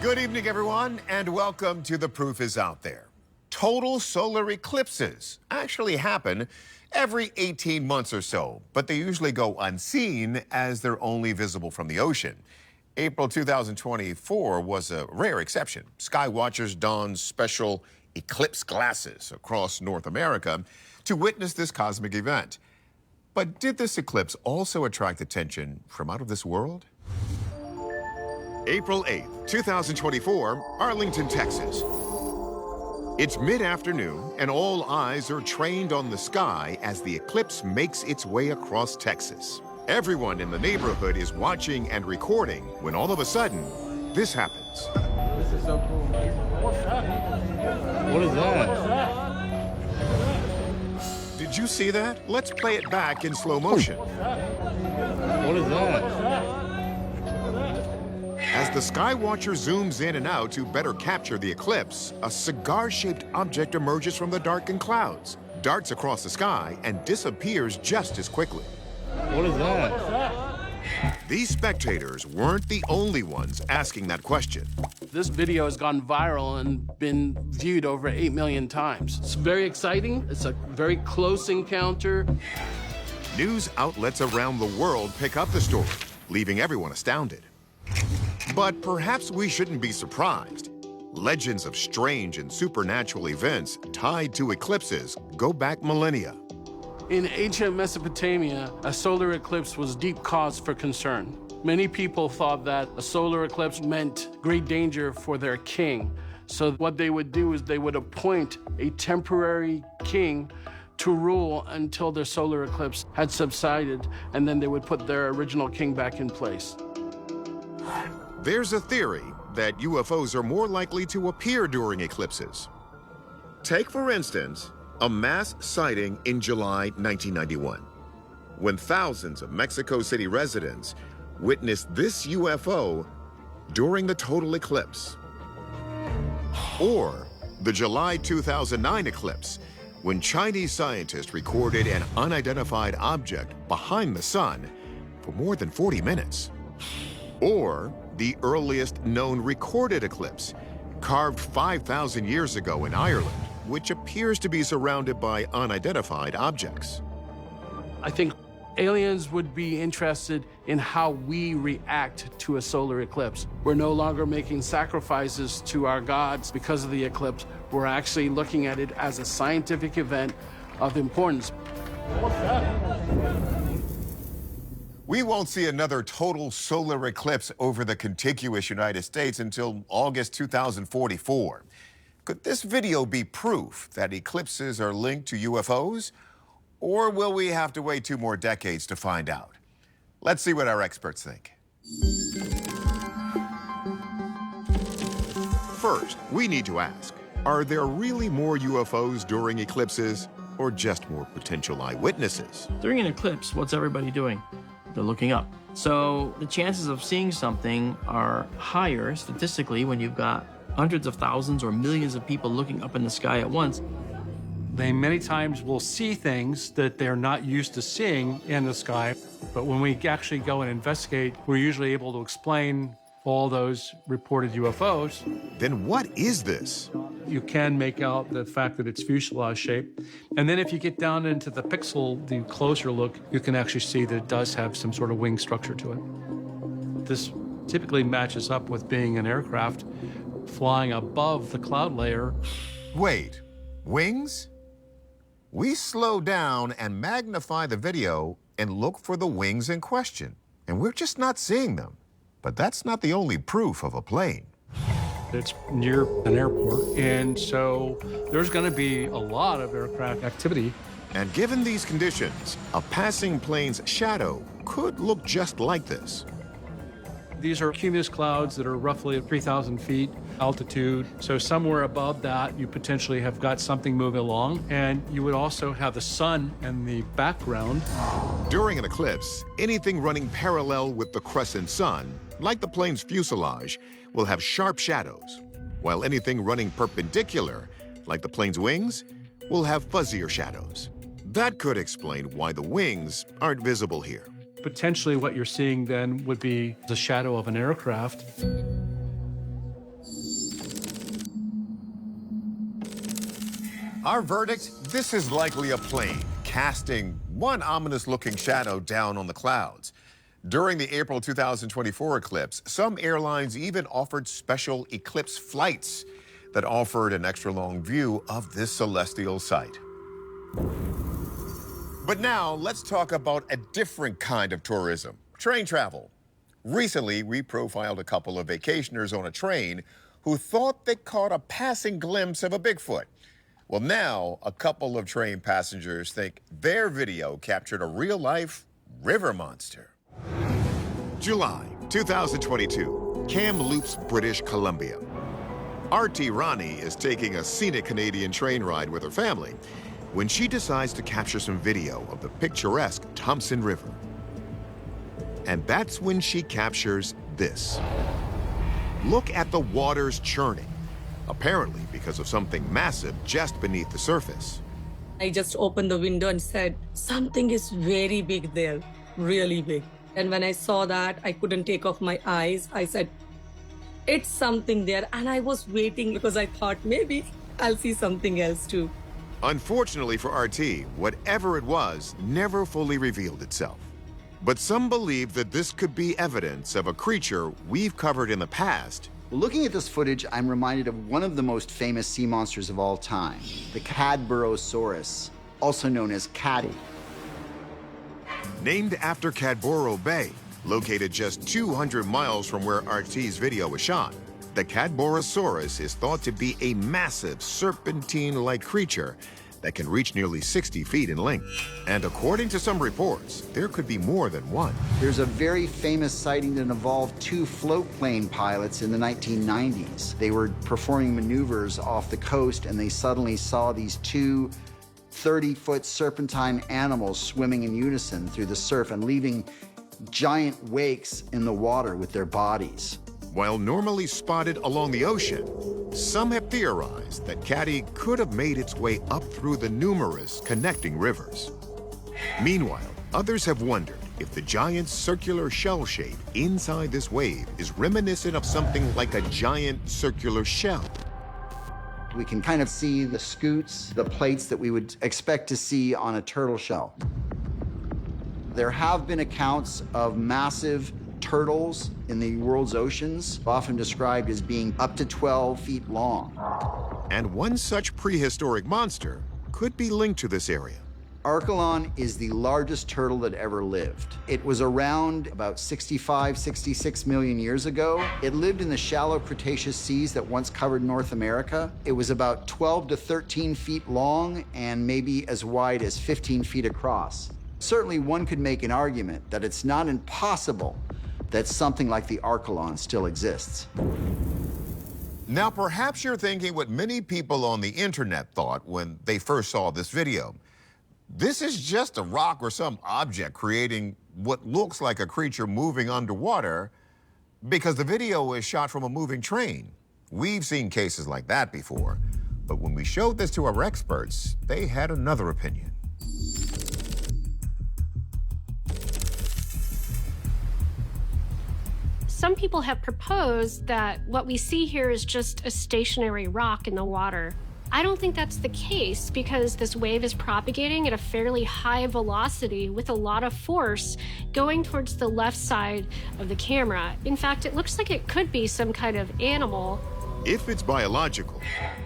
Good evening, everyone, and welcome to The Proof is Out There. Total solar eclipses actually happen every 18 months or so, but they usually go unseen as they're only visible from the ocean. April 2024 was a rare exception. Sky watchers donned special eclipse glasses across North America to witness this cosmic event. But did this eclipse also attract attention from out of this world? April 8th, 2024, Arlington, Texas. It's mid-afternoon, and all eyes are trained on the sky as the eclipse makes its way across Texas. Everyone in the neighborhood is watching and recording when all of a sudden, this happens. This is so cool. What's that? What is that? Did you see that? Let's play it back in slow motion. What is that? As the sky watcher zooms in and out to better capture the eclipse, a cigar-shaped object emerges from the darkened clouds, darts across the sky, and disappears just as quickly. What is that? These spectators weren't the only ones asking that question. This video has gone viral and been viewed over 8 million times. It's very exciting. It's a very close encounter. News outlets around the world pick up the story, leaving everyone astounded. But perhaps we shouldn't be surprised. Legends of strange and supernatural events tied to eclipses go back millennia. In ancient Mesopotamia, a solar eclipse was deep cause for concern. Many people thought that a solar eclipse meant great danger for their king. So what they would do is they would appoint a temporary king to rule until their solar eclipse had subsided, and then they would put their original king back in place. There's a theory that UFOs are more likely to appear during eclipses. Take, for instance, a mass sighting in July 1991, when thousands of Mexico City residents witnessed this UFO during the total eclipse. Or the July 2009 eclipse, when Chinese scientists recorded an unidentified object behind the sun for more than 40 minutes. Or the earliest known recorded eclipse, carved 5,000 years ago in Ireland, which appears to be surrounded by unidentified objects. I think aliens would be interested in how we react to a solar eclipse. We're no longer making sacrifices to our gods because of the eclipse. We're actually looking at it as a scientific event of importance. We won't see another total solar eclipse over the contiguous United States until August 2044. Could this video be proof that eclipses are linked to UFOs? Or will we have to wait 2 more decades to find out? Let's see what our experts think. First, we need to ask, are there really more UFOs during eclipses or just more potential eyewitnesses? During an eclipse, what's everybody doing? They're looking up. So the chances of seeing something are higher statistically when you've got hundreds of thousands or millions of people looking up in the sky at once. They many times will see things that they're not used to seeing in the sky. But when we actually go and investigate, we're usually able to explain all those reported UFOs. Then what is this? You can make out the fact that it's fuselage shaped. And then if you get down into the pixel, the closer look, you can actually see that it does have some sort of wing structure to it. This typically matches up with being an aircraft flying above the cloud layer. Wait, wings? We slow down and magnify the video and look for the wings in question, and we're just not seeing them. But that's not the only proof of a plane. It's near an airport, and so there's going to be a lot of aircraft activity. And given these conditions, a passing plane's shadow could look just like this. These are cumulus clouds that are roughly at 3,000 feet altitude. So somewhere above that, you potentially have got something moving along. And you would also have the sun in the background. During an eclipse, anything running parallel with the crescent sun, like the plane's fuselage, will have sharp shadows, while anything running perpendicular, like the plane's wings, will have fuzzier shadows. That could explain why the wings aren't visible here. Potentially what you're seeing then would be the shadow of an aircraft. Our verdict, this is likely a plane casting one ominous-looking shadow down on the clouds. During the April 2024 eclipse, some airlines even offered special eclipse flights that offered an extra-long view of this celestial sight. But now, let's talk about a different kind of tourism, train travel. Recently, we profiled a couple of vacationers on a train who thought they caught a passing glimpse of a Bigfoot. Well, now, a couple of train passengers think their video captured a real-life river monster. July 2022, Kamloops, British Columbia. Arti Rani is taking a scenic Canadian train ride with her family when she decides to capture some video of the picturesque Thompson River. And that's when she captures this. Look at the waters churning, apparently because of something massive just beneath the surface. I just opened the window and said, something is very big there, really big. And when I saw that, I couldn't take off my eyes. I said, it's something there. And I was waiting because I thought maybe I'll see something else too. Unfortunately for RT, whatever it was never fully revealed itself. But some believe that this could be evidence of a creature we've covered in the past. Looking at this footage, I'm reminded of one of the most famous sea monsters of all time, the Cadborosaurus, also known as Caddy. Named after Cadboro Bay, located just 200 miles from where RT's video was shot, the Cadborosaurus is thought to be a massive serpentine-like creature that can reach nearly 60 feet in length. And according to some reports, there could be more than one. There's a very famous sighting that involved two float plane pilots in the 1990s. They were performing maneuvers off the coast and they suddenly saw these two 30-foot serpentine animals swimming in unison through the surf and leaving giant wakes in the water with their bodies. While normally spotted along the ocean, some have theorized that Caddy could have made its way up through the numerous connecting rivers. Meanwhile, others have wondered if the giant circular shell shape inside this wave is reminiscent of something like a giant circular shell. We can kind of see the scoots, the plates that we would expect to see on a turtle shell. There have been accounts of massive turtles in the world's oceans, often described as being up to 12 feet long. And one such prehistoric monster could be linked to this area. Archelon is the largest turtle that ever lived. It was around about 65, 66 million years ago. It lived in the shallow Cretaceous seas that once covered North America. It was about 12 to 13 feet long and maybe as wide as 15 feet across. Certainly one could make an argument that it's not impossible that something like the Archelon still exists. Now, perhaps you're thinking what many people on the internet thought when they first saw this video. This is just a rock or some object creating what looks like a creature moving underwater because the video is shot from a moving train. We've seen cases like that before, but when we showed this to our experts, they had another opinion. Some people have proposed that what we see here is just a stationary rock in the water. I don't think that's the case because this wave is propagating at a fairly high velocity with a lot of force going towards the left side of the camera. In fact, it looks like it could be some kind of animal. If it's biological,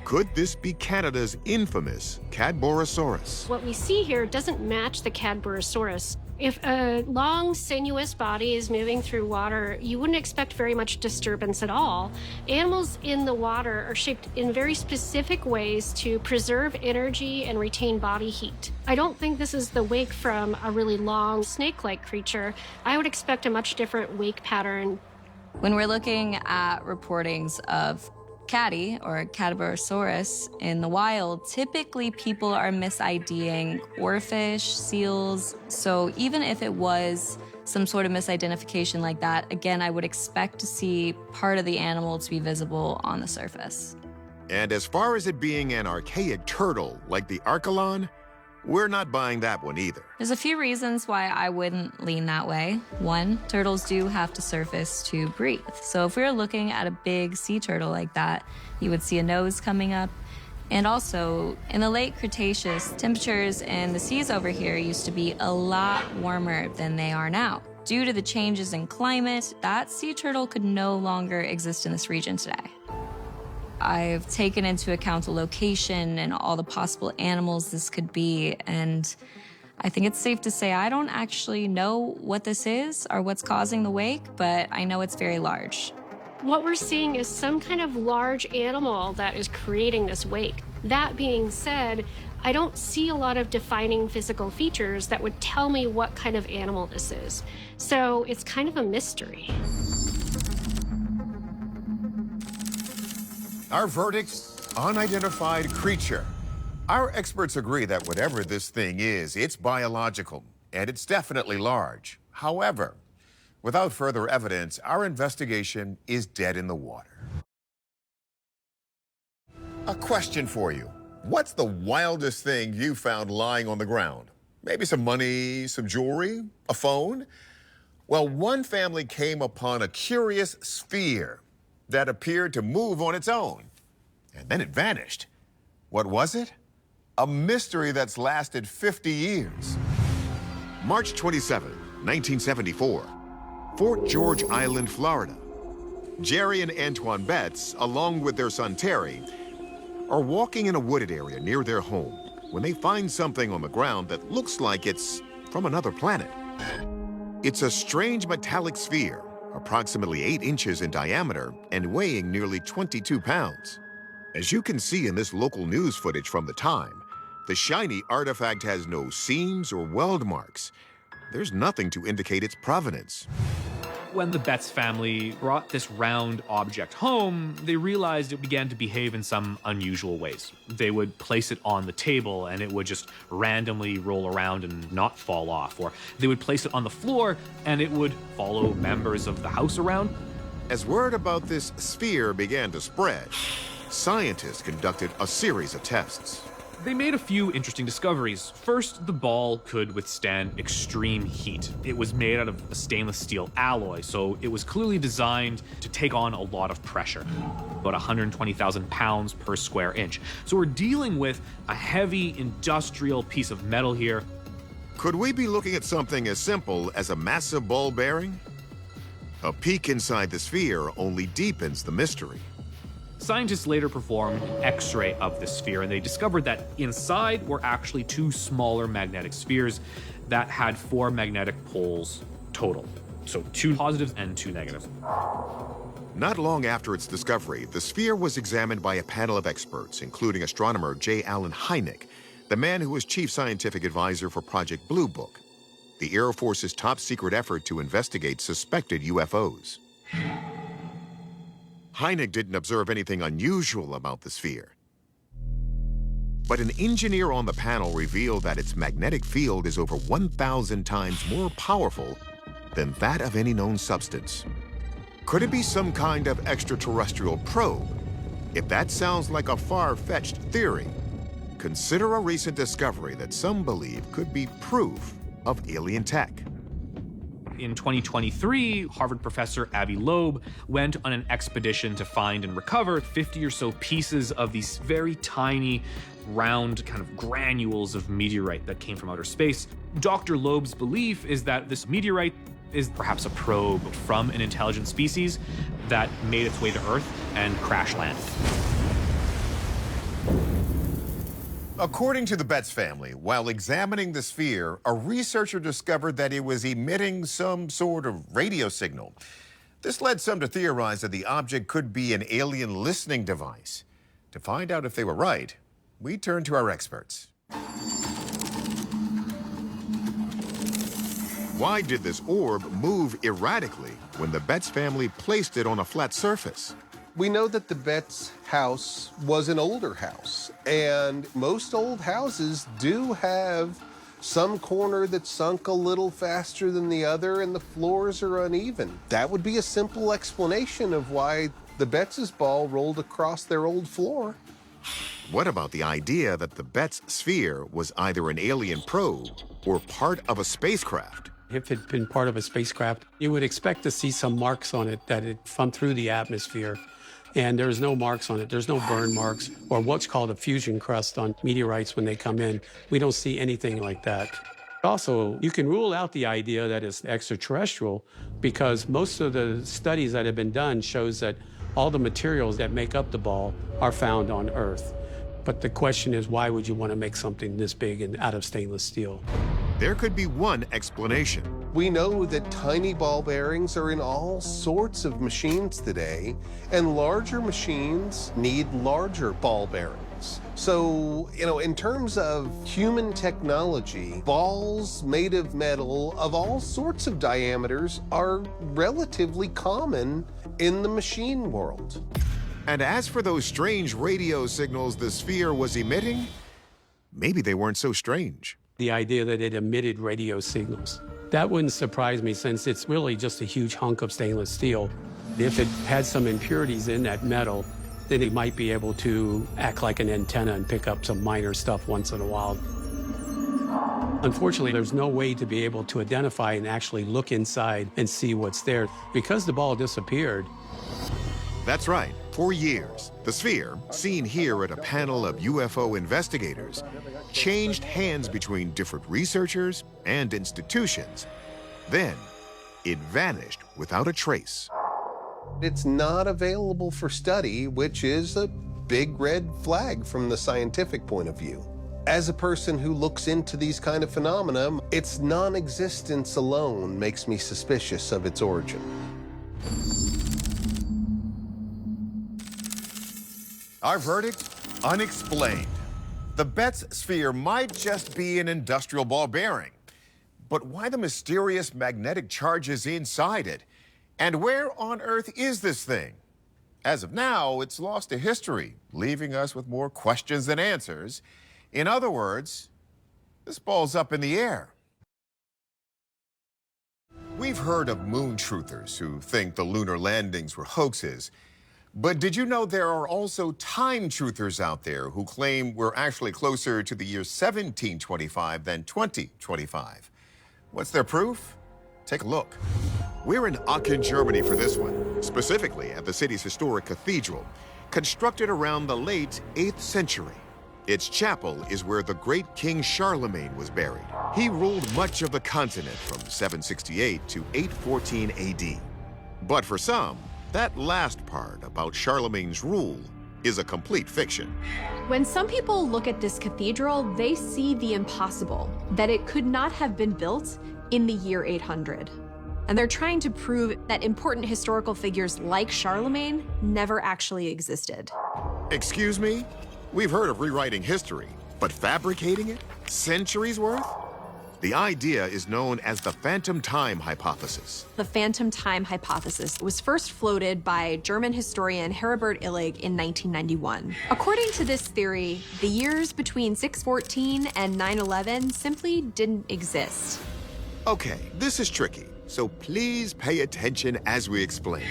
could this be Canada's infamous Cadborosaurus? What we see here doesn't match the Cadborosaurus. If a long, sinuous body is moving through water, you wouldn't expect very much disturbance at all. Animals in the water are shaped in very specific ways to preserve energy and retain body heat. I don't think this is the wake from a really long, snake-like creature. I would expect a much different wake pattern. When we're looking at reportings of Caddy or Cadborosaurus in the wild, typically people are mis-IDing oarfish, seals. So even if it was some sort of misidentification like that, again, I would expect to see part of the animal to be visible on the surface. And as far as it being an archaic turtle like the Archelon, we're not buying that one either. There's a few reasons why I wouldn't lean that way. One, turtles do have to surface to breathe. So if we were looking at a big sea turtle like that, you would see a nose coming up, And also, in the late Cretaceous, temperatures in the seas over here used to be a lot warmer than they are now. Due to the changes in climate, that sea turtle could no longer exist in this region today. I've taken into account the location and all the possible animals this could be, and I think it's safe to say I don't actually know what this is or what's causing the wake, but I know it's very large. What we're seeing is some kind of large animal that is creating this wake. That being said, I don't see a lot of defining physical features that would tell me what kind of animal this is. So it's kind of a mystery. Our verdict, unidentified creature. Our experts agree that whatever this thing is, it's biological, and it's definitely large. However, without further evidence, our investigation is dead in the water. A question for you. What's the wildest thing you found lying on the ground? Maybe some money, some jewelry, a phone? Well, one family came upon a curious sphere that appeared to move on its own, and then it vanished. What was it? A mystery that's lasted 50 years. March 27, 1974, Fort George Island, Florida. Jerry and Antoine Betts, along with their son Terry, are walking in a wooded area near their home when they find something on the ground that looks like it's from another planet. It's a strange metallic sphere, approximately 8 inches in diameter and weighing nearly 22 pounds. As you can see in this local news footage from the time, the shiny artifact has no seams or weld marks. There's nothing to indicate its provenance. When the Betts family brought this round object home, they realized it began to behave in some unusual ways. They would place it on the table and it would just randomly roll around and not fall off. Or they would place it on the floor and it would follow members of the house around. As word about this sphere began to spread, scientists conducted a series of tests. They made a few interesting discoveries. First, the ball could withstand extreme heat. It was made out of a stainless steel alloy, so it was clearly designed to take on a lot of pressure, about 120,000 pounds per square inch. So we're dealing with a heavy industrial piece of metal here. Could we be looking at something as simple as a massive ball bearing? A peek inside the sphere only deepens the mystery. Scientists later performed an X-ray of the sphere, and they discovered that inside were actually 2 smaller magnetic spheres that had 4 magnetic poles total. So 2 positives and 2 negatives. Not long after its discovery, the sphere was examined by a panel of experts, including astronomer J. Allen Hynek, the man who was chief scientific advisor for Project Blue Book, the Air Force's top secret effort to investigate suspected UFOs. Hynek didn't observe anything unusual about the sphere. But an engineer on the panel revealed that its magnetic field is over 1,000 times more powerful than that of any known substance. Could it be some kind of extraterrestrial probe? If that sounds like a far-fetched theory, consider a recent discovery that some believe could be proof of alien tech. In 2023, Harvard professor Avi Loeb went on an expedition to find and recover 50 or so pieces of these very tiny, round kind of granules of meteorite that came from outer space. Dr. Loeb's belief is that this meteorite is perhaps a probe from an intelligent species that made its way to Earth and crash landed. According to the Betts family, while examining the sphere, a researcher discovered that it was emitting some sort of radio signal. This led some to theorize that the object could be an alien listening device. To find out if they were right, we turn to our experts. Why did this orb move erratically when the Betts family placed it on a flat surface? We know that the Betts house was an older house, and most old houses do have some corner that's sunk a little faster than the other and the floors are uneven. That would be a simple explanation of why the Betts' ball rolled across their old floor. What about the idea that the Betts sphere was either an alien probe or part of a spacecraft? If it had been part of a spacecraft, you would expect to see some marks on it that it thumped through the atmosphere. and there's no marks on it. There's no burn marks or what's called a fusion crust on meteorites when they come in. We don't see anything like that. Also, you can rule out the idea that it's extraterrestrial because most of the studies that have been done shows that all the materials that make up the ball are found on Earth. But the question is, why would you want to make something this big and out of stainless steel? There could be one explanation. We know that tiny ball bearings are in all sorts of machines today, and larger machines need larger ball bearings. So, in terms of human technology, balls made of metal of all sorts of diameters are relatively common in the machine world. And as for those strange radio signals the sphere was emitting, maybe they weren't so strange. The idea that it emitted radio signals. That wouldn't surprise me since it's really just a huge hunk of stainless steel. If it had some impurities in that metal, then it might be able to act like an antenna and pick up some minor stuff once in a while. Unfortunately, there's no way to be able to identify and actually look inside and see what's there. Because the ball disappeared. That's right. For years, the sphere, seen here at a panel of UFO investigators, changed hands between different researchers and institutions. Then, it vanished without a trace. It's not available for study, which is a big red flag from the scientific point of view. As a person who looks into these kind of phenomena, its non-existence alone makes me suspicious of its origin. Our verdict? Unexplained. The Betz sphere might just be an industrial ball bearing. But why the mysterious magnetic charges inside it? And where on earth is this thing? As of now, it's lost to history, leaving us with more questions than answers. In other words, this ball's up in the air. We've heard of moon truthers who think the lunar landings were hoaxes. But did you know there are also time truthers out there who claim we're actually closer to the year 1725 than 2025? What's their proof? Take a look. We're in Aachen, Germany for this one, specifically at the city's historic cathedral, constructed around the late 8th century. Its chapel is where the great King Charlemagne was buried. He ruled much of the continent from 768 to 814 AD. But for some, that last part about Charlemagne's rule is a complete fiction. When some people look at this cathedral, they see the impossible, that it could not have been built in the year 800. And they're trying to prove that important historical figures like Charlemagne never actually existed. Excuse me? We've heard of rewriting history, but fabricating it? Centuries worth? The idea is known as the phantom time hypothesis. The phantom time hypothesis was first floated by German historian Heribert Illig in 1991. According to this theory, the years between 614 and 911 simply didn't exist. Okay, this is tricky, so please pay attention as we explain.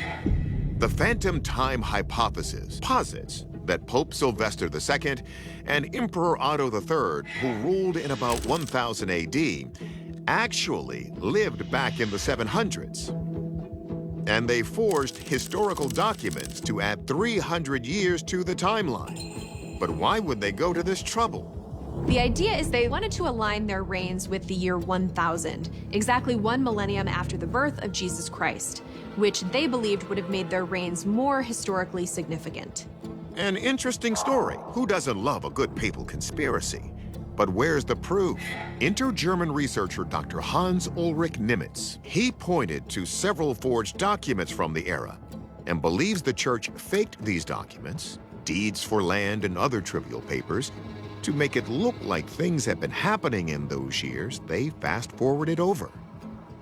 The phantom time hypothesis posits that Pope Sylvester II and Emperor Otto III, who ruled in about 1000 AD, actually lived back in the 700s. And they forged historical documents to add 300 years to the timeline. But why would they go to this trouble? The idea is they wanted to align their reigns with the year 1000, exactly 1 millennium after the birth of Jesus Christ, which they believed would have made their reigns more historically significant. An interesting story. Who doesn't love a good papal conspiracy? But where's the proof? Enter German researcher Dr. Hans Ulrich Nimitz. He pointed to several forged documents from the era and believes the church faked these documents, deeds for land and other trivial papers, to make it look like things had been happening in those years. They fast-forwarded over.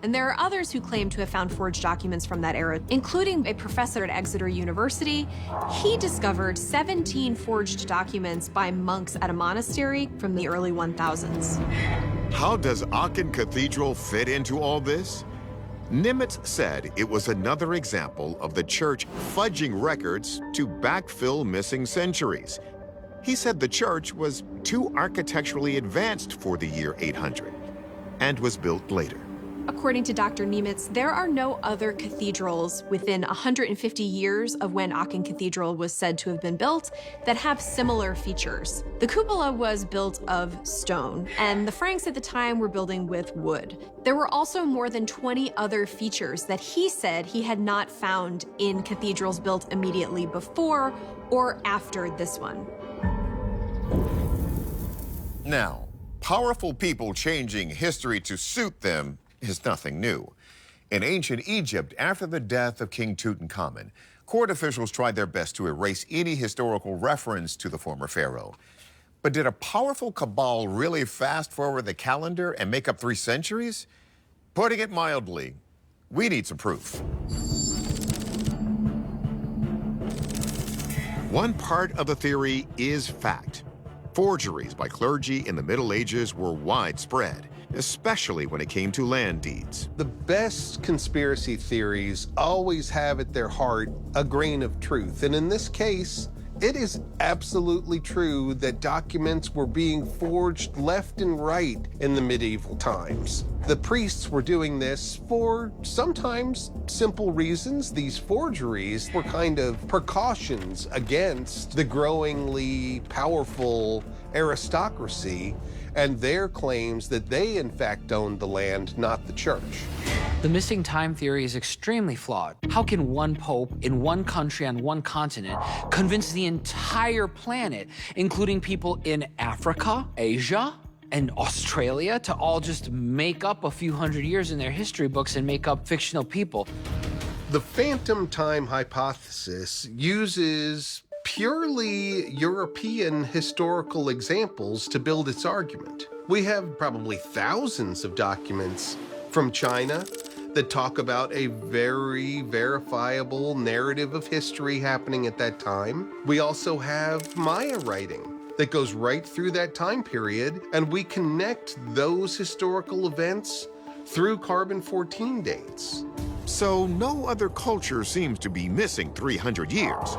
And there are others who claim to have found forged documents from that era, including a professor at Exeter University. He discovered 17 forged documents by monks at a monastery from the early 1000s. How does Aachen Cathedral fit into all this? Nimitz said it was another example of the church fudging records to backfill missing centuries. He said the church was too architecturally advanced for the year 800 and was built later. According to Dr. Niemitz, there are no other cathedrals within 150 years of when Aachen Cathedral was said to have been built that have similar features. The cupola was built of stone, and the Franks at the time were building with wood. There were also more than 20 other features that he said he had not found in cathedrals built immediately before or after this one. Now, powerful people changing history to suit them is nothing new. In ancient Egypt, after the death of King Tutankhamun, court officials tried their best to erase any historical reference to the former pharaoh. But did a powerful cabal really fast forward the calendar and make up 3 centuries? Putting it mildly, we need some proof. One part of the theory is fact. Forgeries by clergy in the Middle Ages were widespread, especially when it came to land deeds. The best conspiracy theories always have at their heart a grain of truth. And in this case, it is absolutely true that documents were being forged left and right in the medieval times. The priests were doing this for sometimes simple reasons. These forgeries were kind of precautions against the growingly powerful aristocracy and their claims that they in fact owned the land, not the church. The missing time theory is extremely flawed. How can one pope in one country on one continent convince the entire planet, including people in Africa, Asia, and Australia, to all just make up a few hundred years in their history books and make up fictional people? The phantom time hypothesis uses purely European historical examples to build its argument. We have probably thousands of documents from China that talk about a very verifiable narrative of history happening at that time. We also have Maya writing that goes right through that time period, and we connect those historical events through carbon-14 dates. So no other culture seems to be missing 300 years.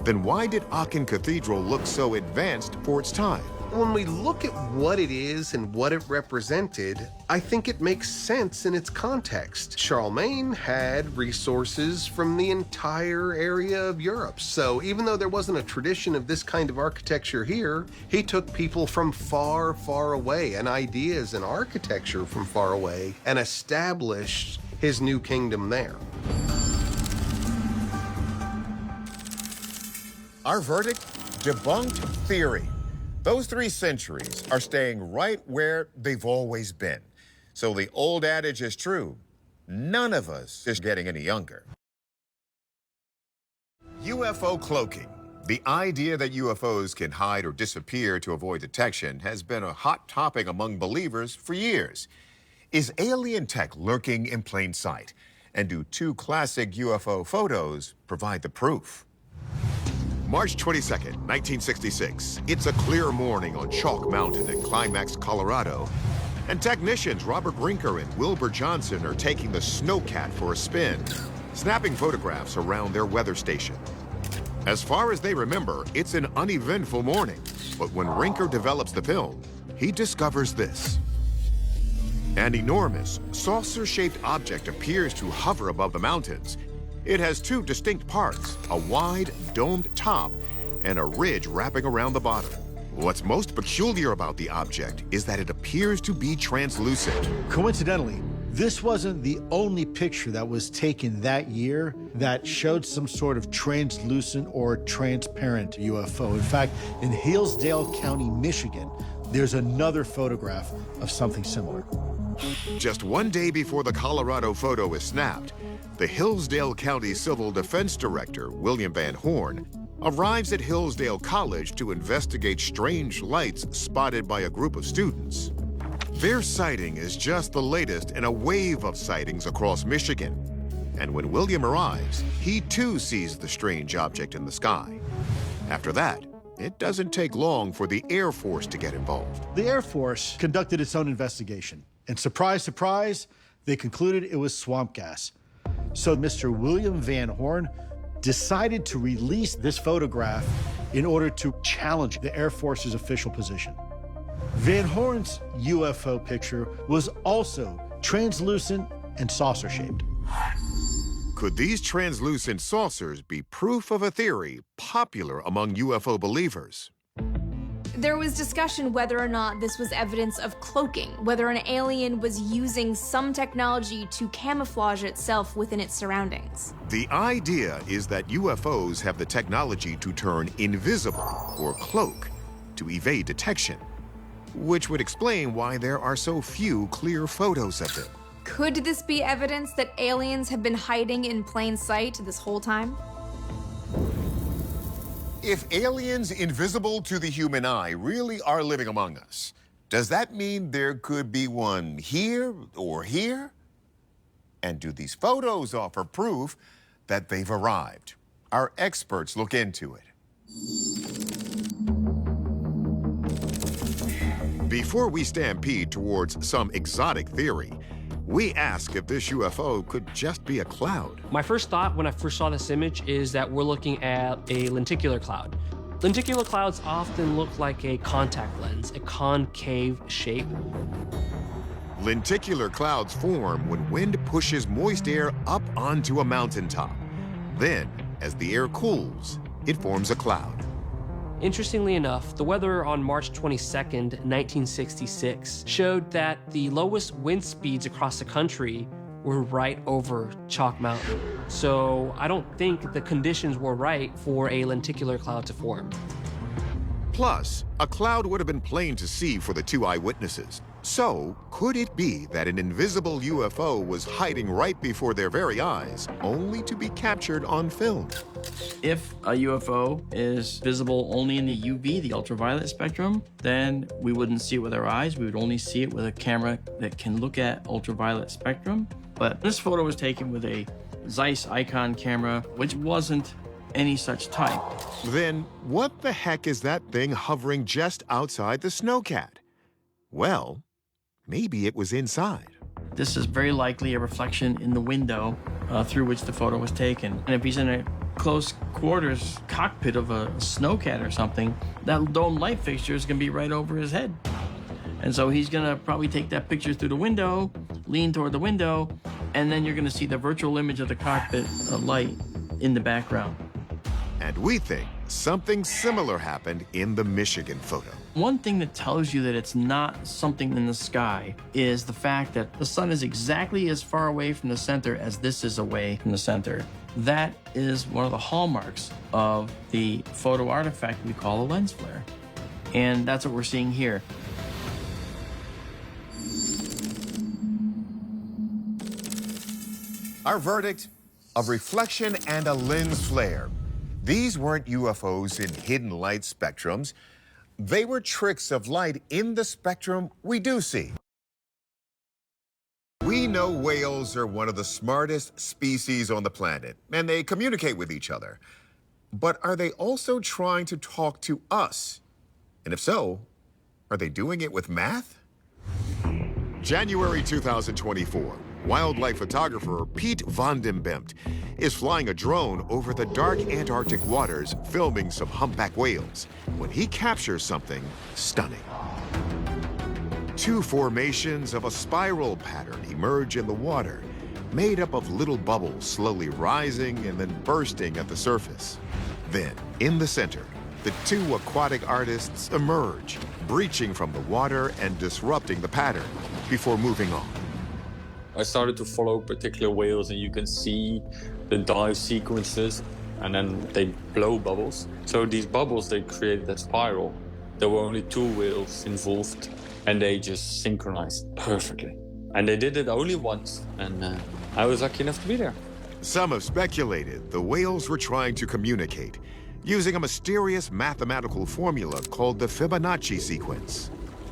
Then why did Aachen Cathedral look so advanced for its time? When we look at what it is and what it represented, I think it makes sense in its context. Charlemagne had resources from the entire area of Europe. So even though there wasn't a tradition of this kind of architecture here, he took people from far, far away and ideas and architecture from far away and established his new kingdom there. Our verdict? Debunked theory. Those 3 centuries are staying right where they've always been. So the old adage is true. None of us is getting any younger. UFO cloaking. The idea that UFOs can hide or disappear to avoid detection has been a hot topic among believers for years. Is alien tech lurking in plain sight? And do 2 classic UFO photos provide the proof? March 22nd, 1966. It's a clear morning on Chalk Mountain in Climax, Colorado. And technicians Robert Brinker and Wilbur Johnson are taking the Snowcat for a spin, snapping photographs around their weather station. As far as they remember, it's an uneventful morning. But when Brinker develops the film, he discovers this. An enormous, saucer-shaped object appears to hover above the mountains. It has 2 distinct parts, a wide, domed top and a ridge wrapping around the bottom. What's most peculiar about the object is that it appears to be translucent. Coincidentally, this wasn't the only picture that was taken that year that showed some sort of translucent or transparent UFO. In fact, in Hillsdale County, Michigan, there's another photograph of something similar. Just 1 day before the Colorado photo is snapped, the Hillsdale County Civil Defense Director, William Van Horn, arrives at Hillsdale College to investigate strange lights spotted by a group of students. Their sighting is just the latest in a wave of sightings across Michigan. And when William arrives, he too sees the strange object in the sky. After that, it doesn't take long for the Air Force to get involved. The Air Force conducted its own investigation. And surprise, surprise, they concluded it was swamp gas. So Mr. William Van Horn decided to release this photograph in order to challenge the Air Force's official position. Van Horn's UFO picture was also translucent and saucer-shaped. Could these translucent saucers be proof of a theory popular among UFO believers? There was discussion whether or not this was evidence of cloaking, whether an alien was using some technology to camouflage itself within its surroundings. The idea is that UFOs have the technology to turn invisible or cloak to evade detection, which would explain why there are so few clear photos of them. Could this be evidence that aliens have been hiding in plain sight this whole time? If aliens invisible to the human eye really are living among us, does that mean there could be one here or here? And do these photos offer proof that they've arrived? Our experts look into it. Before we stampede towards some exotic theory, we ask if this UFO could just be a cloud. My first thought when I first saw this image is that we're looking at a lenticular cloud. Lenticular clouds often look like a contact lens, a concave shape. Lenticular clouds form when wind pushes moist air up onto a mountaintop. Then, as the air cools, it forms a cloud. Interestingly enough, the weather on March 22nd, 1966 showed that the lowest wind speeds across the country were right over Chalk Mountain. So I don't think the conditions were right for a lenticular cloud to form. Plus, a cloud would have been plain to see for the two eyewitnesses. So, could it be that an invisible UFO was hiding right before their very eyes, only to be captured on film? If a UFO is visible only in the UV, the ultraviolet spectrum, then we wouldn't see it with our eyes. We would only see it with a camera that can look at ultraviolet spectrum. But this photo was taken with a Zeiss Icon camera, which wasn't any such type. Then, what the heck is that thing hovering just outside the snowcat? Well, maybe it was inside. This is very likely a reflection in the window through which the photo was taken. And if he's in a close quarters cockpit of a snowcat or something, that dome light fixture is going to be right over his head. And so he's going to probably take that picture through the window, lean toward the window, and then you're going to see the virtual image of the cockpit light in the background. And we think something similar happened in the Michigan photo. One thing that tells you that it's not something in the sky is the fact that the sun is exactly as far away from the center as this is away from the center. That is one of the hallmarks of the photo artifact we call a lens flare. And that's what we're seeing here. Our verdict, a reflection and a lens flare. These weren't UFOs in hidden light spectrums. They were tricks of light in the spectrum we do see. We know whales are one of the smartest species on the planet, and they communicate with each other. But are they also trying to talk to us? And if so, are they doing it with math? January 2024. Wildlife photographer Piet van den Bemt is flying a drone over the dark Antarctic waters, filming some humpback whales, when he captures something stunning. Two formations of a spiral pattern emerge in the water, made up of little bubbles slowly rising and then bursting at the surface. Then, in the center, the two aquatic artists emerge, breaching from the water and disrupting the pattern before moving on. I started to follow particular whales, and you can see the dive sequences, and then they blow bubbles. So these bubbles, they created that spiral. There were only two whales involved, and they just synchronized perfectly. And they did it only once, and I was lucky enough to be there. Some have speculated the whales were trying to communicate using a mysterious mathematical formula called the Fibonacci sequence.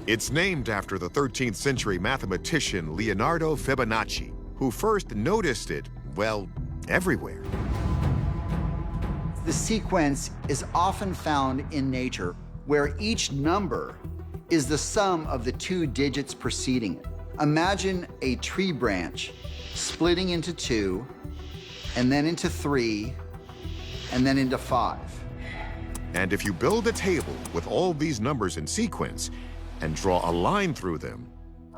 It's named after the 13th century mathematician Leonardo Fibonacci, who first noticed it, well, everywhere. The sequence is often found in nature, where each number is the sum of the two digits preceding it. Imagine a tree branch splitting into two, and then into three, and then into five. And if you build a table with all these numbers in sequence and draw a line through them,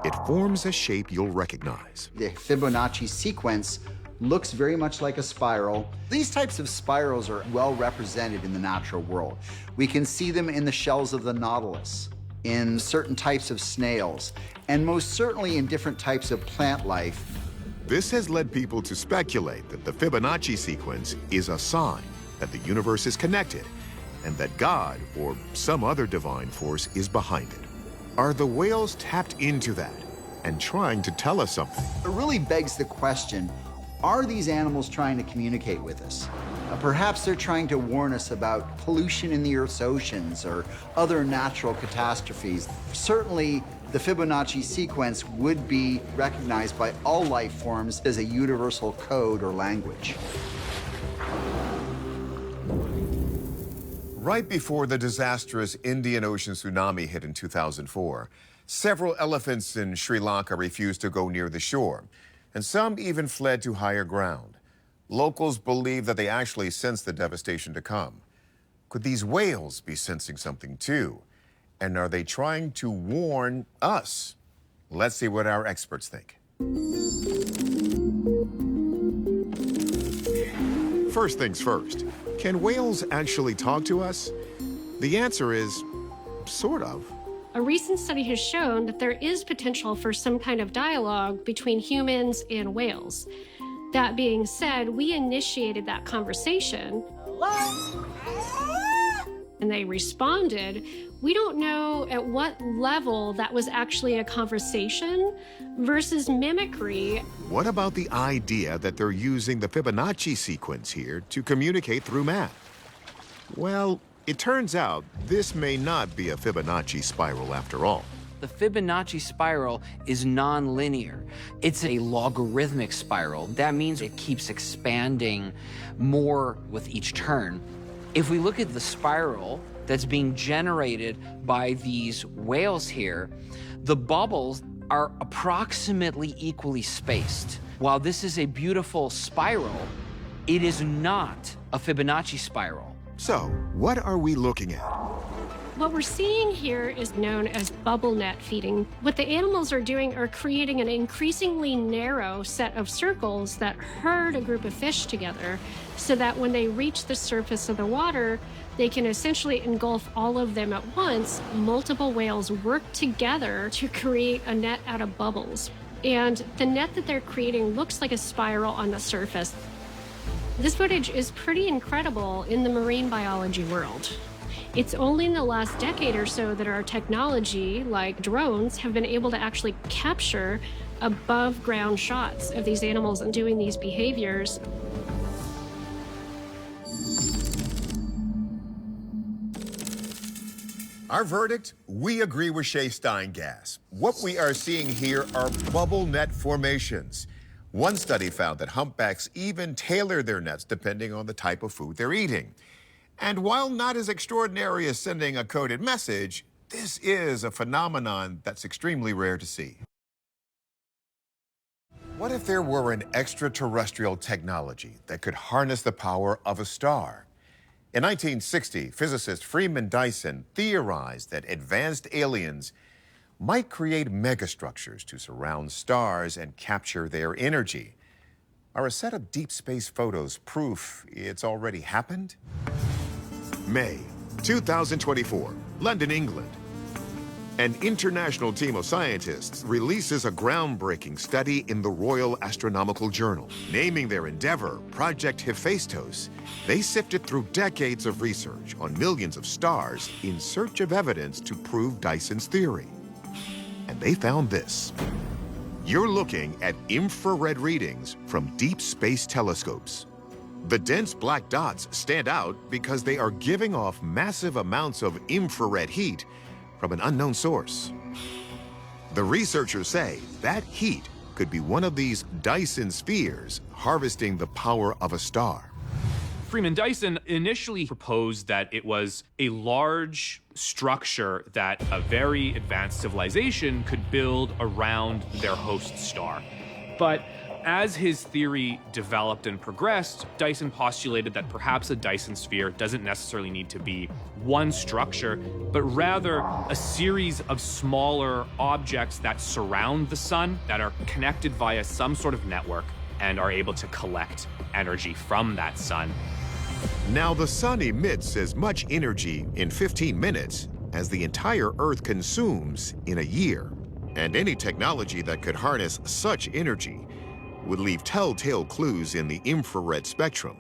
it forms a shape you'll recognize. The Fibonacci sequence looks very much like a spiral. These types of spirals are well represented in the natural world. We can see them in the shells of the nautilus, in certain types of snails, and most certainly in different types of plant life. This has led people to speculate that the Fibonacci sequence is a sign that the universe is connected and that God or some other divine force is behind it. Are the whales tapped into that and trying to tell us something? It really begs the question, are these animals trying to communicate with us? Perhaps they're trying to warn us about pollution in the Earth's oceans or other natural catastrophes. Certainly, the Fibonacci sequence would be recognized by all life forms as a universal code or language. Right before the disastrous Indian Ocean tsunami hit in 2004, several elephants in Sri Lanka refused to go near the shore, and some even fled to higher ground. Locals believe that they actually sensed the devastation to come. Could these whales be sensing something too? And are they trying to warn us? Let's see what our experts think. First things first, can whales actually talk to us? The answer is sort of. A recent study has shown that there is potential for some kind of dialogue between humans and whales. That being said, we initiated that conversation. And they responded. We don't know at what level that was actually a conversation versus mimicry. What about the idea that they're using the Fibonacci sequence here to communicate through math? Well, it turns out this may not be a Fibonacci spiral after all. The Fibonacci spiral is non-linear. It's a logarithmic spiral. That means it keeps expanding more with each turn. If we look at the spiral that's being generated by these whales here, the bubbles are approximately equally spaced. While this is a beautiful spiral, it is not a Fibonacci spiral. So, what are we looking at? What we're seeing here is known as bubble net feeding. What the animals are doing are creating an increasingly narrow set of circles that herd a group of fish together so that when they reach the surface of the water, they can essentially engulf all of them at once. Multiple whales work together to create a net out of bubbles. And the net that they're creating looks like a spiral on the surface. This footage is pretty incredible in the marine biology world. It's only in the last decade or so that our technology, like drones, have been able to actually capture above ground shots of these animals and doing these behaviors. Our verdict? We agree with Shea Steingass. What we are seeing here are bubble net formations. One study found that humpbacks even tailor their nets depending on the type of food they're eating. And while not as extraordinary as sending a coded message, this is a phenomenon that's extremely rare to see. What if there were an extraterrestrial technology that could harness the power of a star? In 1960, physicist Freeman Dyson theorized that advanced aliens might create megastructures to surround stars and capture their energy. Are a set of deep space photos proof it's already happened? May 2024, London, England. An international team of scientists releases a groundbreaking study in the Royal Astronomical Journal. Naming their endeavor Project Hephaestus, they sifted through decades of research on millions of stars in search of evidence to prove Dyson's theory. And they found this. You're looking at infrared readings from deep space telescopes. The dense black dots stand out because they are giving off massive amounts of infrared heat from an unknown source. The researchers say that heat could be one of these Dyson spheres harvesting the power of a star. Freeman Dyson initially proposed that it was a large structure that a very advanced civilization could build around their host star. But As his theory developed and progressed, Dyson postulated that perhaps a Dyson sphere doesn't necessarily need to be one structure, but rather a series of smaller objects that surround the sun, that are connected via some sort of network and are able to collect energy from that sun. Now, the sun emits as much energy in 15 minutes as the entire Earth consumes in a year. And any technology that could harness such energy would leave telltale clues in the infrared spectrum.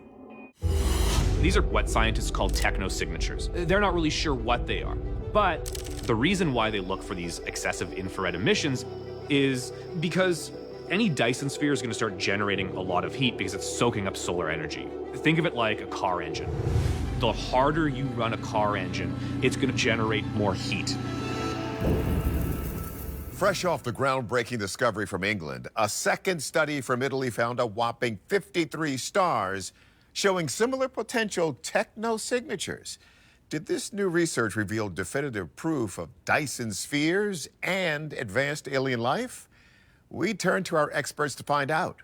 These are what scientists call technosignatures. They're not really sure what they are, but the reason why they look for these excessive infrared emissions is because any Dyson sphere is going to start generating a lot of heat because it's soaking up solar energy. Think of it like a car engine. The harder you run a car engine, it's going to generate more heat. Fresh off the groundbreaking discovery from England, a second study from Italy found a whopping 53 stars showing similar potential technosignatures. Did this new research reveal definitive proof of Dyson spheres and advanced alien life? We turn to our experts to find out.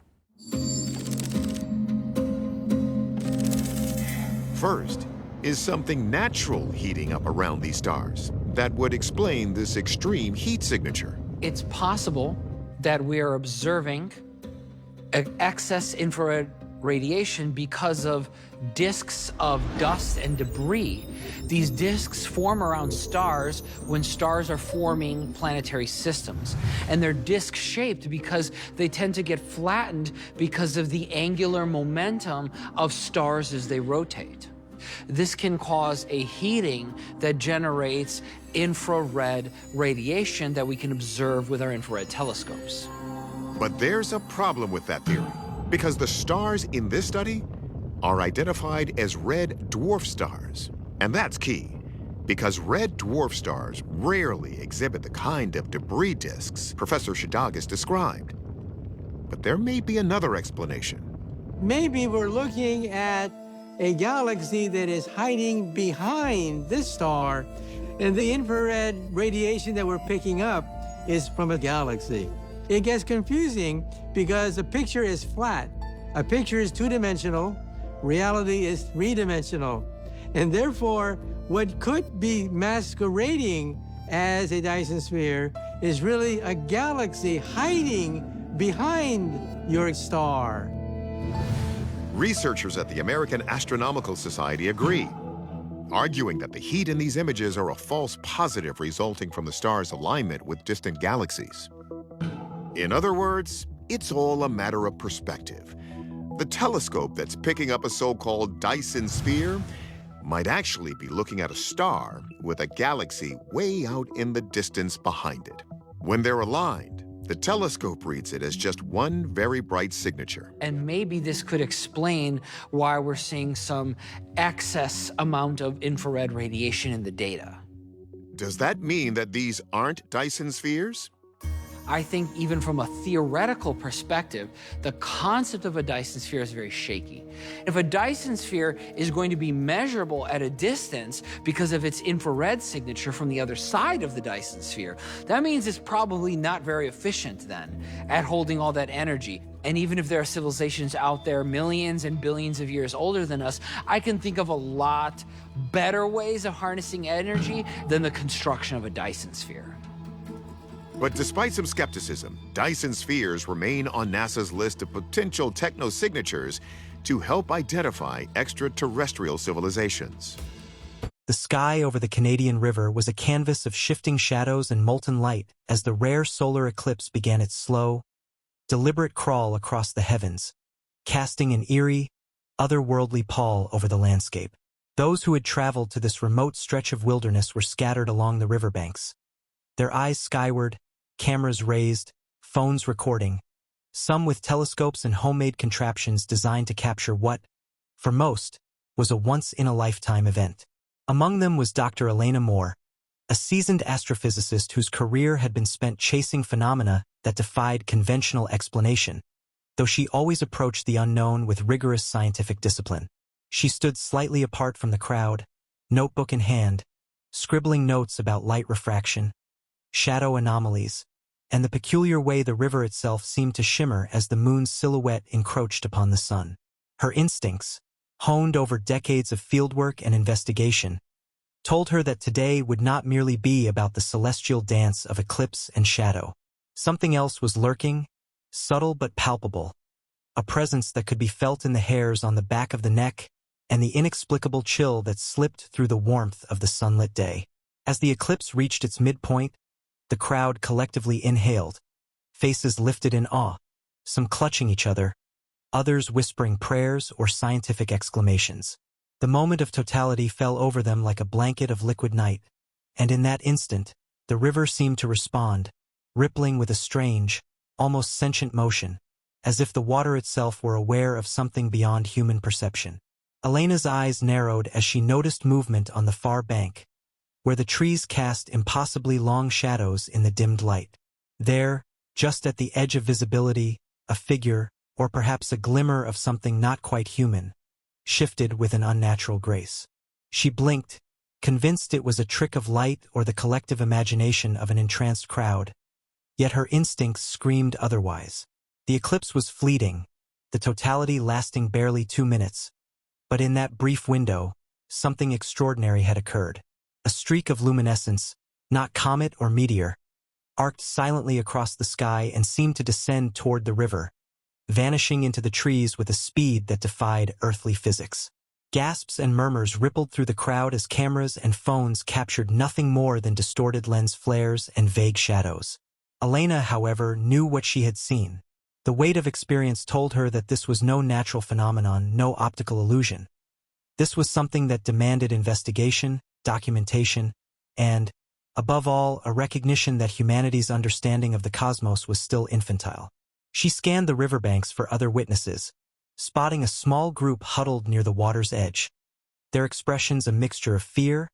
First, is something natural heating up around these stars that would explain this extreme heat signature? It's possible that we are observing excess infrared radiation because of disks of dust and debris. These disks form around stars when stars are forming planetary systems. And they're disk-shaped because they tend to get flattened because of the angular momentum of stars as they rotate. This can cause a heating that generates infrared radiation that we can observe with our infrared telescopes. But there's a problem with that theory, because the stars in this study are identified as red dwarf stars. And that's key, because red dwarf stars rarely exhibit the kind of debris disks Professor Shadagas described. But there may be another explanation. Maybe we're looking at a galaxy that is hiding behind this star, and the infrared radiation that we're picking up is from a galaxy. It gets confusing because a picture is flat. A picture is two-dimensional, reality is three-dimensional. And therefore, what could be masquerading as a Dyson sphere is really a galaxy hiding behind your star. Researchers at the American Astronomical Society agree, arguing that the heat in these images are a false positive resulting from the star's alignment with distant galaxies. In other words, it's all a matter of perspective. The telescope that's picking up a so-called Dyson sphere might actually be looking at a star with a galaxy way out in the distance behind it. When they're aligned, the telescope reads it as just one very bright signature. And maybe this could explain why we're seeing some excess amount of infrared radiation in the data. Does that mean that these aren't Dyson spheres? I think even from a theoretical perspective, the concept of a Dyson sphere is very shaky. If a Dyson sphere is going to be measurable at a distance because of its infrared signature from the other side of the Dyson sphere, that means it's probably not very efficient then at holding all that energy. And even if there are civilizations out there millions and billions of years older than us, I can think of a lot better ways of harnessing energy than the construction of a Dyson sphere. But despite some skepticism, Dyson spheres remain on NASA's list of potential technosignatures to help identify extraterrestrial civilizations. The sky over the Canadian River was a canvas of shifting shadows and molten light as the rare solar eclipse began its slow, deliberate crawl across the heavens, casting an eerie, otherworldly pall over the landscape. Those who had traveled to this remote stretch of wilderness were scattered along the riverbanks, their eyes skyward, cameras raised, phones recording, some with telescopes and homemade contraptions designed to capture what, for most, was a once-in-a-lifetime event. Among them was Dr. Elena Moore, a seasoned astrophysicist whose career had been spent chasing phenomena that defied conventional explanation, though she always approached the unknown with rigorous scientific discipline. She stood slightly apart from the crowd, notebook in hand, scribbling notes about light refraction, shadow anomalies, and the peculiar way the river itself seemed to shimmer as the moon's silhouette encroached upon the sun. Her instincts, honed over decades of fieldwork and investigation, told her that today would not merely be about the celestial dance of eclipse and shadow. Something else was lurking, subtle but palpable, a presence that could be felt in the hairs on the back of the neck and the inexplicable chill that slipped through the warmth of the sunlit day. As the eclipse reached its midpoint, the crowd collectively inhaled, faces lifted in awe, some clutching each other, others whispering prayers or scientific exclamations. The moment of totality fell over them like a blanket of liquid night, and in that instant, the river seemed to respond, rippling with a strange, almost sentient motion, as if the water itself were aware of something beyond human perception. Elena's eyes narrowed as she noticed movement on the far bank, where the trees cast impossibly long shadows in the dimmed light. There, just at the edge of visibility, a figure, or perhaps a glimmer of something not quite human, shifted with an unnatural grace. She blinked, convinced it was a trick of light or the collective imagination of an entranced crowd, yet her instincts screamed otherwise. The eclipse was fleeting, the totality lasting barely 2 minutes, but in that brief window, something extraordinary had occurred. A streak of luminescence, not comet or meteor, arced silently across the sky and seemed to descend toward the river, vanishing into the trees with a speed that defied earthly physics. Gasps and murmurs rippled through the crowd as cameras and phones captured nothing more than distorted lens flares and vague shadows. Elena, however, knew what she had seen. The weight of experience told her that this was no natural phenomenon, no optical illusion. This was something that demanded investigation, documentation, and, above all, a recognition that humanity's understanding of the cosmos was still infantile. She scanned the riverbanks for other witnesses, spotting a small group huddled near the water's edge, their expressions a mixture of fear,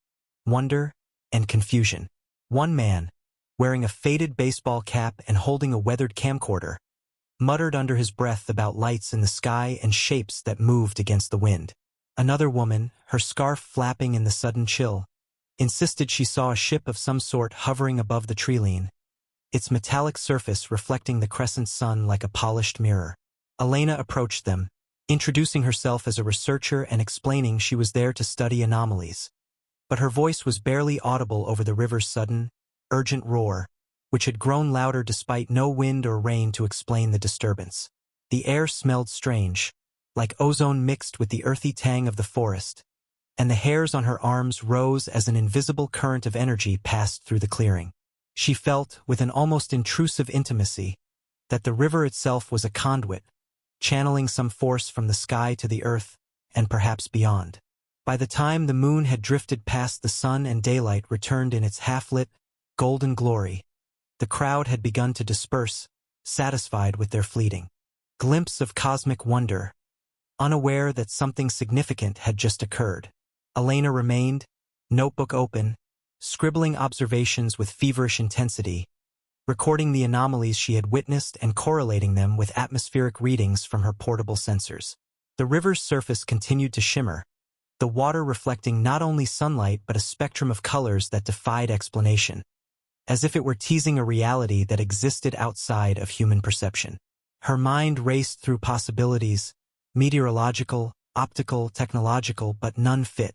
wonder, and confusion. One man, wearing a faded baseball cap and holding a weathered camcorder, muttered under his breath about lights in the sky and shapes that moved against the wind. Another woman, her scarf flapping in the sudden chill, insisted she saw a ship of some sort hovering above the treeline, its metallic surface reflecting the crescent sun like a polished mirror. Elena approached them, introducing herself as a researcher and explaining she was there to study anomalies. But her voice was barely audible over the river's sudden, urgent roar, which had grown louder despite no wind or rain to explain the disturbance. The air smelled strange, like ozone mixed with the earthy tang of the forest, and the hairs on her arms rose as an invisible current of energy passed through the clearing. She felt, with an almost intrusive intimacy, that the river itself was a conduit, channeling some force from the sky to the earth, and perhaps beyond. By the time the moon had drifted past the sun and daylight returned in its half-lit, golden glory, the crowd had begun to disperse, satisfied with their fleeting glimpse of cosmic wonder, unaware that something significant had just occurred. Elena remained, notebook open, scribbling observations with feverish intensity, recording the anomalies she had witnessed and correlating them with atmospheric readings from her portable sensors. The river's surface continued to shimmer, the water reflecting not only sunlight but a spectrum of colors that defied explanation, as if it were teasing a reality that existed outside of human perception. Her mind raced through possibilities, meteorological, optical, technological, but none fit.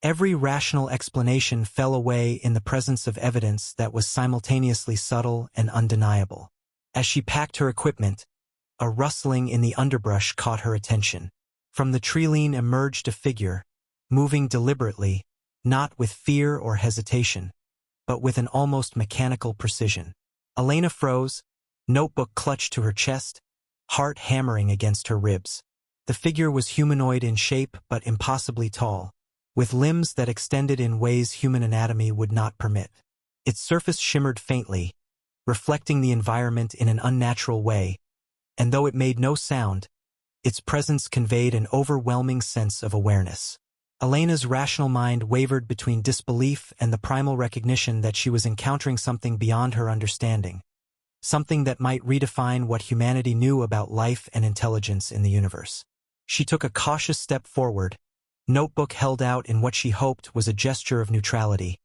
Every rational explanation fell away in the presence of evidence that was simultaneously subtle and undeniable. As she packed her equipment, a rustling in the underbrush caught her attention. From the treeline emerged a figure, moving deliberately, not with fear or hesitation, but with an almost mechanical precision. Elena froze, notebook clutched to her chest, heart hammering against her ribs. The figure was humanoid in shape but impossibly tall, with limbs that extended in ways human anatomy would not permit. Its surface shimmered faintly, reflecting the environment in an unnatural way, and though it made no sound, its presence conveyed an overwhelming sense of awareness. Elena's rational mind wavered between disbelief and the primal recognition that she was encountering something beyond her understanding, something that might redefine what humanity knew about life and intelligence in the universe. She took a cautious step forward, notebook held out in what she hoped was a gesture of neutrality,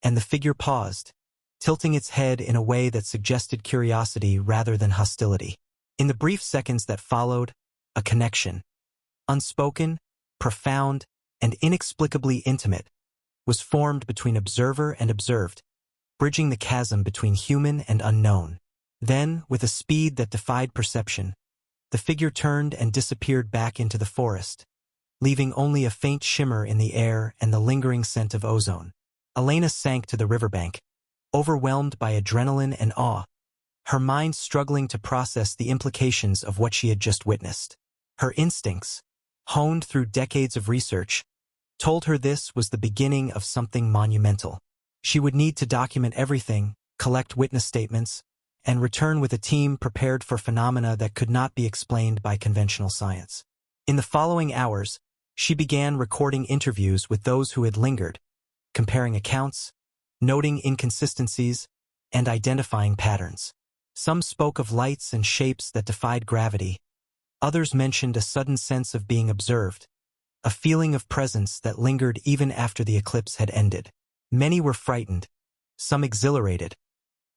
and the figure paused, tilting its head in a way that suggested curiosity rather than hostility. In the brief seconds that followed, a connection, unspoken, profound, and inexplicably intimate, was formed between observer and observed, bridging the chasm between human and unknown. Then, with a speed that defied perception, the figure turned and disappeared back into the forest, leaving only a faint shimmer in the air and the lingering scent of ozone. Elena sank to the riverbank, overwhelmed by adrenaline and awe, her mind struggling to process the implications of what she had just witnessed. Her instincts, honed through decades of research, told her this was the beginning of something monumental. She would need to document everything, collect witness statements, and return with a team prepared for phenomena that could not be explained by conventional science. In the following hours, she began recording interviews with those who had lingered, comparing accounts, noting inconsistencies, and identifying patterns. Some spoke of lights and shapes that defied gravity. Others mentioned a sudden sense of being observed, a feeling of presence that lingered even after the eclipse had ended. Many were frightened, some exhilarated.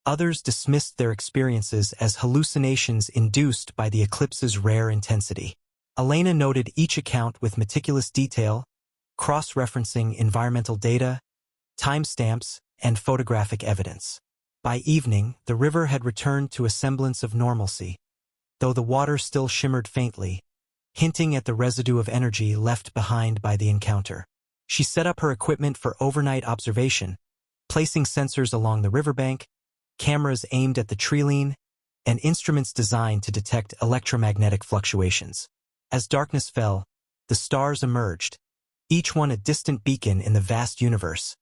Others dismissed their experiences as hallucinations induced by the eclipse's rare intensity. Elena noted each account with meticulous detail, cross-referencing environmental data, timestamps, and photographic evidence. By evening, the river had returned to a semblance of normalcy, though the water still shimmered faintly, hinting at the residue of energy left behind by the encounter. She set up her equipment for overnight observation, placing sensors along the riverbank, cameras aimed at the treeline, and instruments designed to detect electromagnetic fluctuations. As darkness fell, the stars emerged, each one a distant beacon in the vast universe,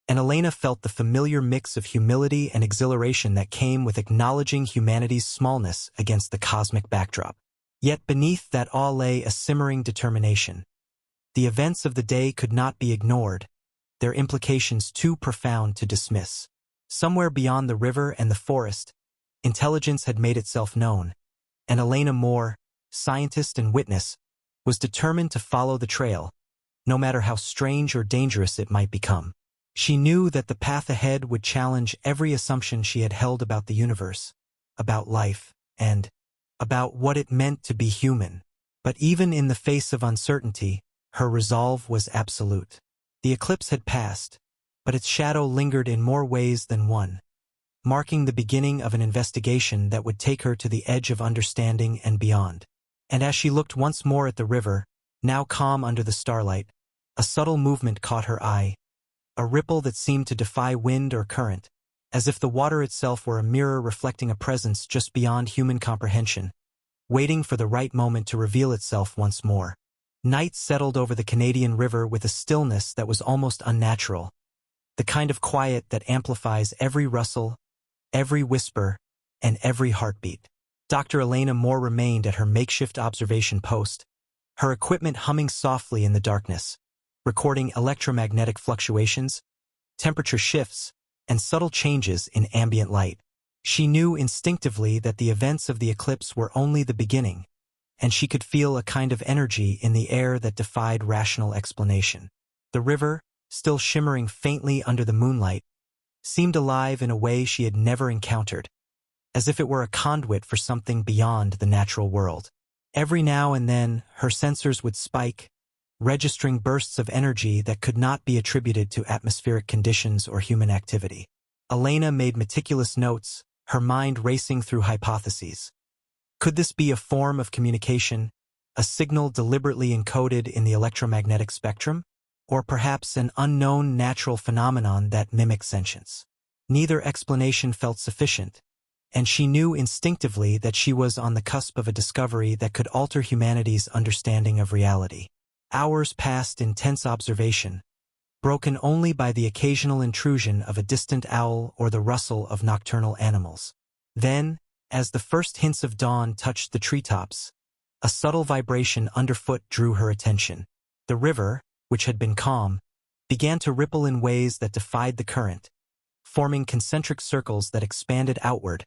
and Elena felt the familiar mix of humility and exhilaration that came with acknowledging humanity's smallness against the cosmic backdrop. Yet beneath that awe lay a simmering determination. The events of the day could not be ignored, their implications too profound to dismiss. Somewhere beyond the river and the forest, intelligence had made itself known, and Elena Moore, scientist and witness, was determined to follow the trail, no matter how strange or dangerous it might become. She knew that the path ahead would challenge every assumption she had held about the universe, about life, and about what it meant to be human. But even in the face of uncertainty, her resolve was absolute. The eclipse had passed, but its shadow lingered in more ways than one, marking the beginning of an investigation that would take her to the edge of understanding and beyond. And as she looked once more at the river, now calm under the starlight, a subtle movement caught her eye, a ripple that seemed to defy wind or current, as if the water itself were a mirror reflecting a presence just beyond human comprehension, waiting for the right moment to reveal itself once more. Night settled over the Canadian River with a stillness that was almost unnatural, the kind of quiet that amplifies every rustle, every whisper, and every heartbeat. Dr. Elena Moore remained at her makeshift observation post, her equipment humming softly in the darkness, recording electromagnetic fluctuations, temperature shifts, and subtle changes in ambient light. She knew instinctively that the events of the eclipse were only the beginning, and she could feel a kind of energy in the air that defied rational explanation. The river, still shimmering faintly under the moonlight, seemed alive in a way she had never encountered, as if it were a conduit for something beyond the natural world. Every now and then, her sensors would spike, registering bursts of energy that could not be attributed to atmospheric conditions or human activity. Elena made meticulous notes, her mind racing through hypotheses. Could this be a form of communication, a signal deliberately encoded in the electromagnetic spectrum? Or perhaps an unknown natural phenomenon that mimics sentience? Neither explanation felt sufficient, and she knew instinctively that she was on the cusp of a discovery that could alter humanity's understanding of reality. Hours passed in tense observation, broken only by the occasional intrusion of a distant owl or the rustle of nocturnal animals. Then, as the first hints of dawn touched the treetops, a subtle vibration underfoot drew her attention. The river, which had been calm, began to ripple in ways that defied the current, forming concentric circles that expanded outward,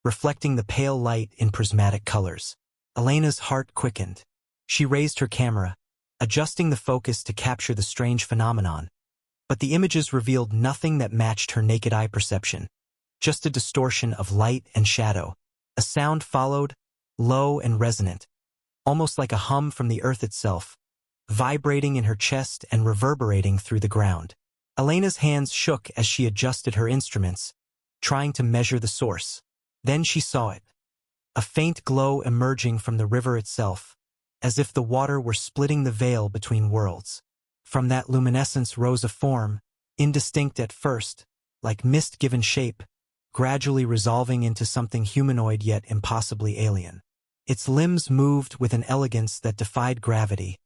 reflecting the pale light in prismatic colors. Elena's heart quickened. She raised her camera, adjusting the focus to capture the strange phenomenon, but the images revealed nothing that matched her naked eye perception. just a distortion of light and shadow. A sound followed, low and resonant, almost like a hum from the earth itself, vibrating in her chest and reverberating through the ground. Elena's hands shook as she adjusted her instruments, trying to measure the source. Then she saw it. A faint glow emerging from the river itself, as if the water were splitting the veil between worlds. From that luminescence rose a form, indistinct at first, like mist given shape, gradually resolving into something humanoid yet impossibly alien. Its limbs moved with an elegance that defied gravity,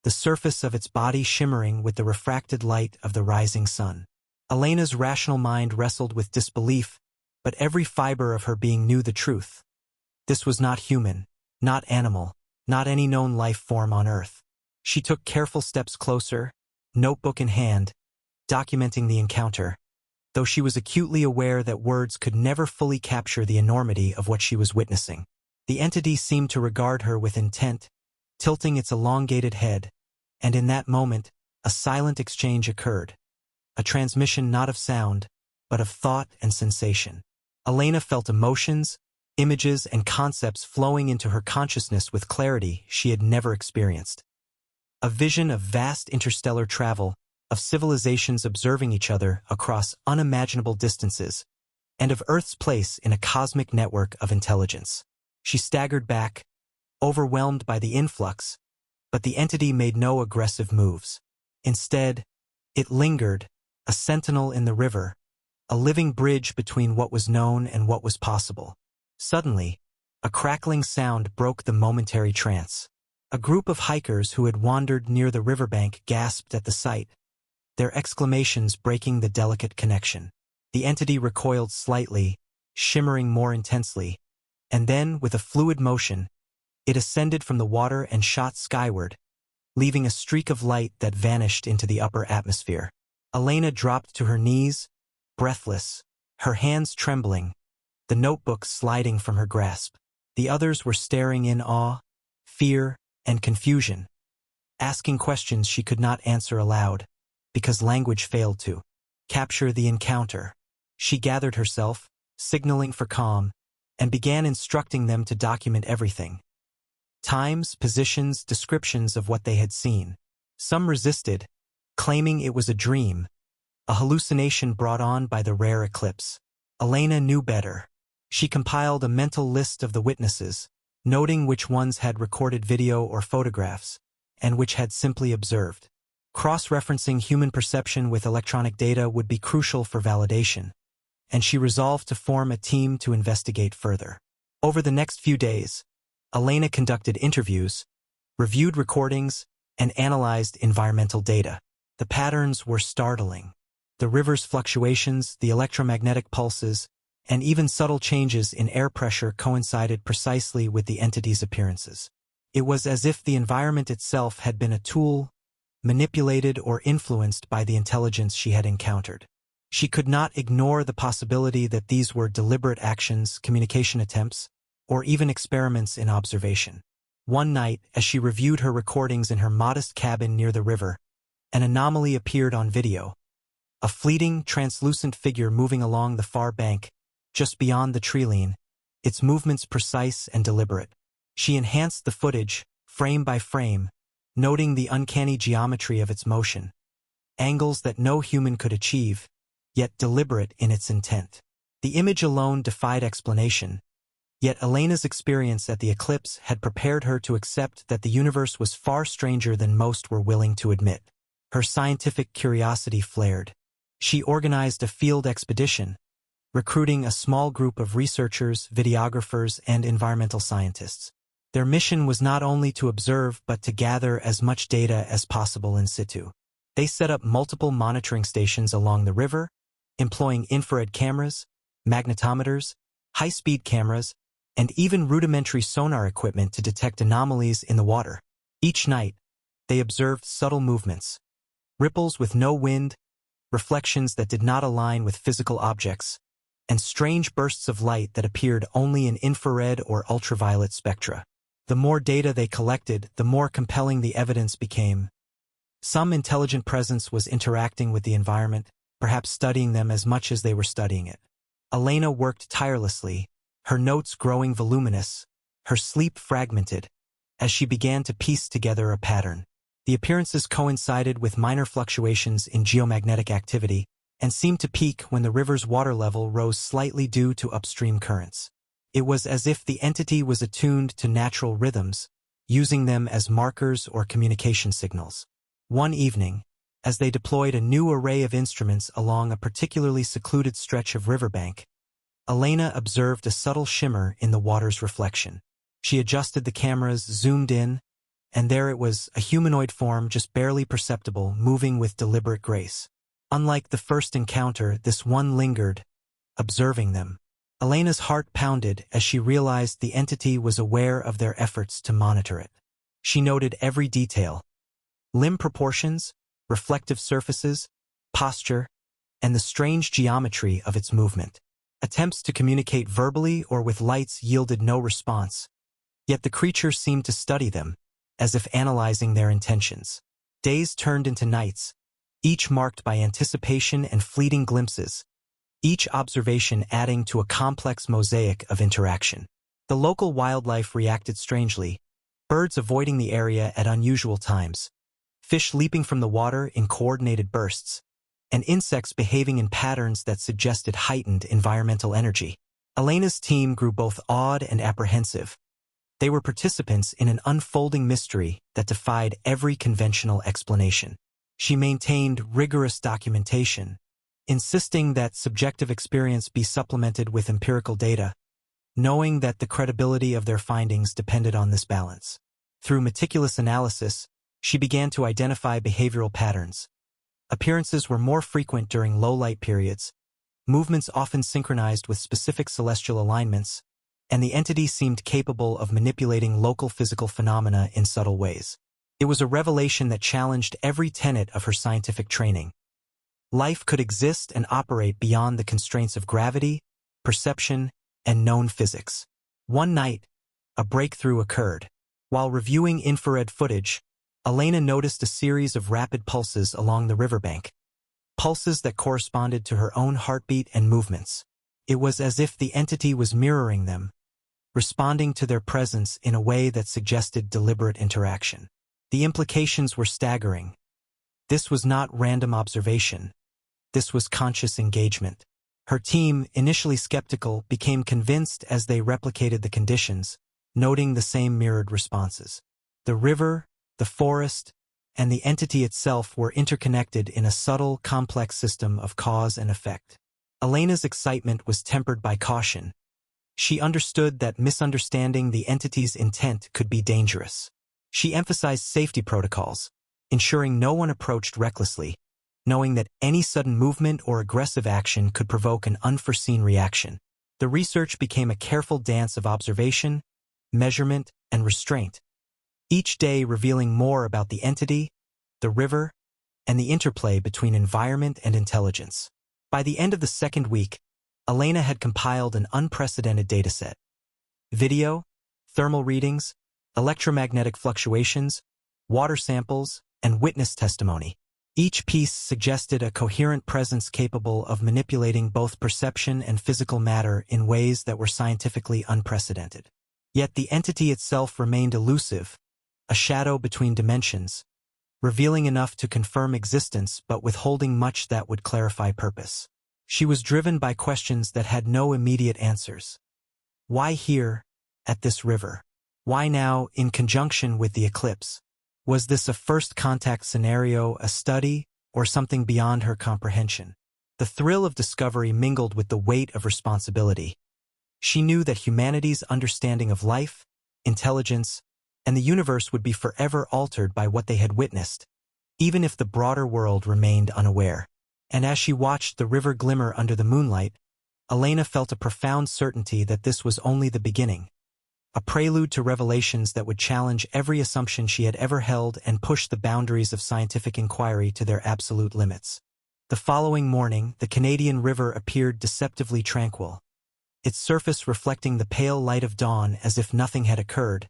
the surface of its body shimmering with the refracted light of the rising sun. Elena's rational mind wrestled with disbelief, but every fiber of her being knew the truth. This was not human, not animal, not any known life form on Earth. She took careful steps closer, notebook in hand, documenting the encounter, though she was acutely aware that words could never fully capture the enormity of what she was witnessing. The entity seemed to regard her with intent, tilting its elongated head, and in that moment, a silent exchange occurred, a transmission not of sound, but of thought and sensation. Elena felt emotions, images, and concepts flowing into her consciousness with clarity she had never experienced. A vision of vast interstellar travel, of civilizations observing each other across unimaginable distances, and of Earth's place in a cosmic network of intelligence. She staggered back, overwhelmed by the influx, but the entity made no aggressive moves. Instead, it lingered, a sentinel in the river, a living bridge between what was known and what was possible. Suddenly, a crackling sound broke the momentary trance. A group of hikers who had wandered near the riverbank gasped at the sight, their exclamations breaking the delicate connection. The entity recoiled slightly, shimmering more intensely, and then, with a fluid motion, it ascended from the water and shot skyward, leaving a streak of light that vanished into the upper atmosphere. Elena dropped to her knees, breathless, her hands trembling, the notebook sliding from her grasp. The others were staring in awe, fear, and confusion, asking questions she could not answer aloud, because language failed to capture the encounter. She gathered herself, signaling for calm, and began instructing them to document everything. Times, positions, descriptions of what they had seen. Some resisted, claiming it was a dream, a hallucination brought on by the rare eclipse. Elena knew better. She compiled a mental list of the witnesses, noting which ones had recorded video or photographs, and which had simply observed. Cross-referencing human perception with electronic data would be crucial for validation, and she resolved to form a team to investigate further. Over the next few days, Elena conducted interviews, reviewed recordings, and analyzed environmental data. The patterns were startling. The river's fluctuations, the electromagnetic pulses, and even subtle changes in air pressure coincided precisely with the entity's appearances. It was as if the environment itself had been a tool, manipulated or influenced by the intelligence she had encountered. She could not ignore the possibility that these were deliberate actions, communication attempts, or even experiments in observation. One night, as she reviewed her recordings in her modest cabin near the river, an anomaly appeared on video. A fleeting, translucent figure moving along the far bank, just beyond the treeline, its movements precise and deliberate. She enhanced the footage, frame by frame, noting the uncanny geometry of its motion, angles that no human could achieve, yet deliberate in its intent. The image alone defied explanation, yet Elena's experience at the eclipse had prepared her to accept that the universe was far stranger than most were willing to admit. Her scientific curiosity flared. She organized a field expedition, recruiting a small group of researchers, videographers, and environmental scientists. Their mission was not only to observe but to gather as much data as possible in situ. They set up multiple monitoring stations along the river, employing infrared cameras, magnetometers, high-speed cameras, and even rudimentary sonar equipment to detect anomalies in the water. Each night, they observed subtle movements, ripples with no wind, reflections that did not align with physical objects, and strange bursts of light that appeared only in infrared or ultraviolet spectra. The more data they collected, the more compelling the evidence became. Some intelligent presence was interacting with the environment, perhaps studying them as much as they were studying it. Elena worked tirelessly, her notes growing voluminous, her sleep fragmented, as she began to piece together a pattern. The appearances coincided with minor fluctuations in geomagnetic activity and seemed to peak when the river's water level rose slightly due to upstream currents. It was as if the entity was attuned to natural rhythms, using them as markers or communication signals. One evening, as they deployed a new array of instruments along a particularly secluded stretch of riverbank, Elena observed a subtle shimmer in the water's reflection. She adjusted the cameras, zoomed in, and there it was, a humanoid form just barely perceptible, moving with deliberate grace. Unlike the first encounter, this one lingered, observing them. Elena's heart pounded as she realized the entity was aware of their efforts to monitor it. She noted every detail: limb proportions, reflective surfaces, posture, and the strange geometry of its movement. Attempts to communicate verbally or with lights yielded no response, yet the creature seemed to study them, as if analyzing their intentions. Days turned into nights, each marked by anticipation and fleeting glimpses, each observation adding to a complex mosaic of interaction. The local wildlife reacted strangely, birds avoiding the area at unusual times, fish leaping from the water in coordinated bursts, and insects behaving in patterns that suggested heightened environmental energy. Elena's team grew both awed and apprehensive. They were participants in an unfolding mystery that defied every conventional explanation. She maintained rigorous documentation, insisting that subjective experience be supplemented with empirical data, knowing that the credibility of their findings depended on this balance. Through meticulous analysis, she began to identify behavioral patterns. Appearances were more frequent during low-light periods, movements often synchronized with specific celestial alignments, and the entity seemed capable of manipulating local physical phenomena in subtle ways. It was a revelation that challenged every tenet of her scientific training. Life could exist and operate beyond the constraints of gravity, perception, and known physics. One night, a breakthrough occurred. While reviewing infrared footage, Elena noticed a series of rapid pulses along the riverbank, pulses that corresponded to her own heartbeat and movements. It was as if the entity was mirroring them, responding to their presence in a way that suggested deliberate interaction. The implications were staggering. This was not random observation. This was conscious engagement. Her team, initially skeptical, became convinced as they replicated the conditions, noting the same mirrored responses. The river, the forest, and the entity itself were interconnected in a subtle, complex system of cause and effect. Elena's excitement was tempered by caution. She understood that misunderstanding the entity's intent could be dangerous. She emphasized safety protocols, ensuring no one approached recklessly, knowing that any sudden movement or aggressive action could provoke an unforeseen reaction. The research became a careful dance of observation, measurement, and restraint, each day revealing more about the entity, the river, and the interplay between environment and intelligence. By the end of the second week, Elena had compiled an unprecedented dataset. Video, thermal readings, electromagnetic fluctuations, water samples, and witness testimony. Each piece suggested a coherent presence capable of manipulating both perception and physical matter in ways that were scientifically unprecedented. Yet the entity itself remained elusive, a shadow between dimensions, revealing enough to confirm existence but withholding much that would clarify purpose. She was driven by questions that had no immediate answers. Why here, at this river? Why now, in conjunction with the eclipse? Was this a first contact scenario, a study, or something beyond her comprehension? The thrill of discovery mingled with the weight of responsibility. She knew that humanity's understanding of life, intelligence, and the universe would be forever altered by what they had witnessed, even if the broader world remained unaware. And as she watched the river glimmer under the moonlight, Elena felt a profound certainty that this was only the beginning, a prelude to revelations that would challenge every assumption she had ever held and push the boundaries of scientific inquiry to their absolute limits. The following morning, the Canadian river appeared deceptively tranquil, its surface reflecting the pale light of dawn as if nothing had occurred.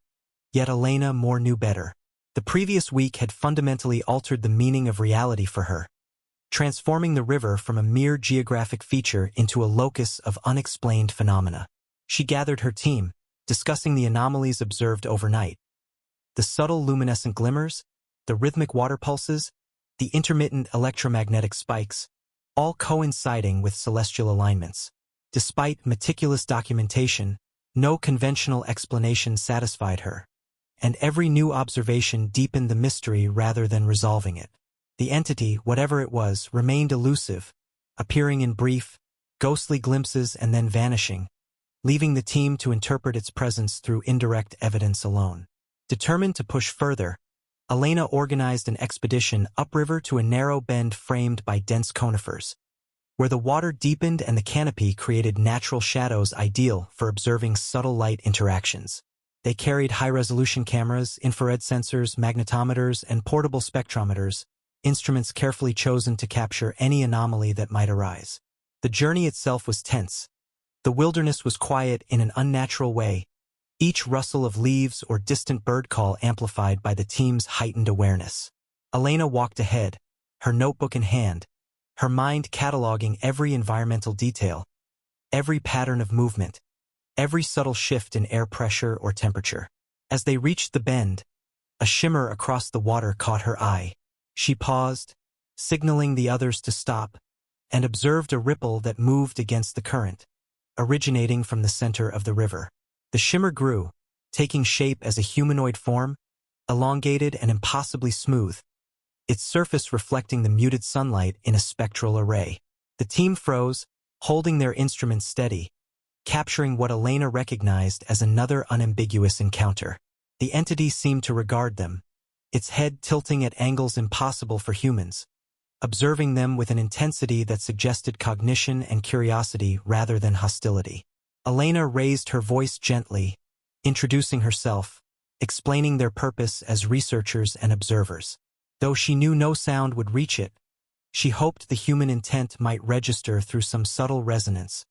Yet Elena knew better. The previous week had fundamentally altered the meaning of reality for her. transforming the river from a mere geographic feature into a locus of unexplained phenomena. She gathered her team, discussing the anomalies observed overnight. The subtle luminescent glimmers, the rhythmic water pulses, the intermittent electromagnetic spikes, all coinciding with celestial alignments. Despite meticulous documentation, no conventional explanation satisfied her, and every new observation deepened the mystery rather than resolving it. The entity, whatever it was, remained elusive, appearing in brief, ghostly glimpses and then vanishing, leaving the team to interpret its presence through indirect evidence alone. Determined to push further, Elena organized an expedition upriver to a narrow bend framed by dense conifers, where the water deepened and the canopy created natural shadows ideal for observing subtle light interactions. They carried high-resolution cameras, infrared sensors, magnetometers, and portable spectrometers, instruments carefully chosen to capture any anomaly that might arise. The journey itself was tense. The wilderness was quiet in an unnatural way, each rustle of leaves or distant bird call amplified by the team's heightened awareness. Elena walked ahead, her notebook in hand, her mind cataloging every environmental detail, every pattern of movement, every subtle shift in air pressure or temperature. As they reached the bend, a shimmer across the water caught her eye. She paused, signaling the others to stop, and observed a ripple that moved against the current, originating from the center of the river. The shimmer grew, taking shape as a humanoid form, elongated and impossibly smooth, its surface reflecting the muted sunlight in a spectral array. The team froze, holding their instruments steady, capturing what Elena recognized as another unambiguous encounter. The entity seemed to regard them, its head tilting at angles impossible for humans, observing them with an intensity that suggested cognition and curiosity rather than hostility. Elena raised her voice gently, introducing herself, explaining their purpose as researchers and observers. Though she knew no sound would reach it, she hoped the human intent might register through some subtle resonance,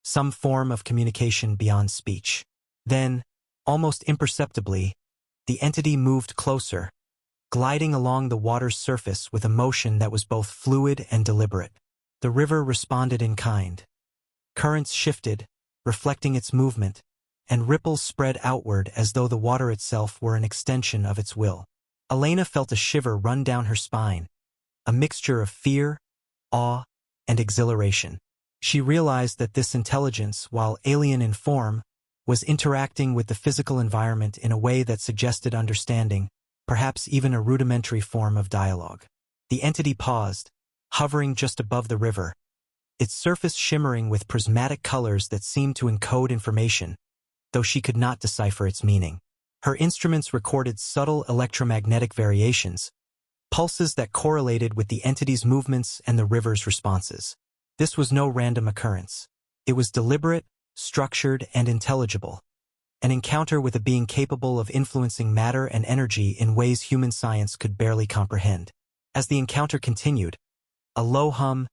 some form of communication beyond speech. Then, almost imperceptibly, the entity moved closer, gliding along the water's surface with a motion that was both fluid and deliberate. The river responded in kind. Currents shifted, reflecting its movement, and ripples spread outward as though the water itself were an extension of its will. Elena felt a shiver run down her spine, a mixture of fear, awe, and exhilaration. She realized that this intelligence, while alien in form, was interacting with the physical environment in a way that suggested understanding, perhaps even a rudimentary form of dialogue. The entity paused, hovering just above the river, its surface shimmering with prismatic colors that seemed to encode information, though she could not decipher its meaning. Her instruments recorded subtle electromagnetic variations, pulses that correlated with the entity's movements and the river's responses. This was no random occurrence. It was deliberate, structured, and intelligible, an encounter with a being capable of influencing matter and energy in ways human science could barely comprehend. As the encounter continued, a low hum,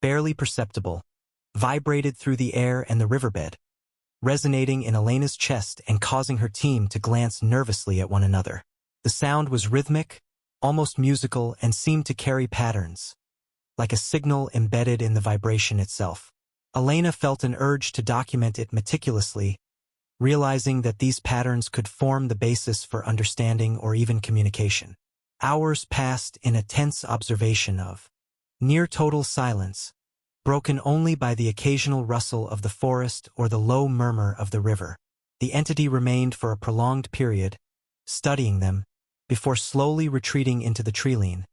barely perceptible, vibrated through the air and the riverbed, resonating in Elena's chest and causing her team to glance nervously at one another. The sound was rhythmic, almost musical, and seemed to carry patterns, like a signal embedded in the vibration itself. Elena felt an urge to document it meticulously, realizing that these patterns could form the basis for understanding or even communication. Hours passed in a tense observation of near total silence, broken only by the occasional rustle of the forest or the low murmur of the river. The entity remained for a prolonged period, studying them, before slowly retreating into the treeline,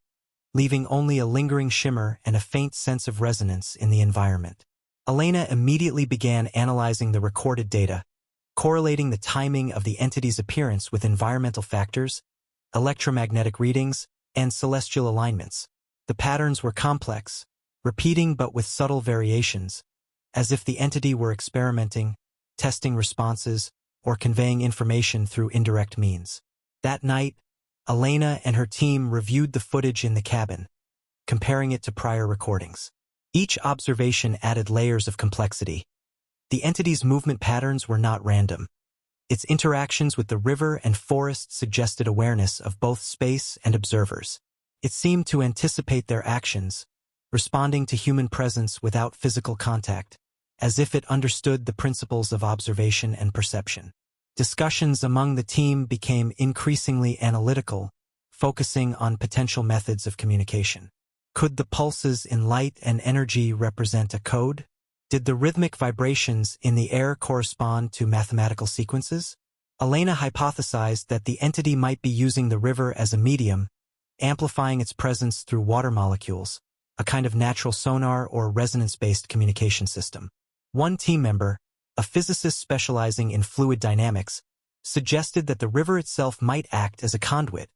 leaving only a lingering shimmer and a faint sense of resonance in the environment. Elena immediately began analyzing the recorded data, correlating the timing of the entity's appearance with environmental factors, electromagnetic readings, and celestial alignments. The patterns were complex, repeating but with subtle variations, as if the entity were experimenting, testing responses, or conveying information through indirect means. That night, Elena and her team reviewed the footage in the cabin, comparing it to prior recordings. Each observation added layers of complexity. The entity's movement patterns were not random. Its interactions with the river and forest suggested awareness of both space and observers. It seemed to anticipate their actions, responding to human presence without physical contact, as if it understood the principles of observation and perception. Discussions among the team became increasingly analytical, focusing on potential methods of communication. Could the pulses in light and energy represent a code? Did the rhythmic vibrations in the air correspond to mathematical sequences? Elena hypothesized that the entity might be using the river as a medium, amplifying its presence through water molecules, a kind of natural sonar or resonance-based communication system. One team member, a physicist specializing in fluid dynamics, suggested that the river itself might act as a conduit,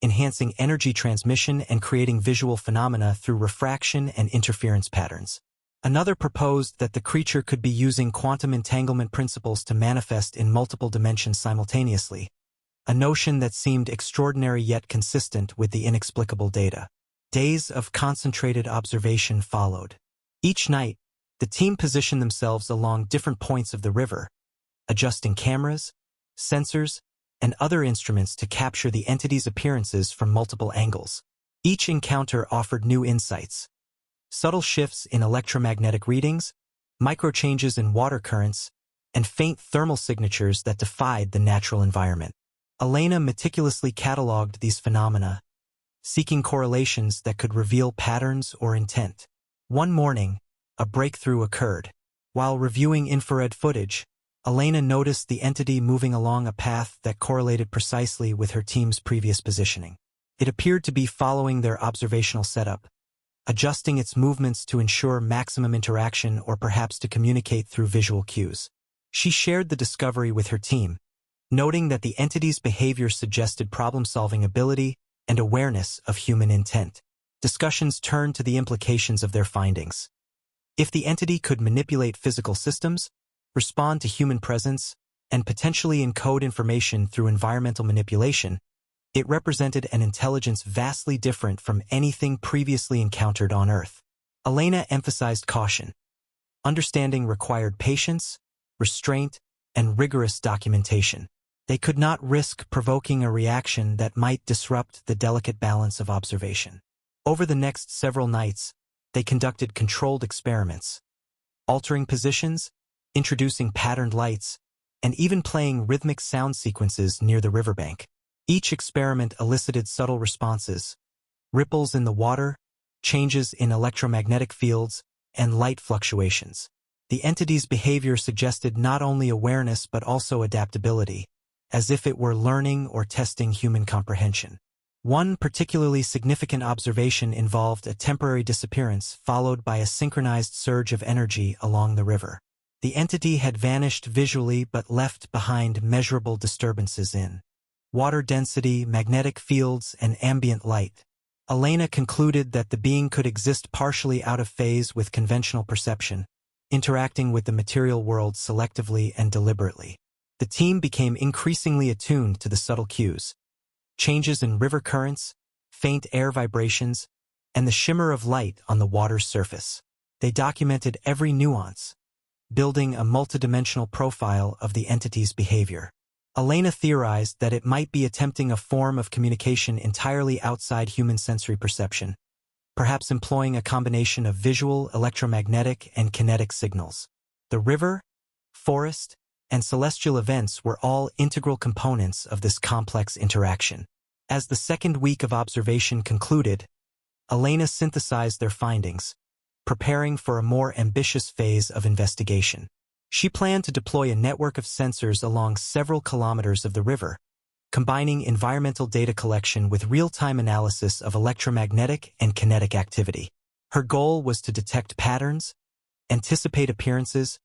enhancing energy transmission and creating visual phenomena through refraction and interference patterns. Another proposed that the creature could be using quantum entanglement principles to manifest in multiple dimensions simultaneously, a notion that seemed extraordinary yet consistent with the inexplicable data. Days of concentrated observation followed. Each night, the team positioned themselves along different points of the river, adjusting cameras, sensors, and other instruments to capture the entity's appearances from multiple angles. Each encounter offered new insights: subtle shifts in electromagnetic readings, micro-changes in water currents, and faint thermal signatures that defied the natural environment. Elena meticulously cataloged these phenomena, seeking correlations that could reveal patterns or intent. One morning, a breakthrough occurred. While reviewing infrared footage, Elena noticed the entity moving along a path that correlated precisely with her team's previous positioning. It appeared to be following their observational setup, adjusting its movements to ensure maximum interaction or perhaps to communicate through visual cues. She shared the discovery with her team, noting that the entity's behavior suggested problem-solving ability and awareness of human intent. Discussions turned to the implications of their findings. If the entity could manipulate physical systems, respond to human presence, and potentially encode information through environmental manipulation, it represented an intelligence vastly different from anything previously encountered on Earth. Elena emphasized caution. Understanding required patience, restraint, and rigorous documentation. They could not risk provoking a reaction that might disrupt the delicate balance of observation. Over the next several nights, they conducted controlled experiments, altering positions, introducing patterned lights, and even playing rhythmic sound sequences near the riverbank. Each experiment elicited subtle responses: ripples in the water, changes in electromagnetic fields, and light fluctuations. The entity's behavior suggested not only awareness but also adaptability, as if it were learning or testing human comprehension. One particularly significant observation involved a temporary disappearance followed by a synchronized surge of energy along the river. The entity had vanished visually but left behind measurable disturbances in water density, magnetic fields, and ambient light. Elena concluded that the being could exist partially out of phase with conventional perception, interacting with the material world selectively and deliberately. The team became increasingly attuned to the subtle cues: changes in river currents, faint air vibrations, and the shimmer of light on the water's surface. They documented every nuance, building a multidimensional profile of the entity's behavior. Elena theorized that it might be attempting a form of communication entirely outside human sensory perception, perhaps employing a combination of visual, electromagnetic, and kinetic signals. The river, forest, and celestial events were all integral components of this complex interaction. As the second week of observation concluded, Elena synthesized their findings, preparing for a more ambitious phase of investigation. She planned to deploy a network of sensors along several kilometers of the river, combining environmental data collection with real-time analysis of electromagnetic and kinetic activity. Her goal was to detect patterns, anticipate appearances,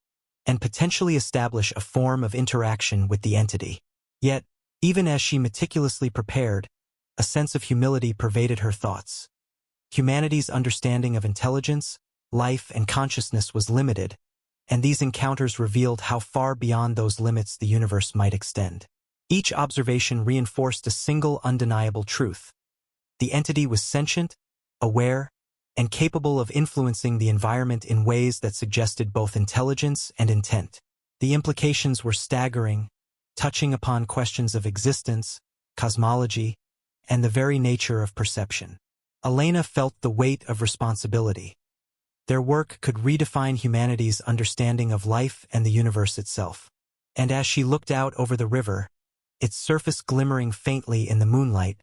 and potentially establish a form of interaction with the entity. Yet, even as she meticulously prepared, a sense of humility pervaded her thoughts. Humanity's understanding of intelligence, life, and consciousness was limited, and these encounters revealed how far beyond those limits the universe might extend. Each observation reinforced a single undeniable truth: the entity was sentient, aware, and capable of influencing the environment in ways that suggested both intelligence and intent. The implications were staggering, touching upon questions of existence, cosmology, and the very nature of perception. Elena felt the weight of responsibility. Their work could redefine humanity's understanding of life and the universe itself. And as she looked out over the river, its surface glimmering faintly in the moonlight,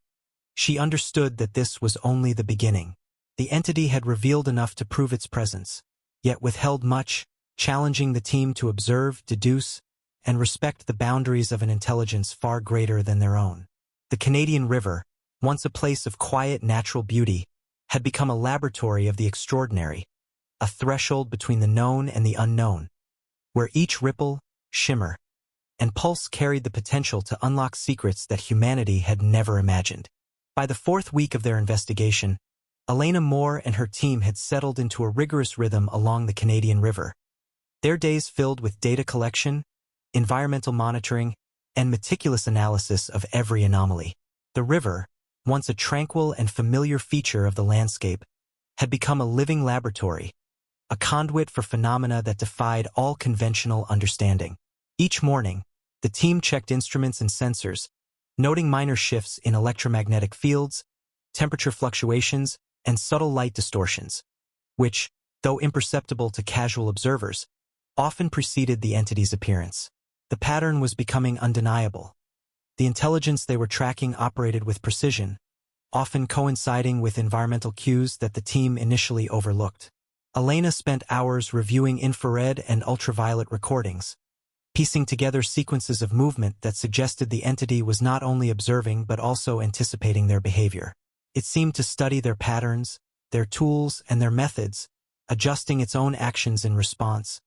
she understood that this was only the beginning. The entity had revealed enough to prove its presence, yet withheld much, challenging the team to observe, deduce, and respect the boundaries of an intelligence far greater than their own. The Canadian River, once a place of quiet natural beauty, had become a laboratory of the extraordinary, a threshold between the known and the unknown, where each ripple, shimmer, and pulse carried the potential to unlock secrets that humanity had never imagined. By the fourth week of their investigation, Elena Moore and her team had settled into a rigorous rhythm along the Canadian River. Their days filled with data collection, environmental monitoring, and meticulous analysis of every anomaly. The river, once a tranquil and familiar feature of the landscape, had become a living laboratory, a conduit for phenomena that defied all conventional understanding. Each morning, the team checked instruments and sensors, noting minor shifts in electromagnetic fields, temperature fluctuations, and subtle light distortions, which, though imperceptible to casual observers, often preceded the entity's appearance. The pattern was becoming undeniable. The intelligence they were tracking operated with precision, often coinciding with environmental cues that the team initially overlooked. Elena spent hours reviewing infrared and ultraviolet recordings, piecing together sequences of movement that suggested the entity was not only observing but also anticipating their behavior. It seemed to study their patterns, their tools, and their methods, adjusting its own actions in response,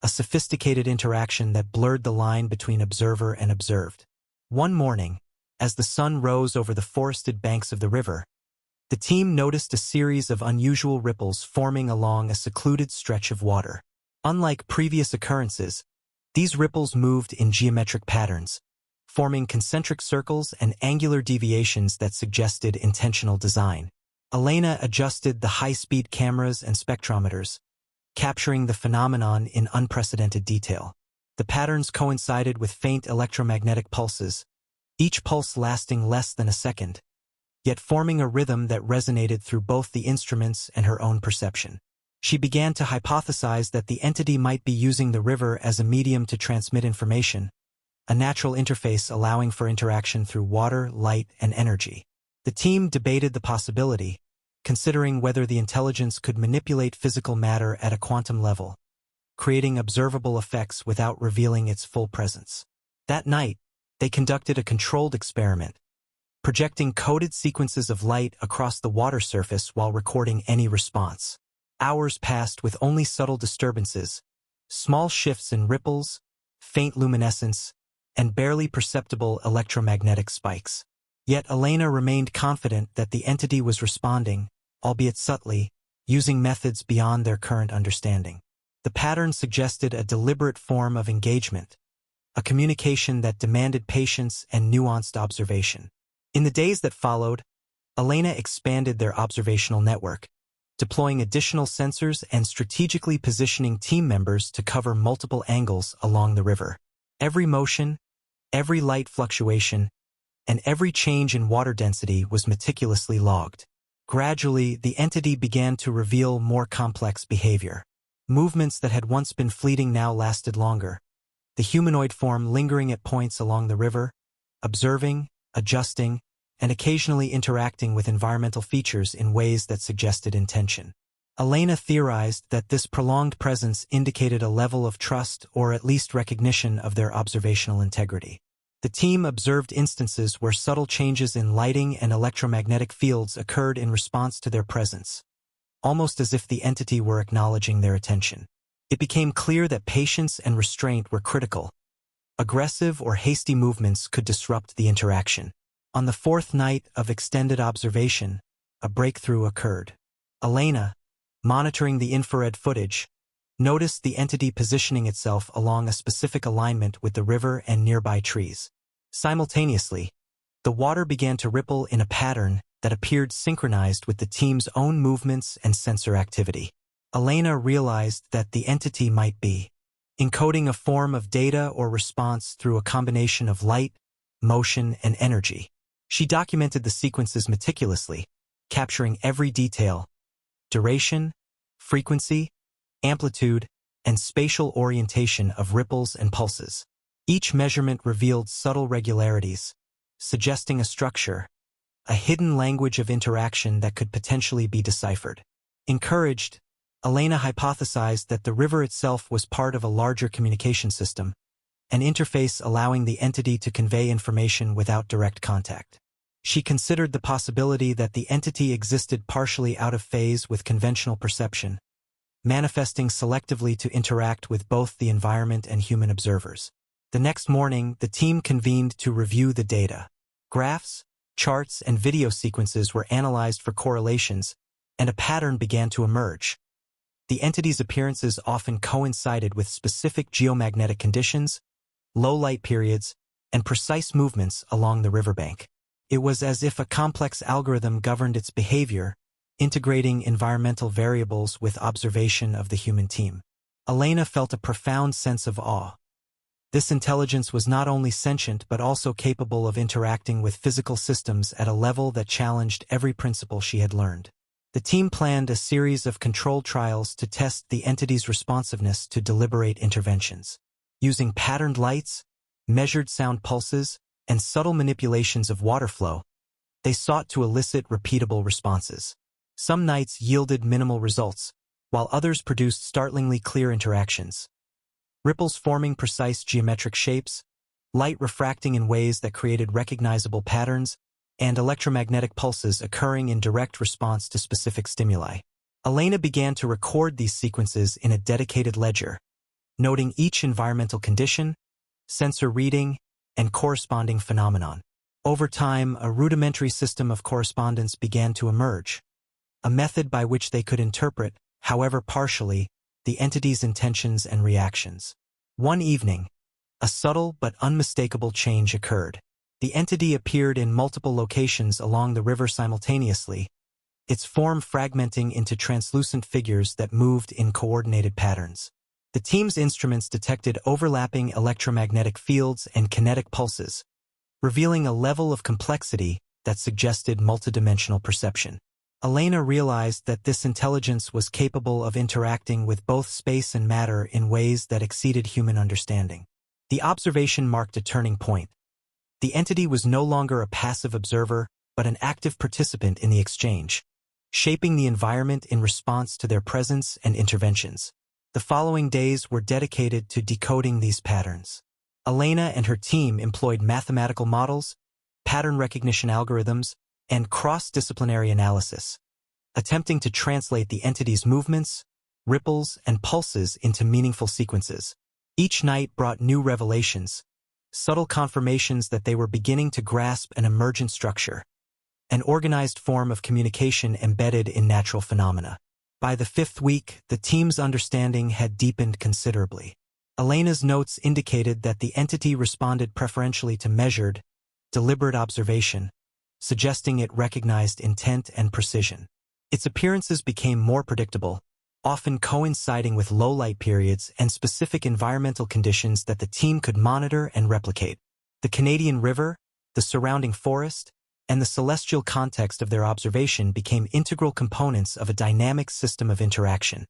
a sophisticated interaction that blurred the line between observer and observed. One morning, as the sun rose over the forested banks of the river, the team noticed a series of unusual ripples forming along a secluded stretch of water. Unlike previous occurrences, these ripples moved in geometric patterns, forming concentric circles and angular deviations that suggested intentional design. Elena adjusted the high-speed cameras and spectrometers, capturing the phenomenon in unprecedented detail. The patterns coincided with faint electromagnetic pulses, each pulse lasting less than a second, yet forming a rhythm that resonated through both the instruments and her own perception. She began to hypothesize that the entity might be using the river as a medium to transmit information, a natural interface allowing for interaction through water, light, and energy. The team debated the possibility, considering whether the intelligence could manipulate physical matter at a quantum level, creating observable effects without revealing its full presence. That night, they conducted a controlled experiment, projecting coded sequences of light across the water surface while recording any response. Hours passed with only subtle disturbances, small shifts in ripples, faint luminescence, and barely perceptible electromagnetic spikes. Yet Elena remained confident that the entity was responding, albeit subtly, using methods beyond their current understanding. The pattern suggested a deliberate form of engagement, a communication that demanded patience and nuanced observation. In the days that followed, Elena expanded their observational network, deploying additional sensors and strategically positioning team members to cover multiple angles along the river. Every motion, every light fluctuation, and every change in water density was meticulously logged. Gradually, the entity began to reveal more complex behavior. Movements that had once been fleeting now lasted longer, the humanoid form lingering at points along the river, observing, adjusting, and occasionally interacting with environmental features in ways that suggested intention. Elena theorized that this prolonged presence indicated a level of trust or at least recognition of their observational integrity. The team observed instances where subtle changes in lighting and electromagnetic fields occurred in response to their presence, almost as if the entity were acknowledging their attention. It became clear that patience and restraint were critical. Aggressive or hasty movements could disrupt the interaction. On the fourth night of extended observation, a breakthrough occurred. Elena, monitoring the infrared footage, noticed the entity positioning itself along a specific alignment with the river and nearby trees. Simultaneously, the water began to ripple in a pattern that appeared synchronized with the team's own movements and sensor activity. Elena realized that the entity might be encoding a form of data or response through a combination of light, motion, and energy. She documented the sequences meticulously, capturing every detail: duration, frequency, amplitude, and spatial orientation of ripples and pulses. Each measurement revealed subtle regularities, suggesting a structure, a hidden language of interaction that could potentially be deciphered. Encouraged, Elena hypothesized that the river itself was part of a larger communication system, an interface allowing the entity to convey information without direct contact. She considered the possibility that the entity existed partially out of phase with conventional perception, manifesting selectively to interact with both the environment and human observers. The next morning, the team convened to review the data. Graphs, charts, and video sequences were analyzed for correlations, and a pattern began to emerge. The entity's appearances often coincided with specific geomagnetic conditions, low light periods, and precise movements along the riverbank. It was as if a complex algorithm governed its behavior, integrating environmental variables with observation of the human team. Elena felt a profound sense of awe. This intelligence was not only sentient but also capable of interacting with physical systems at a level that challenged every principle she had learned. The team planned a series of controlled trials to test the entity's responsiveness to deliberate interventions. Using patterned lights, measured sound pulses, and subtle manipulations of water flow, they sought to elicit repeatable responses. Some nights yielded minimal results, while others produced startlingly clear interactions. Ripples forming precise geometric shapes, light refracting in ways that created recognizable patterns, and electromagnetic pulses occurring in direct response to specific stimuli. Elena began to record these sequences in a dedicated ledger, noting each environmental condition, sensor reading, and corresponding phenomenon. Over time, a rudimentary system of correspondence began to emerge, a method by which they could interpret, however partially, the entity's intentions and reactions. One evening, a subtle but unmistakable change occurred. The entity appeared in multiple locations along the river simultaneously, its form fragmenting into translucent figures that moved in coordinated patterns. The team's instruments detected overlapping electromagnetic fields and kinetic pulses, revealing a level of complexity that suggested multidimensional perception. Elena realized that this intelligence was capable of interacting with both space and matter in ways that exceeded human understanding. The observation marked a turning point. The entity was no longer a passive observer, but an active participant in the exchange, shaping the environment in response to their presence and interventions. The following days were dedicated to decoding these patterns. Elena and her team employed mathematical models, pattern recognition algorithms, and cross-disciplinary analysis, attempting to translate the entity's movements, ripples, and pulses into meaningful sequences. Each night brought new revelations, subtle confirmations that they were beginning to grasp an emergent structure, an organized form of communication embedded in natural phenomena. By the fifth week, the team's understanding had deepened considerably. Elena's notes indicated that the entity responded preferentially to measured, deliberate observation, suggesting it recognized intent and precision. Its appearances became more predictable, often coinciding with low light periods and specific environmental conditions that the team could monitor and replicate. The Canadian River, the surrounding forest, and the celestial context of their observation became integral components of a dynamic system of interaction,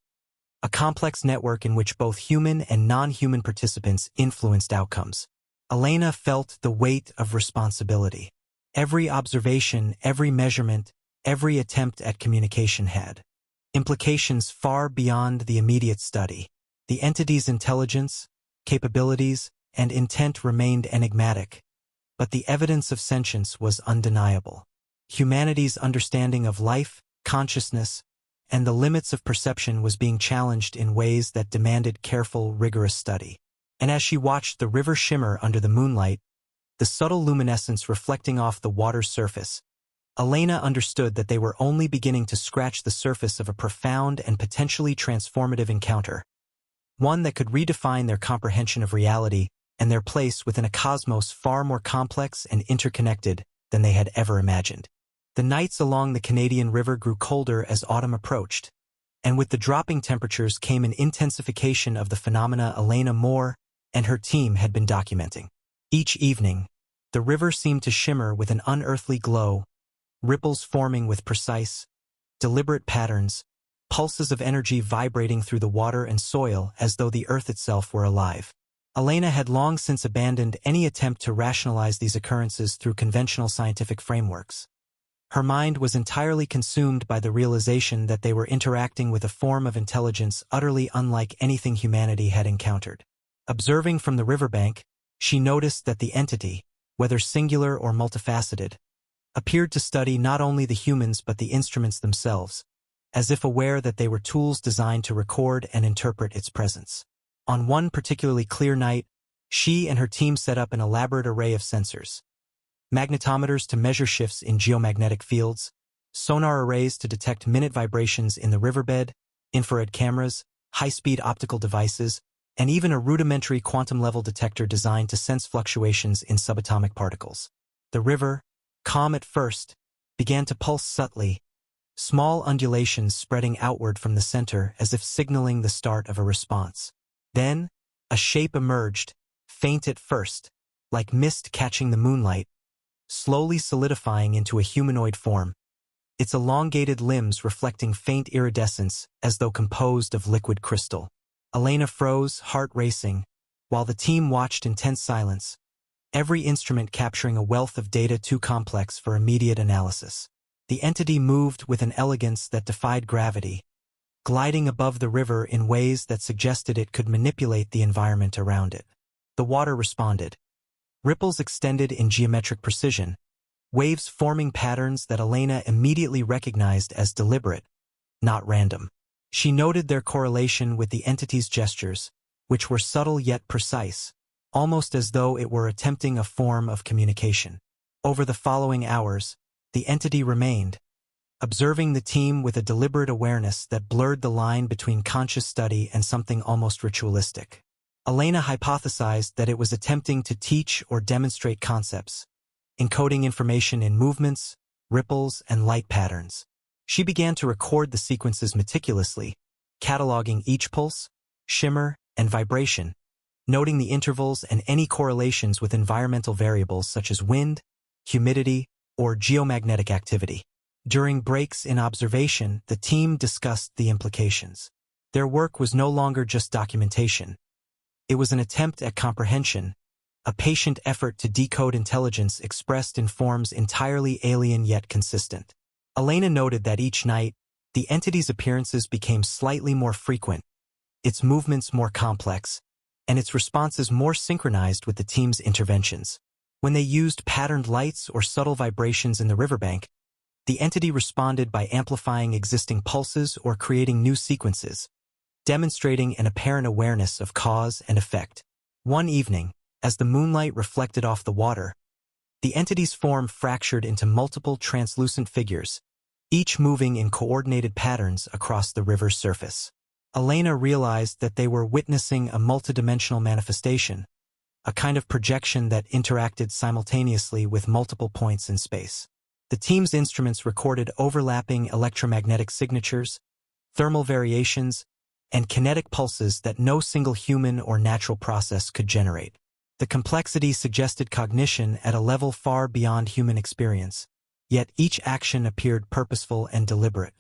a complex network in which both human and non-human participants influenced outcomes. Elena felt the weight of responsibility. Every observation, every measurement, every attempt at communication had implications far beyond the immediate study. The entity's intelligence, capabilities, and intent remained enigmatic, but the evidence of sentience was undeniable. Humanity's understanding of life, consciousness, and the limits of perception was being challenged in ways that demanded careful, rigorous study. And as she watched the river shimmer under the moonlight, the subtle luminescence reflecting off the water's surface, Elena understood that they were only beginning to scratch the surface of a profound and potentially transformative encounter, one that could redefine their comprehension of reality and their place within a cosmos far more complex and interconnected than they had ever imagined. The nights along the Canadian River grew colder as autumn approached, and with the dropping temperatures came an intensification of the phenomena Elena Moore and her team had been documenting. Each evening, the river seemed to shimmer with an unearthly glow, ripples forming with precise, deliberate patterns, pulses of energy vibrating through the water and soil as though the earth itself were alive. Elena had long since abandoned any attempt to rationalize these occurrences through conventional scientific frameworks. Her mind was entirely consumed by the realization that they were interacting with a form of intelligence utterly unlike anything humanity had encountered. Observing from the riverbank, she noticed that the entity, whether singular or multifaceted, appeared to study not only the humans but the instruments themselves, as if aware that they were tools designed to record and interpret its presence. On one particularly clear night, she and her team set up an elaborate array of sensors. Magnetometers to measure shifts in geomagnetic fields, sonar arrays to detect minute vibrations in the riverbed, infrared cameras, high-speed optical devices, and even a rudimentary quantum-level detector designed to sense fluctuations in subatomic particles. The river, calm at first, began to pulse subtly, small undulations spreading outward from the center as if signaling the start of a response. Then, a shape emerged, faint at first, like mist catching the moonlight, slowly solidifying into a humanoid form, its elongated limbs reflecting faint iridescence as though composed of liquid crystal. Elena froze, heart racing, while the team watched in tense silence, every instrument capturing a wealth of data too complex for immediate analysis. The entity moved with an elegance that defied gravity, gliding above the river in ways that suggested it could manipulate the environment around it. The water responded. Ripples extended in geometric precision, waves forming patterns that Elena immediately recognized as deliberate, not random. She noted their correlation with the entity's gestures, which were subtle yet precise, almost as though it were attempting a form of communication. Over the following hours, the entity remained, observing the team with a deliberate awareness that blurred the line between conscious study and something almost ritualistic. Elena hypothesized that it was attempting to teach or demonstrate concepts, encoding information in movements, ripples, and light patterns. She began to record the sequences meticulously, cataloging each pulse, shimmer, and vibration, noting the intervals and any correlations with environmental variables such as wind, humidity, or geomagnetic activity. During breaks in observation, the team discussed the implications. Their work was no longer just documentation. It was an attempt at comprehension, a patient effort to decode intelligence expressed in forms entirely alien yet consistent. Elena noted that each night, the entity's appearances became slightly more frequent, its movements more complex, and its responses more synchronized with the team's interventions. When they used patterned lights or subtle vibrations in the riverbank, the entity responded by amplifying existing pulses or creating new sequences, demonstrating an apparent awareness of cause and effect. One evening, as the moonlight reflected off the water, the entity's form fractured into multiple translucent figures, each moving in coordinated patterns across the river's surface. Elena realized that they were witnessing a multidimensional manifestation, a kind of projection that interacted simultaneously with multiple points in space. The team's instruments recorded overlapping electromagnetic signatures, thermal variations, and kinetic pulses that no single human or natural process could generate. The complexity suggested cognition at a level far beyond human experience, yet each action appeared purposeful and deliberate.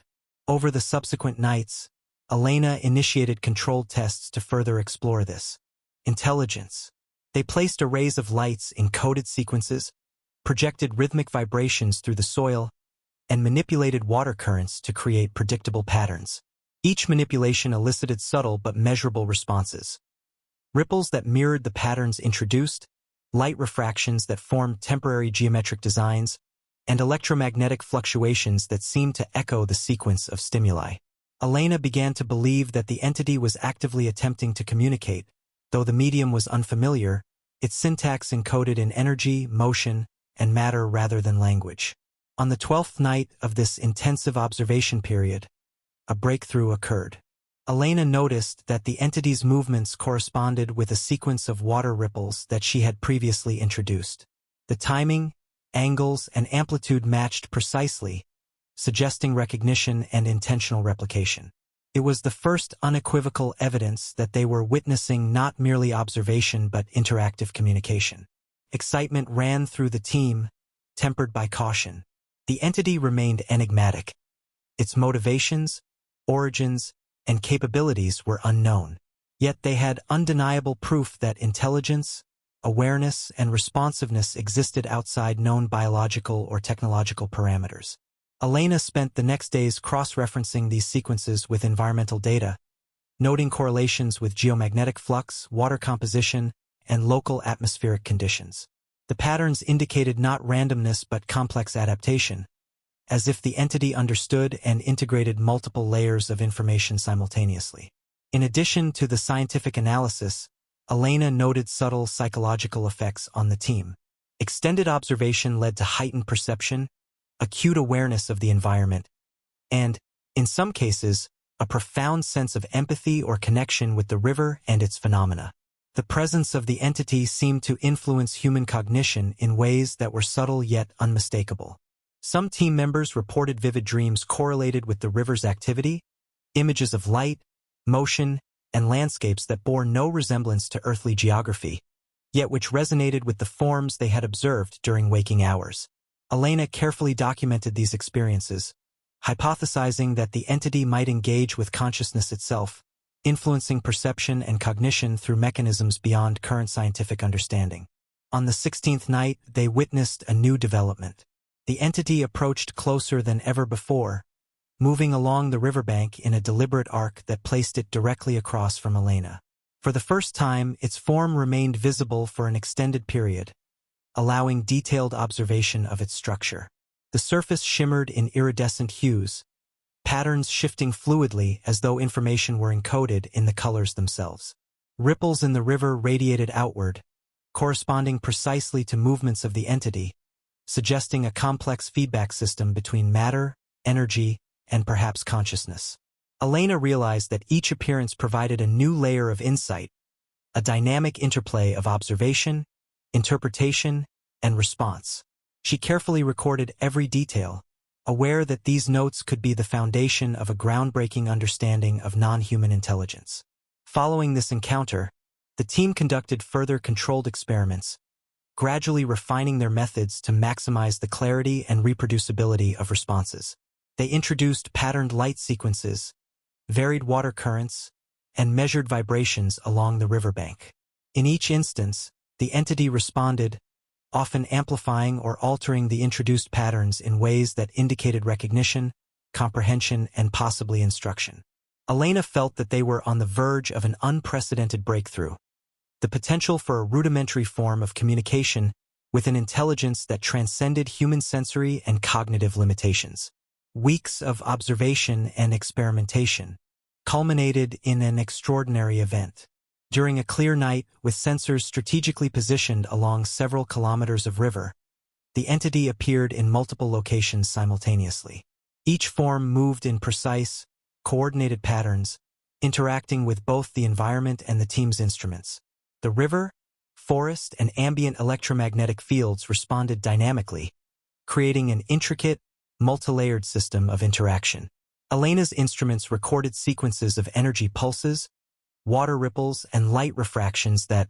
Over the subsequent nights, Elena initiated controlled tests to further explore this intelligence. They placed arrays of lights in coded sequences, projected rhythmic vibrations through the soil, and manipulated water currents to create predictable patterns. Each manipulation elicited subtle but measurable responses. Ripples that mirrored the patterns introduced, light refractions that formed temporary geometric designs, and electromagnetic fluctuations that seemed to echo the sequence of stimuli. Elena began to believe that the entity was actively attempting to communicate. Though the medium was unfamiliar, its syntax encoded in energy, motion, and matter rather than language. On the 12th night of this intensive observation period, a breakthrough occurred. Elena noticed that the entity's movements corresponded with a sequence of water ripples that she had previously introduced. The timing, angles, and amplitude matched precisely, suggesting recognition and intentional replication. It was the first unequivocal evidence that they were witnessing not merely observation but interactive communication. Excitement ran through the team, tempered by caution. The entity remained enigmatic. Its motivations, origins, and capabilities were unknown. Yet they had undeniable proof that intelligence, awareness, and responsiveness existed outside known biological or technological parameters. Elena spent the next days cross-referencing these sequences with environmental data, noting correlations with geomagnetic flux, water composition, and local atmospheric conditions. The patterns indicated not randomness but complex adaptation, as if the entity understood and integrated multiple layers of information simultaneously. In addition to the scientific analysis, Elena noted subtle psychological effects on the team. Extended observation led to heightened perception, acute awareness of the environment, and, in some cases, a profound sense of empathy or connection with the river and its phenomena. The presence of the entity seemed to influence human cognition in ways that were subtle yet unmistakable. Some team members reported vivid dreams correlated with the river's activity, images of light, motion, and landscapes that bore no resemblance to earthly geography, yet which resonated with the forms they had observed during waking hours. Elena carefully documented these experiences, hypothesizing that the entity might engage with consciousness itself, influencing perception and cognition through mechanisms beyond current scientific understanding. On the 16th night, they witnessed a new development. The entity approached closer than ever before, moving along the riverbank in a deliberate arc that placed it directly across from Elena. For the first time, its form remained visible for an extended period, allowing detailed observation of its structure. The surface shimmered in iridescent hues, patterns shifting fluidly as though information were encoded in the colors themselves. Ripples in the river radiated outward, corresponding precisely to movements of the entity, suggesting a complex feedback system between matter, energy, and perhaps consciousness. Elena realized that each appearance provided a new layer of insight, a dynamic interplay of observation, interpretation, and response. She carefully recorded every detail, aware that these notes could be the foundation of a groundbreaking understanding of non-human intelligence. Following this encounter, the team conducted further controlled experiments, gradually refining their methods to maximize the clarity and reproducibility of responses. They introduced patterned light sequences, varied water currents, and measured vibrations along the riverbank. In each instance, the entity responded, often amplifying or altering the introduced patterns in ways that indicated recognition, comprehension, and possibly instruction. Elena felt that they were on the verge of an unprecedented breakthrough, the potential for a rudimentary form of communication with an intelligence that transcended human sensory and cognitive limitations. Weeks of observation and experimentation culminated in an extraordinary event. During a clear night, with sensors strategically positioned along several kilometers of river, the entity appeared in multiple locations simultaneously. Each form moved in precise, coordinated patterns, interacting with both the environment and the team's instruments. The river, forest, and ambient electromagnetic fields responded dynamically, creating an intricate, multi-layered system of interaction. Elena's instruments recorded sequences of energy pulses, water ripples, and light refractions that,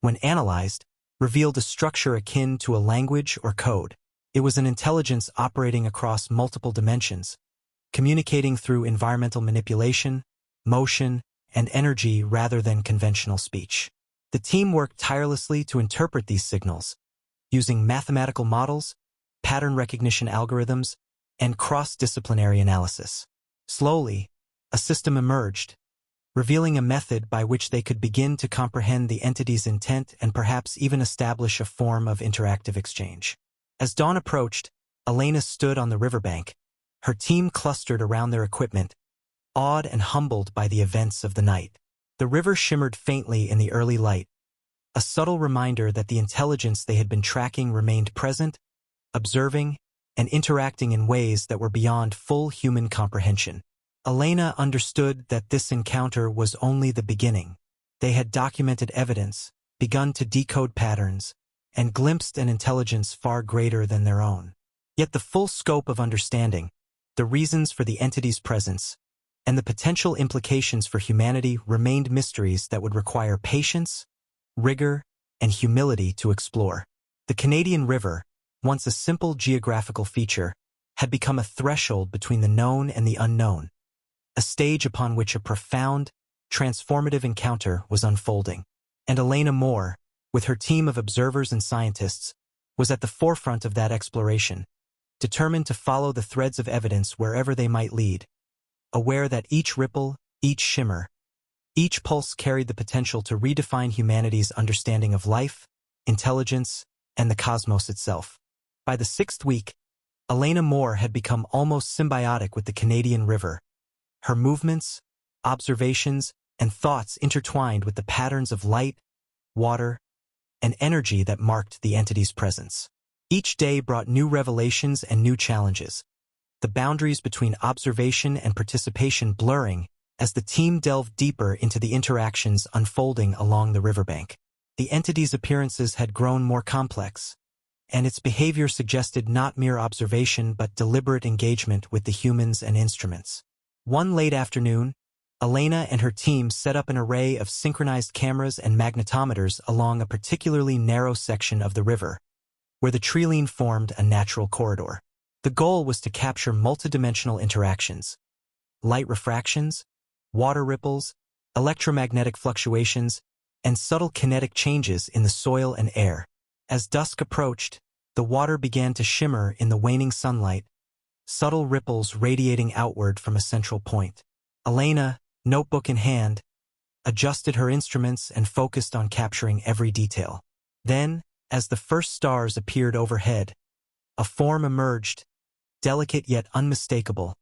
when analyzed, revealed a structure akin to a language or code. It was an intelligence operating across multiple dimensions, communicating through environmental manipulation, motion, and energy rather than conventional speech. The team worked tirelessly to interpret these signals, using mathematical models, pattern recognition algorithms, and cross-disciplinary analysis. Slowly, a system emerged, revealing a method by which they could begin to comprehend the entity's intent and perhaps even establish a form of interactive exchange. As dawn approached, Elena stood on the riverbank, her team clustered around their equipment, awed and humbled by the events of the night. The river shimmered faintly in the early light, a subtle reminder that the intelligence they had been tracking remained present, observing, and interacting in ways that were beyond full human comprehension. Elena understood that this encounter was only the beginning. They had documented evidence, begun to decode patterns, and glimpsed an intelligence far greater than their own. Yet the full scope of understanding, the reasons for the entity's presence, and the potential implications for humanity remained mysteries that would require patience, rigor, and humility to explore. The Canadian River, once a simple geographical feature, had become a threshold between the known and the unknown, a stage upon which a profound, transformative encounter was unfolding. And Elena Moore, with her team of observers and scientists, was at the forefront of that exploration, determined to follow the threads of evidence wherever they might lead, aware that each ripple, each shimmer, each pulse carried the potential to redefine humanity's understanding of life, intelligence, and the cosmos itself. By the 6th week, Elena Moore had become almost symbiotic with the Canadian River, her movements, observations, and thoughts intertwined with the patterns of light, water, and energy that marked the entity's presence. Each day brought new revelations and new challenges, the boundaries between observation and participation blurring as the team delved deeper into the interactions unfolding along the riverbank. The entity's appearances had grown more complex, and its behavior suggested not mere observation but deliberate engagement with the humans and instruments. One late afternoon, Elena and her team set up an array of synchronized cameras and magnetometers along a particularly narrow section of the river, where the treeline formed a natural corridor. The goal was to capture multidimensional interactions, light refractions, water ripples, electromagnetic fluctuations, and subtle kinetic changes in the soil and air. As dusk approached, the water began to shimmer in the waning sunlight, subtle ripples radiating outward from a central point. Elena, notebook in hand, adjusted her instruments and focused on capturing every detail. Then, as the first stars appeared overhead, a form emerged, delicate yet unmistakable,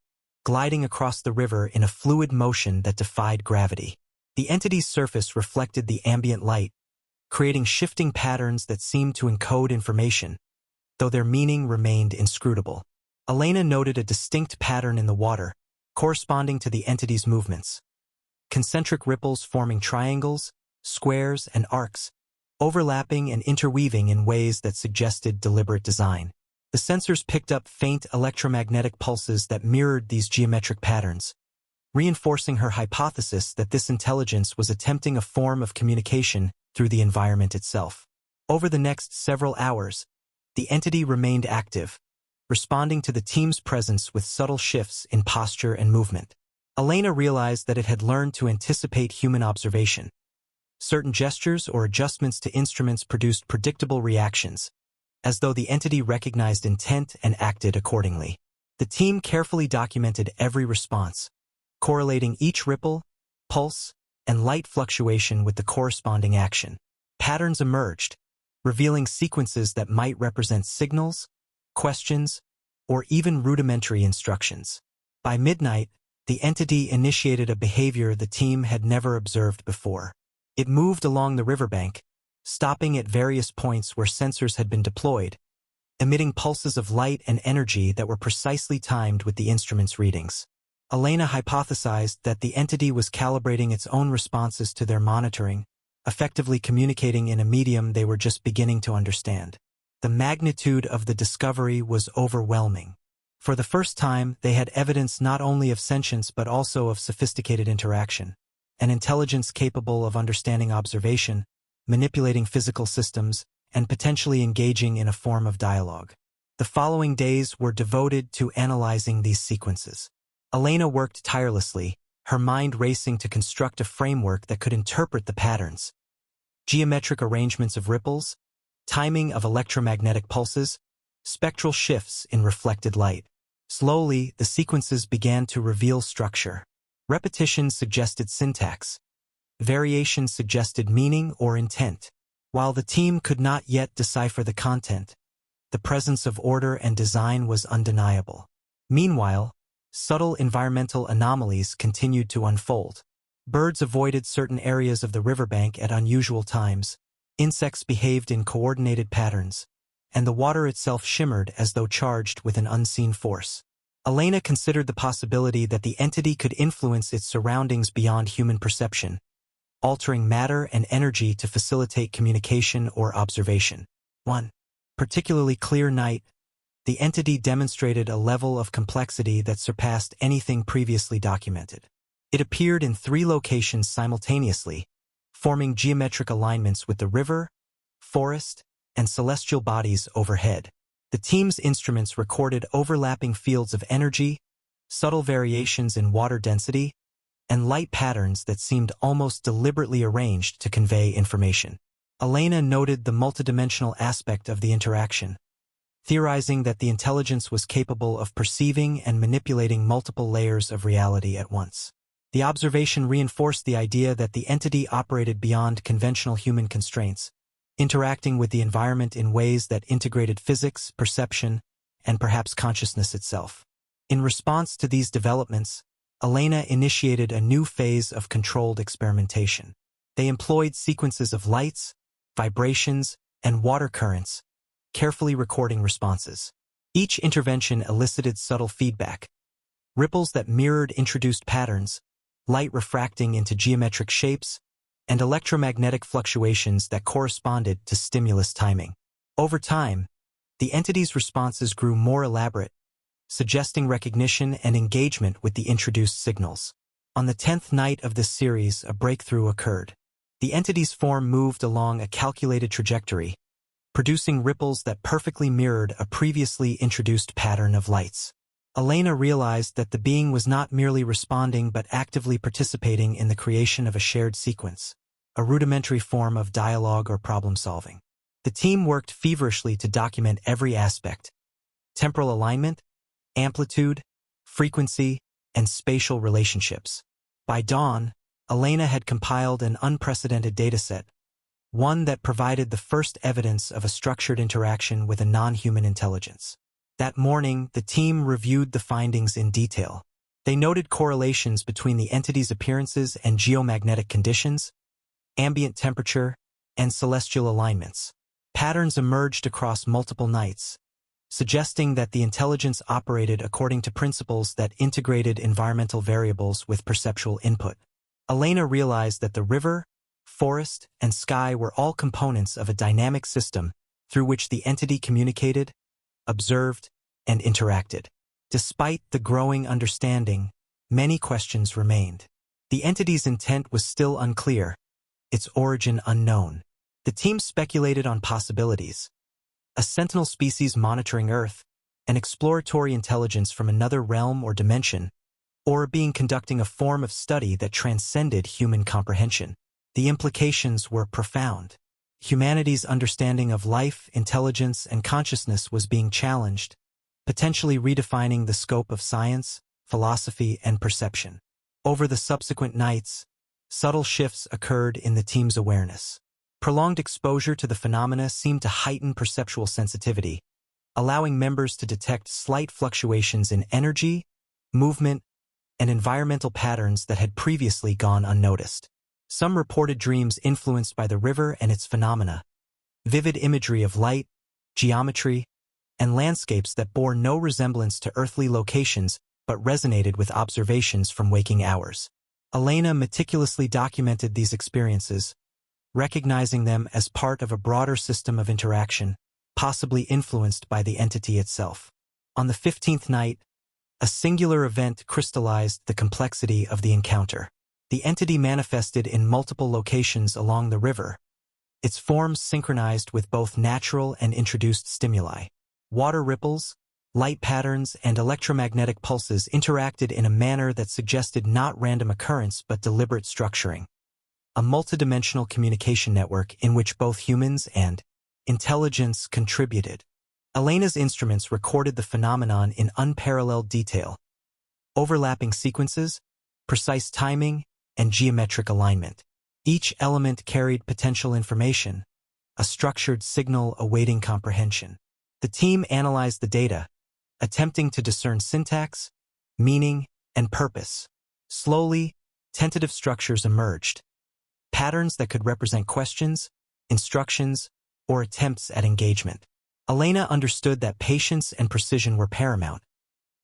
gliding across the river in a fluid motion that defied gravity. The entity's surface reflected the ambient light, creating shifting patterns that seemed to encode information, though their meaning remained inscrutable. Elena noted a distinct pattern in the water, corresponding to the entity's movements. Concentric ripples forming triangles, squares, and arcs, overlapping and interweaving in ways that suggested deliberate design. The sensors picked up faint electromagnetic pulses that mirrored these geometric patterns, reinforcing her hypothesis that this intelligence was attempting a form of communication through the environment itself. Over the next several hours, the entity remained active, responding to the team's presence with subtle shifts in posture and movement. Elena realized that it had learned to anticipate human observation. Certain gestures or adjustments to instruments produced predictable reactions, as though the entity recognized intent and acted accordingly. The team carefully documented every response, correlating each ripple, pulse, and light fluctuation with the corresponding action. Patterns emerged, revealing sequences that might represent signals, questions, or even rudimentary instructions. By midnight, the entity initiated a behavior the team had never observed before. It moved along the riverbank, stopping at various points where sensors had been deployed, emitting pulses of light and energy that were precisely timed with the instrument's readings. Elena hypothesized that the entity was calibrating its own responses to their monitoring, effectively communicating in a medium they were just beginning to understand. The magnitude of the discovery was overwhelming. For the first time, they had evidence not only of sentience but also of sophisticated interaction, an intelligence capable of understanding observation, manipulating physical systems, and potentially engaging in a form of dialogue. The following days were devoted to analyzing these sequences. Elena worked tirelessly, her mind racing to construct a framework that could interpret the patterns. Geometric arrangements of ripples, timing of electromagnetic pulses, spectral shifts in reflected light. Slowly, the sequences began to reveal structure. Repetition suggested syntax. Variation suggested meaning or intent. While the team could not yet decipher the content, the presence of order and design was undeniable. Meanwhile, subtle environmental anomalies continued to unfold. Birds avoided certain areas of the riverbank at unusual times, insects behaved in coordinated patterns, and the water itself shimmered as though charged with an unseen force. Elena considered the possibility that the entity could influence its surroundings beyond human perception, altering matter and energy to facilitate communication or observation. One particularly clear night, the entity demonstrated a level of complexity that surpassed anything previously documented. It appeared in 3 locations simultaneously, forming geometric alignments with the river, forest, and celestial bodies overhead. The team's instruments recorded overlapping fields of energy, subtle variations in water density, and light patterns that seemed almost deliberately arranged to convey information. Elena noted the multidimensional aspect of the interaction, theorizing that the intelligence was capable of perceiving and manipulating multiple layers of reality at once. The observation reinforced the idea that the entity operated beyond conventional human constraints, interacting with the environment in ways that integrated physics, perception, and perhaps consciousness itself. In response to these developments, Elena initiated a new phase of controlled experimentation. They employed sequences of lights, vibrations, and water currents, carefully recording responses. Each intervention elicited subtle feedback, ripples that mirrored introduced patterns, light refracting into geometric shapes, and electromagnetic fluctuations that corresponded to stimulus timing. Over time, the entity's responses grew more elaborate, suggesting recognition and engagement with the introduced signals. On the 10th night of this series, a breakthrough occurred. The entity's form moved along a calculated trajectory, producing ripples that perfectly mirrored a previously introduced pattern of lights. Elena realized that the being was not merely responding but actively participating in the creation of a shared sequence, a rudimentary form of dialogue or problem-solving. The team worked feverishly to document every aspect: temporal alignment, amplitude, frequency, and spatial relationships. By dawn, Elena had compiled an unprecedented dataset, one that provided the first evidence of a structured interaction with a non-human intelligence. That morning, the team reviewed the findings in detail. They noted correlations between the entity's appearances and geomagnetic conditions, ambient temperature, and celestial alignments. Patterns emerged across multiple nights, suggesting that the intelligence operated according to principles that integrated environmental variables with perceptual input. Elena realized that the river, forest, and sky were all components of a dynamic system through which the entity communicated, observed, and interacted. Despite the growing understanding, many questions remained. The entity's intent was still unclear, its origin unknown. The team speculated on possibilities: a sentinel species monitoring Earth, an exploratory intelligence from another realm or dimension, or a being conducting a form of study that transcended human comprehension. The implications were profound. Humanity's understanding of life, intelligence, and consciousness was being challenged, potentially redefining the scope of science, philosophy, and perception. Over the subsequent nights, subtle shifts occurred in the team's awareness. Prolonged exposure to the phenomena seemed to heighten perceptual sensitivity, allowing members to detect slight fluctuations in energy, movement, and environmental patterns that had previously gone unnoticed. Some reported dreams influenced by the river and its phenomena, vivid imagery of light, geometry, and landscapes that bore no resemblance to earthly locations but resonated with observations from waking hours. Elena meticulously documented these experiences, recognizing them as part of a broader system of interaction, possibly influenced by the entity itself. On the 15th night, a singular event crystallized the complexity of the encounter. The entity manifested in multiple locations along the river, its forms synchronized with both natural and introduced stimuli. Water ripples, light patterns, and electromagnetic pulses interacted in a manner that suggested not random occurrence but deliberate structuring. A multidimensional communication network in which both humans and intelligence contributed. Elena's instruments recorded the phenomenon in unparalleled detail: overlapping sequences, precise timing, and geometric alignment. Each element carried potential information, a structured signal awaiting comprehension. The team analyzed the data, attempting to discern syntax, meaning, and purpose. Slowly, tentative structures emerged, patterns that could represent questions, instructions, or attempts at engagement. Elena understood that patience and precision were paramount.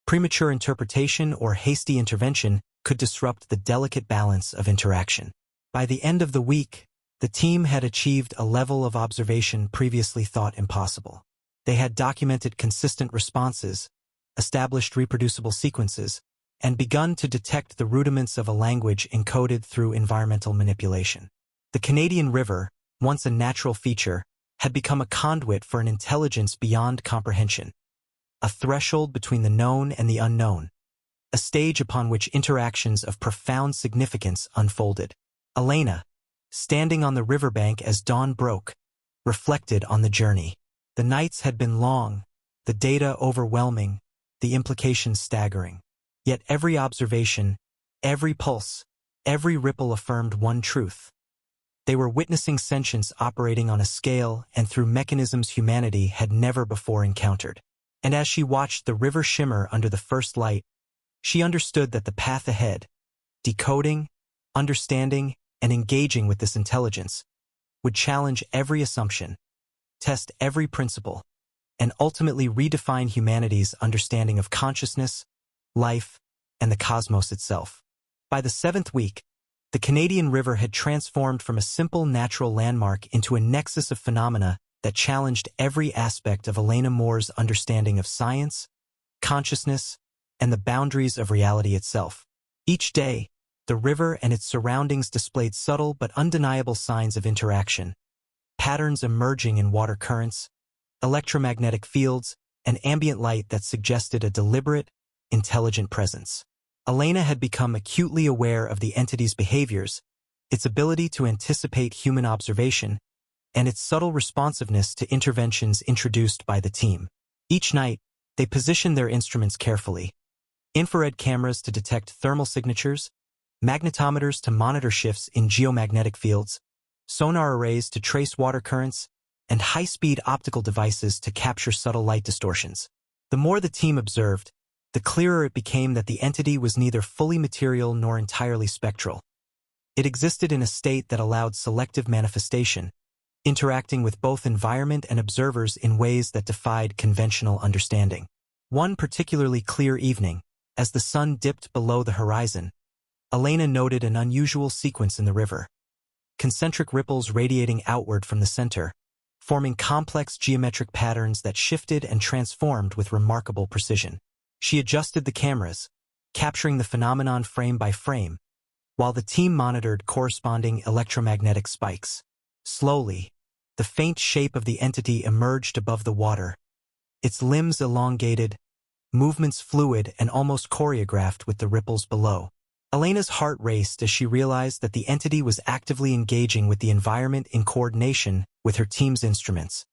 Premature interpretation or hasty intervention could disrupt the delicate balance of interaction. By the end of the week, the team had achieved a level of observation previously thought impossible. They had documented consistent responses, established reproducible sequences, and begun to detect the rudiments of a language encoded through environmental manipulation. The Canadian River, once a natural feature, had become a conduit for an intelligence beyond comprehension, a threshold between the known and the unknown, a stage upon which interactions of profound significance unfolded. Elena, standing on the riverbank as dawn broke, reflected on the journey. The nights had been long, the data overwhelming, the implications staggering. Yet every observation, every pulse, every ripple affirmed one truth. They were witnessing sentience operating on a scale and through mechanisms humanity had never before encountered. And as she watched the river shimmer under the first light, she understood that the path ahead, decoding, understanding, and engaging with this intelligence, would challenge every assumption, test every principle, and ultimately redefine humanity's understanding of consciousness, life, and the cosmos itself. By the 7th week, the Canadian River had transformed from a simple natural landmark into a nexus of phenomena that challenged every aspect of Elena Moore's understanding of science, consciousness, and the boundaries of reality itself. Each day, the river and its surroundings displayed subtle but undeniable signs of interaction, patterns emerging in water currents, electromagnetic fields, and ambient light that suggested a deliberate, intelligent presence. Elena had become acutely aware of the entity's behaviors, its ability to anticipate human observation, and its subtle responsiveness to interventions introduced by the team. Each night, they positioned their instruments carefully. Infrared cameras to detect thermal signatures, magnetometers to monitor shifts in geomagnetic fields, sonar arrays to trace water currents, and high-speed optical devices to capture subtle light distortions. The more the team observed, the clearer it became that the entity was neither fully material nor entirely spectral. It existed in a state that allowed selective manifestation, interacting with both environment and observers in ways that defied conventional understanding. One particularly clear evening, as the sun dipped below the horizon, Elena noted an unusual sequence in the river. Concentric ripples radiating outward from the center, forming complex geometric patterns that shifted and transformed with remarkable precision. She adjusted the cameras, capturing the phenomenon frame by frame, while the team monitored corresponding electromagnetic spikes. Slowly, the faint shape of the entity emerged above the water, its limbs elongated, movements fluid and almost choreographed with the ripples below. Elena's heart raced as she realized that the entity was actively engaging with the environment in coordination with her team's instruments,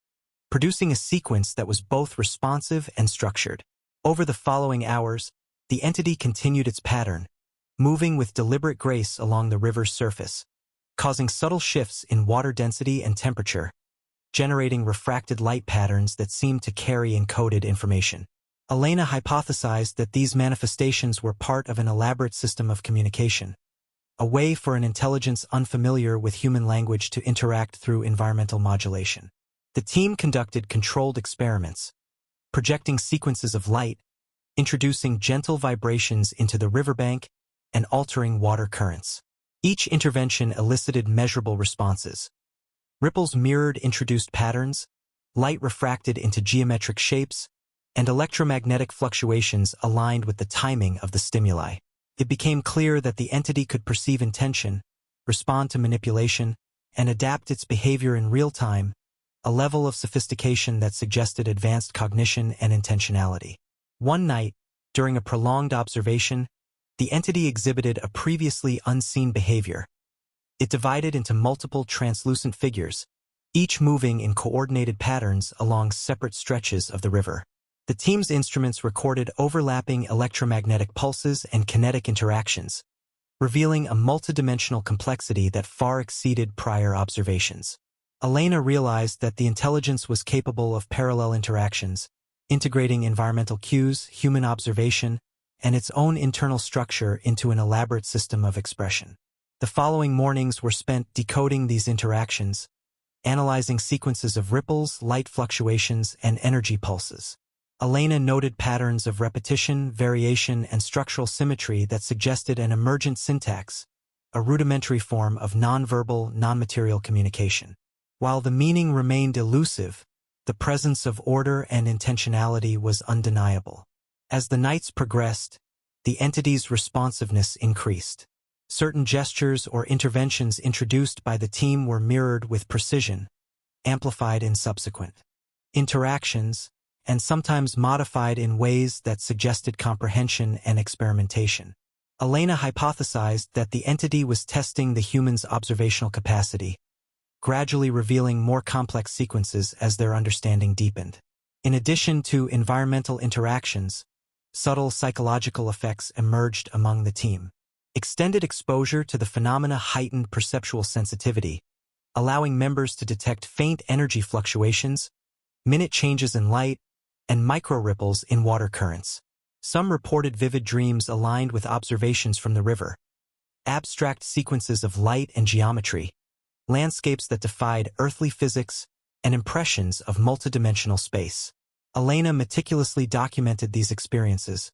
producing a sequence that was both responsive and structured. Over the following hours, the entity continued its pattern, moving with deliberate grace along the river's surface, causing subtle shifts in water density and temperature, generating refracted light patterns that seemed to carry encoded information. Elena hypothesized that these manifestations were part of an elaborate system of communication, a way for an intelligence unfamiliar with human language to interact through environmental modulation. The team conducted controlled experiments, projecting sequences of light, introducing gentle vibrations into the riverbank, and altering water currents. Each intervention elicited measurable responses. Ripples mirrored introduced patterns, light refracted into geometric shapes, and electromagnetic fluctuations aligned with the timing of the stimuli. It became clear that the entity could perceive intention, respond to manipulation, and adapt its behavior in real time, a level of sophistication that suggested advanced cognition and intentionality. One night, during a prolonged observation, the entity exhibited a previously unseen behavior. It divided into multiple translucent figures, each moving in coordinated patterns along separate stretches of the river. The team's instruments recorded overlapping electromagnetic pulses and kinetic interactions, revealing a multidimensional complexity that far exceeded prior observations. Elena realized that the intelligence was capable of parallel interactions, integrating environmental cues, human observation, and its own internal structure into an elaborate system of expression. The following mornings were spent decoding these interactions, analyzing sequences of ripples, light fluctuations, and energy pulses. Elena noted patterns of repetition, variation, and structural symmetry that suggested an emergent syntax, a rudimentary form of nonverbal, non-material communication. While the meaning remained elusive, the presence of order and intentionality was undeniable. As the nights progressed, the entity's responsiveness increased. Certain gestures or interventions introduced by the team were mirrored with precision, amplified in subsequent interactions, and sometimes modified in ways that suggested comprehension and experimentation. Elena hypothesized that the entity was testing the human's observational capacity, gradually revealing more complex sequences as their understanding deepened. In addition to environmental interactions, subtle psychological effects emerged among the team. Extended exposure to the phenomena heightened perceptual sensitivity, allowing members to detect faint energy fluctuations, minute changes in light, and micro-ripples in water currents. Some reported vivid dreams aligned with observations from the river, abstract sequences of light and geometry, landscapes that defied earthly physics, and impressions of multidimensional space. Elena meticulously documented these experiences,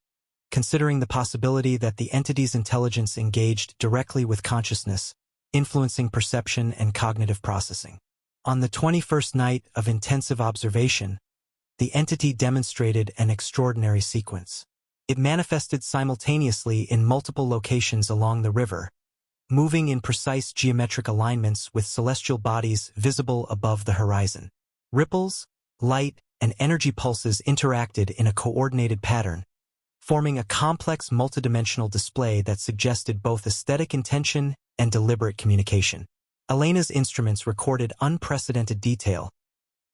considering the possibility that the entity's intelligence engaged directly with consciousness, influencing perception and cognitive processing. On the 21st night of intensive observation, the entity demonstrated an extraordinary sequence. It manifested simultaneously in multiple locations along the river, moving in precise geometric alignments with celestial bodies visible above the horizon. Ripples, light, and energy pulses interacted in a coordinated pattern, forming a complex multidimensional display that suggested both aesthetic intention and deliberate communication. Elena's instruments recorded unprecedented detail,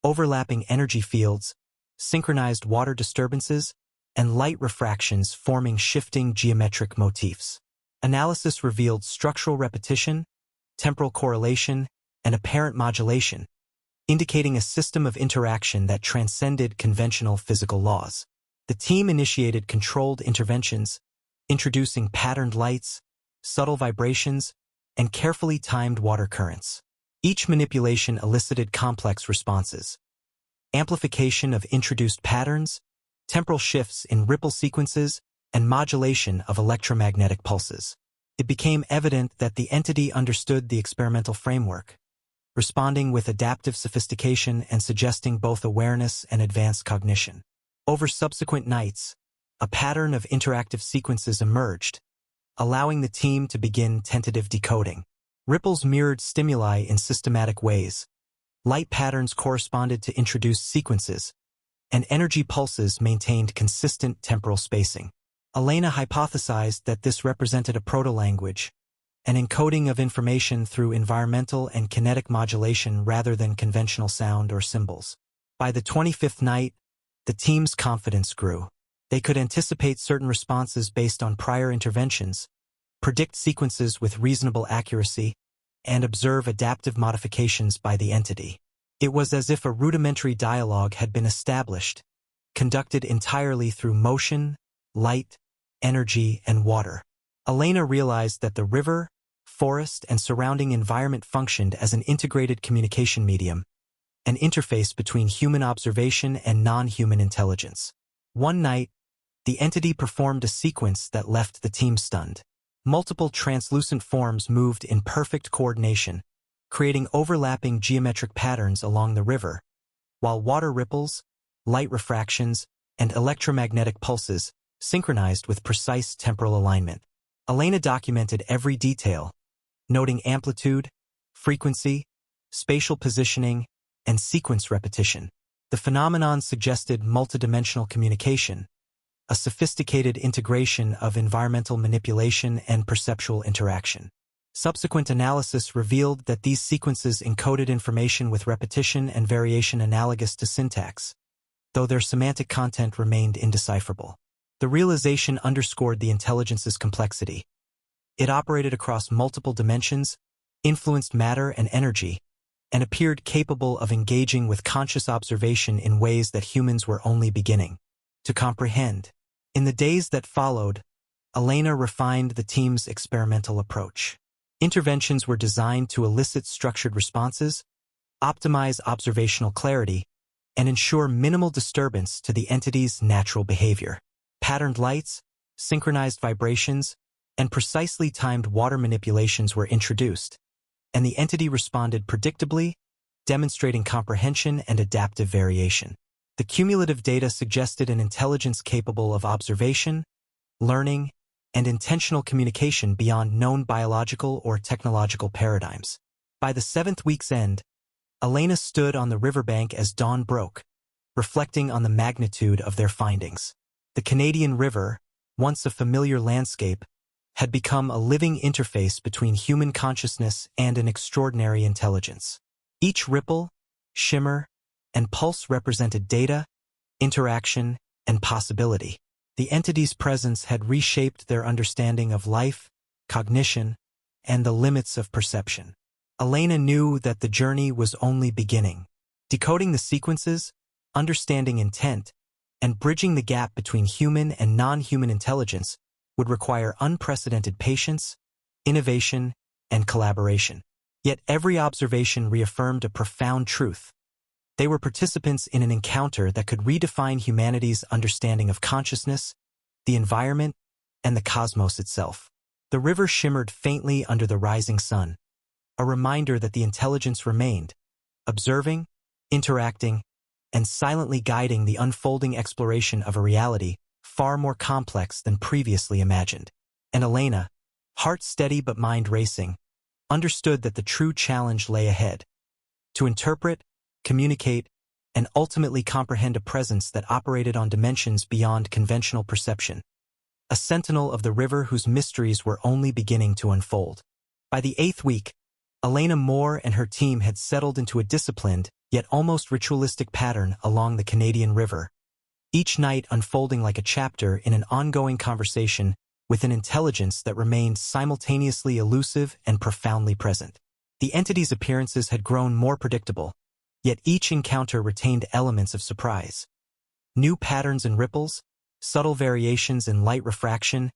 overlapping energy fields, synchronized water disturbances, and light refractions forming shifting geometric motifs. Analysis revealed structural repetition, temporal correlation, and apparent modulation, indicating a system of interaction that transcended conventional physical laws. The team initiated controlled interventions, introducing patterned lights, subtle vibrations, and carefully timed water currents. Each manipulation elicited complex responses: amplification of introduced patterns, temporal shifts in ripple sequences, and modulation of electromagnetic pulses. It became evident that the entity understood the experimental framework, responding with adaptive sophistication and suggesting both awareness and advanced cognition. Over subsequent nights, a pattern of interactive sequences emerged, allowing the team to begin tentative decoding. Ripples mirrored stimuli in systematic ways, light patterns corresponded to introduced sequences, and energy pulses maintained consistent temporal spacing. Elena hypothesized that this represented a proto-language, an encoding of information through environmental and kinetic modulation rather than conventional sound or symbols. By the 25th night, the team's confidence grew. They could anticipate certain responses based on prior interventions, predict sequences with reasonable accuracy, and observe adaptive modifications by the entity. It was as if a rudimentary dialogue had been established, conducted entirely through motion, light, energy, and water. Elena realized that the river, forest, and surrounding environment functioned as an integrated communication medium, an interface between human observation and non-human intelligence. One night, the entity performed a sequence that left the team stunned. Multiple translucent forms moved in perfect coordination, creating overlapping geometric patterns along the river, while water ripples, light refractions, and electromagnetic pulses synchronized with precise temporal alignment. Elena documented every detail, noting amplitude, frequency, spatial positioning, and sequence repetition. The phenomenon suggested multidimensional communication, a sophisticated integration of environmental manipulation and perceptual interaction. Subsequent analysis revealed that these sequences encoded information with repetition and variation analogous to syntax, though their semantic content remained indecipherable. The realization underscored the intelligence's complexity. It operated across multiple dimensions, influenced matter and energy, and appeared capable of engaging with conscious observation in ways that humans were only beginning to comprehend. In the days that followed, Elena refined the team's experimental approach. Interventions were designed to elicit structured responses, optimize observational clarity, and ensure minimal disturbance to the entity's natural behavior. Patterned lights, synchronized vibrations, and precisely timed water manipulations were introduced, and the entity responded predictably, demonstrating comprehension and adaptive variation. The cumulative data suggested an intelligence capable of observation, learning, and intentional communication beyond known biological or technological paradigms. By the 7th week's end, Elena stood on the riverbank as dawn broke, reflecting on the magnitude of their findings. The Canadian River, once a familiar landscape, had become a living interface between human consciousness and an extraordinary intelligence. Each ripple, shimmer, and pulse represented data, interaction, and possibility. The entity's presence had reshaped their understanding of life, cognition, and the limits of perception. Elena knew that the journey was only beginning. Decoding the sequences, understanding intent, and bridging the gap between human and non-human intelligence would require unprecedented patience, innovation, and collaboration. Yet every observation reaffirmed a profound truth. They were participants in an encounter that could redefine humanity's understanding of consciousness, the environment, and the cosmos itself. The river shimmered faintly under the rising sun, a reminder that the intelligence remained, observing, interacting, and silently guiding the unfolding exploration of a reality far more complex than previously imagined. And Elena, heart steady but mind racing, understood that the true challenge lay ahead: to interpret, communicate, and ultimately comprehend a presence that operated on dimensions beyond conventional perception. A sentinel of the river whose mysteries were only beginning to unfold. By the 8th week, Elena Moore and her team had settled into a disciplined, yet almost ritualistic pattern along the Canadian River, each night unfolding like a chapter in an ongoing conversation with an intelligence that remained simultaneously elusive and profoundly present. The entity's appearances had grown more predictable, yet each encounter retained elements of surprise. New patterns in ripples, subtle variations in light refraction,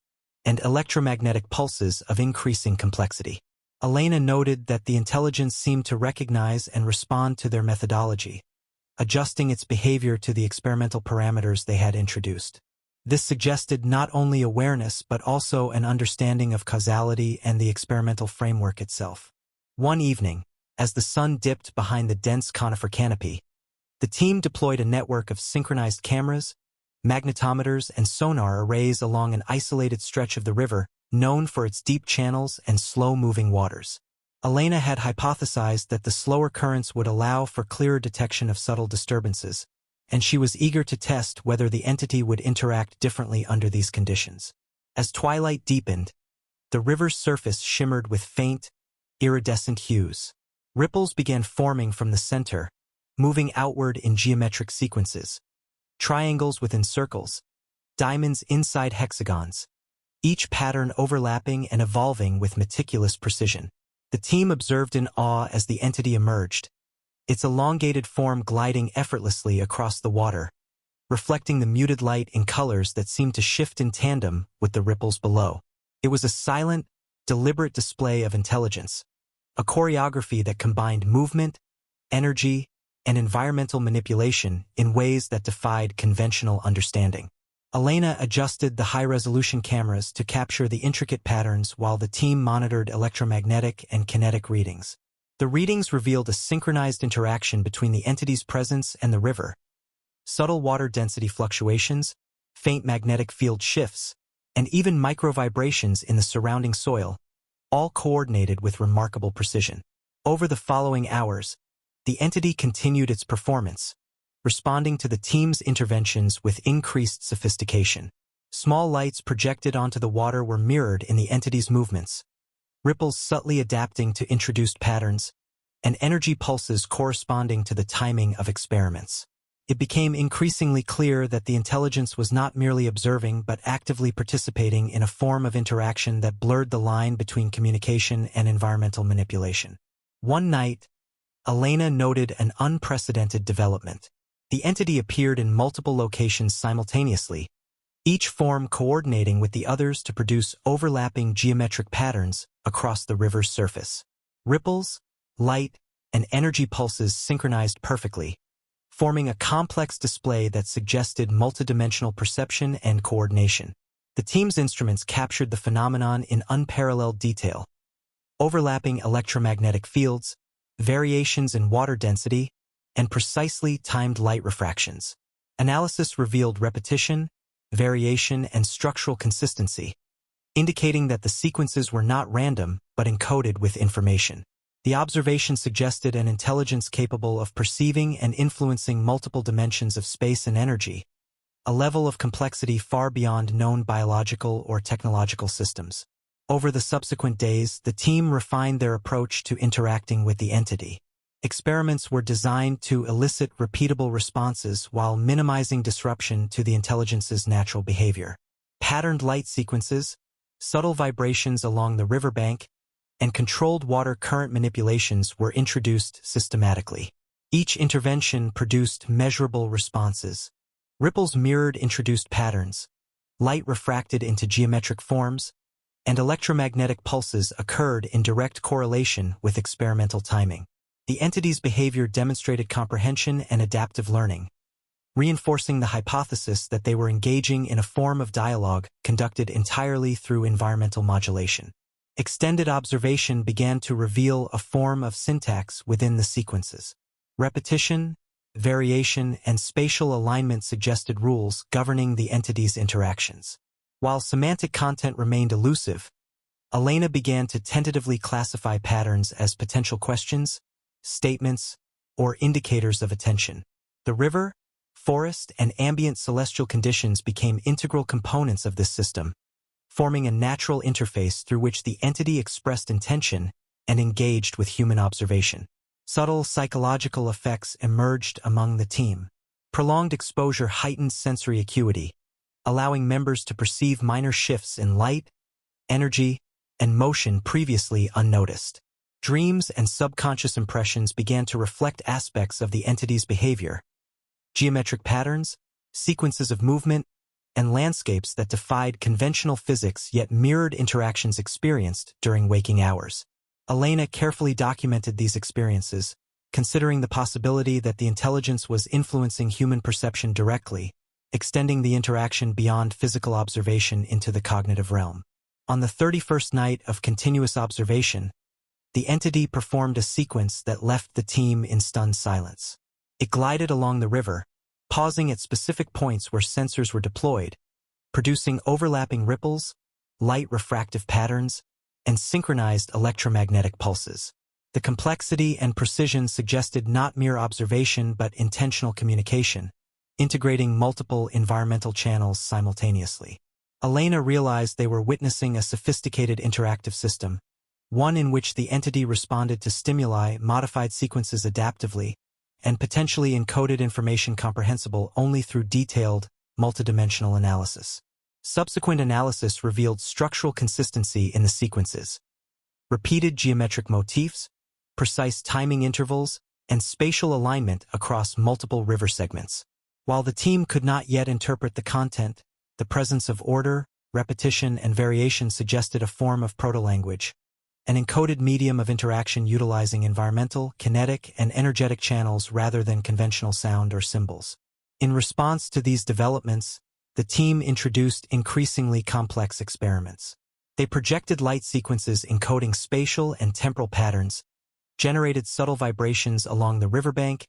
and electromagnetic pulses of increasing complexity. Elena noted that the intelligence seemed to recognize and respond to their methodology, adjusting its behavior to the experimental parameters they had introduced. This suggested not only awareness but also an understanding of causality and the experimental framework itself. One evening, as the sun dipped behind the dense conifer canopy, the team deployed a network of synchronized cameras, magnetometers, and sonar arrays along an isolated stretch of the river known for its deep channels and slow-moving waters. Elena had hypothesized that the slower currents would allow for clearer detection of subtle disturbances, and she was eager to test whether the entity would interact differently under these conditions. As twilight deepened, the river's surface shimmered with faint, iridescent hues. Ripples began forming from the center, moving outward in geometric sequences. Triangles within circles, diamonds inside hexagons, each pattern overlapping and evolving with meticulous precision. The team observed in awe as the entity emerged, its elongated form gliding effortlessly across the water, reflecting the muted light in colors that seemed to shift in tandem with the ripples below. It was a silent, deliberate display of intelligence, a choreography that combined movement, energy, and environmental manipulation in ways that defied conventional understanding. Elena adjusted the high-resolution cameras to capture the intricate patterns while the team monitored electromagnetic and kinetic readings. The readings revealed a synchronized interaction between the entity's presence and the river. Subtle water density fluctuations, faint magnetic field shifts, and even micro-vibrations in the surrounding soil, all coordinated with remarkable precision. Over the following hours, the entity continued its performance, responding to the team's interventions with increased sophistication. Small lights projected onto the water were mirrored in the entity's movements, ripples subtly adapting to introduced patterns, and energy pulses corresponding to the timing of experiments. It became increasingly clear that the intelligence was not merely observing but actively participating in a form of interaction that blurred the line between communication and environmental manipulation. One night, Elena noted an unprecedented development. The entity appeared in multiple locations simultaneously, each form coordinating with the others to produce overlapping geometric patterns across the river's surface. Ripples, light, and energy pulses synchronized perfectly, forming a complex display that suggested multidimensional perception and coordination. The team's instruments captured the phenomenon in unparalleled detail: overlapping electromagnetic fields, variations in water density, and precisely timed light refractions. Analysis revealed repetition, variation, and structural consistency, indicating that the sequences were not random but encoded with information. The observation suggested an intelligence capable of perceiving and influencing multiple dimensions of space and energy, a level of complexity far beyond known biological or technological systems. Over the subsequent days, the team refined their approach to interacting with the entity. Experiments were designed to elicit repeatable responses while minimizing disruption to the intelligence's natural behavior. Patterned light sequences, subtle vibrations along the riverbank, and controlled water current manipulations were introduced systematically. Each intervention produced measurable responses. Ripples mirrored introduced patterns, light refracted into geometric forms, and electromagnetic pulses occurred in direct correlation with experimental timing. The entity's behavior demonstrated comprehension and adaptive learning, reinforcing the hypothesis that they were engaging in a form of dialogue conducted entirely through environmental modulation. Extended observation began to reveal a form of syntax within the sequences. Repetition, variation, and spatial alignment suggested rules governing the entity's interactions. While semantic content remained elusive, Elena began to tentatively classify patterns as potential questions, statements, or indicators of attention. The river, forest, and ambient celestial conditions became integral components of this system, forming a natural interface through which the entity expressed intention and engaged with human observation. Subtle psychological effects emerged among the team. Prolonged exposure heightened sensory acuity, allowing members to perceive minor shifts in light, energy, and motion previously unnoticed. Dreams and subconscious impressions began to reflect aspects of the entity's behavior, geometric patterns, sequences of movement, and landscapes that defied conventional physics yet mirrored interactions experienced during waking hours. Elena carefully documented these experiences, considering the possibility that the intelligence was influencing human perception directly, extending the interaction beyond physical observation into the cognitive realm. On the 31st night of continuous observation, the entity performed a sequence that left the team in stunned silence. It glided along the river, pausing at specific points where sensors were deployed, producing overlapping ripples, light refractive patterns, and synchronized electromagnetic pulses. The complexity and precision suggested not mere observation but intentional communication, integrating multiple environmental channels simultaneously. Elena realized they were witnessing a sophisticated interactive system, one in which the entity responded to stimuli, modified sequences adaptively, and potentially encoded information comprehensible only through detailed, multidimensional analysis. Subsequent analysis revealed structural consistency in the sequences, repeated geometric motifs, precise timing intervals, and spatial alignment across multiple river segments. While the team could not yet interpret the content, the presence of order, repetition, and variation suggested a form of proto-language, an encoded medium of interaction utilizing environmental, kinetic, and energetic channels rather than conventional sound or symbols. In response to these developments, the team introduced increasingly complex experiments. They projected light sequences encoding spatial and temporal patterns, generated subtle vibrations along the riverbank,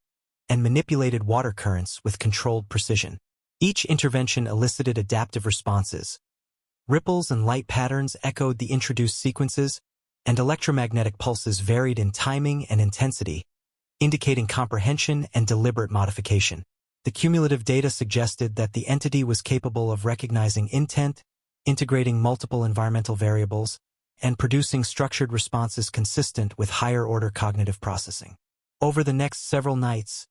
and manipulated water currents with controlled precision. Each intervention elicited adaptive responses. Ripples and light patterns echoed the introduced sequences, and electromagnetic pulses varied in timing and intensity, indicating comprehension and deliberate modification. The cumulative data suggested that the entity was capable of recognizing intent, integrating multiple environmental variables, and producing structured responses consistent with higher-order cognitive processing. Over the next several nights,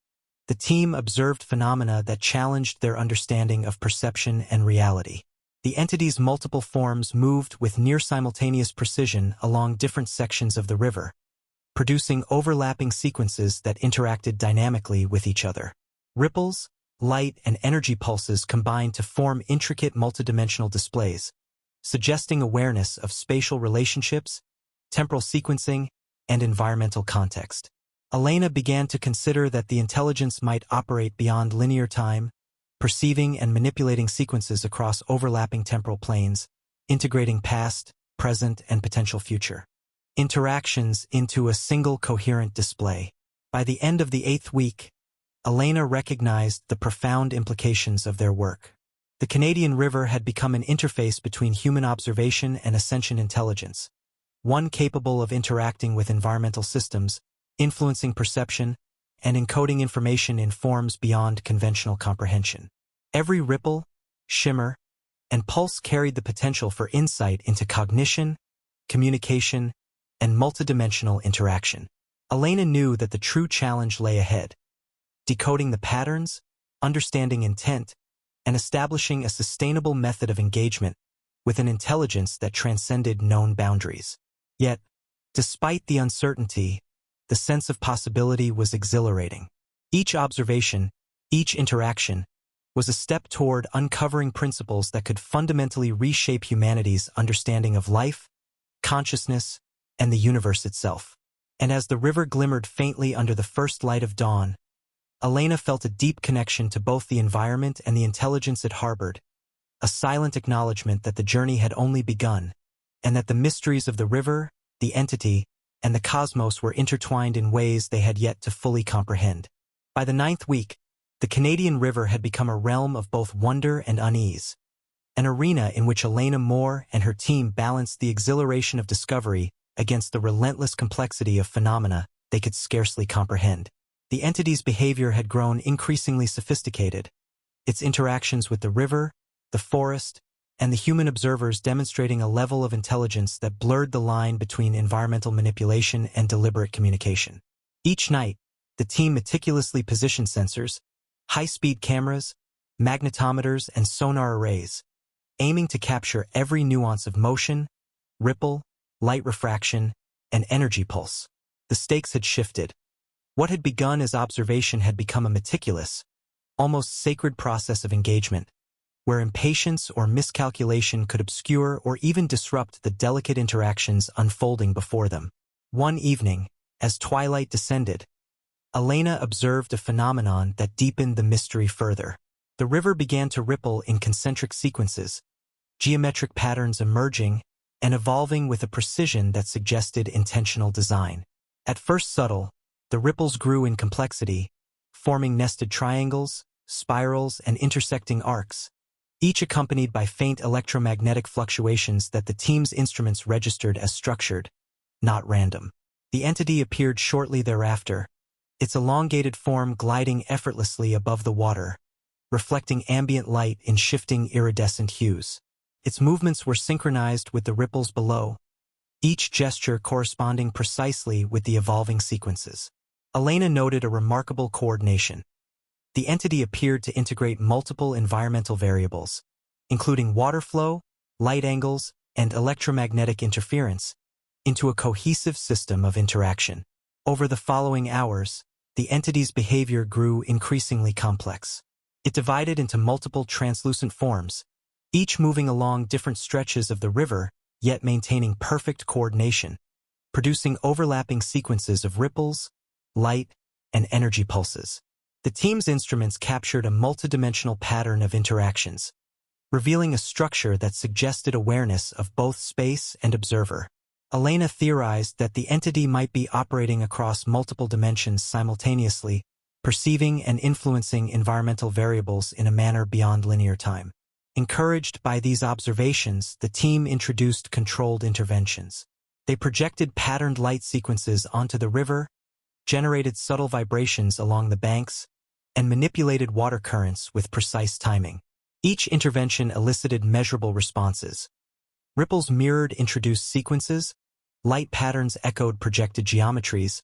the team observed phenomena that challenged their understanding of perception and reality. The entity's multiple forms moved with near-simultaneous precision along different sections of the river, producing overlapping sequences that interacted dynamically with each other. Ripples, light, and energy pulses combined to form intricate multidimensional displays, suggesting awareness of spatial relationships, temporal sequencing, and environmental context. Elena began to consider that the intelligence might operate beyond linear time, perceiving and manipulating sequences across overlapping temporal planes, integrating past, present, and potential future interactions into a single coherent display. By the end of the 8th week, Elena recognized the profound implications of their work. The Canadian River had become an interface between human observation and ascension intelligence, one capable of interacting with environmental systems, influencing perception, and encoding information in forms beyond conventional comprehension. Every ripple, shimmer, and pulse carried the potential for insight into cognition, communication, and multidimensional interaction. Elena knew that the true challenge lay ahead, decoding the patterns, understanding intent, and establishing a sustainable method of engagement with an intelligence that transcended known boundaries. Yet, despite the uncertainty, the sense of possibility was exhilarating. Each observation, each interaction, was a step toward uncovering principles that could fundamentally reshape humanity's understanding of life, consciousness, and the universe itself. And as the river glimmered faintly under the first light of dawn, Elena felt a deep connection to both the environment and the intelligence it harbored, a silent acknowledgement that the journey had only begun, and that the mysteries of the river, the entity, and the cosmos were intertwined in ways they had yet to fully comprehend. By the 9th week, the Canadian River had become a realm of both wonder and unease, an arena in which Elena Moore and her team balanced the exhilaration of discovery against the relentless complexity of phenomena they could scarcely comprehend. The entity's behavior had grown increasingly sophisticated, its interactions with the river, the forest, and the human observers demonstrating a level of intelligence that blurred the line between environmental manipulation and deliberate communication. Each night, the team meticulously positioned sensors, high-speed cameras, magnetometers, and sonar arrays, aiming to capture every nuance of motion, ripple, light refraction, and energy pulse. The stakes had shifted. What had begun as observation had become a meticulous, almost sacred process of engagement, where impatience or miscalculation could obscure or even disrupt the delicate interactions unfolding before them. One evening, as twilight descended, Elena observed a phenomenon that deepened the mystery further. The river began to ripple in concentric sequences, geometric patterns emerging and evolving with a precision that suggested intentional design. At first subtle, the ripples grew in complexity, forming nested triangles, spirals, and intersecting arcs, each accompanied by faint electromagnetic fluctuations that the team's instruments registered as structured, not random. The entity appeared shortly thereafter, its elongated form gliding effortlessly above the water, reflecting ambient light in shifting iridescent hues. Its movements were synchronized with the ripples below, each gesture corresponding precisely with the evolving sequences. Elena noted a remarkable coordination. The entity appeared to integrate multiple environmental variables, including water flow, light angles, and electromagnetic interference, into a cohesive system of interaction. Over the following hours, the entity's behavior grew increasingly complex. It divided into multiple translucent forms, each moving along different stretches of the river, yet maintaining perfect coordination, producing overlapping sequences of ripples, light, and energy pulses. The team's instruments captured a multidimensional pattern of interactions, revealing a structure that suggested awareness of both space and observer. Elena theorized that the entity might be operating across multiple dimensions simultaneously, perceiving and influencing environmental variables in a manner beyond linear time. Encouraged by these observations, the team introduced controlled interventions. They projected patterned light sequences onto the river, generated subtle vibrations along the banks, and manipulated water currents with precise timing. Each intervention elicited measurable responses. Ripples mirrored introduced sequences, light patterns echoed projected geometries,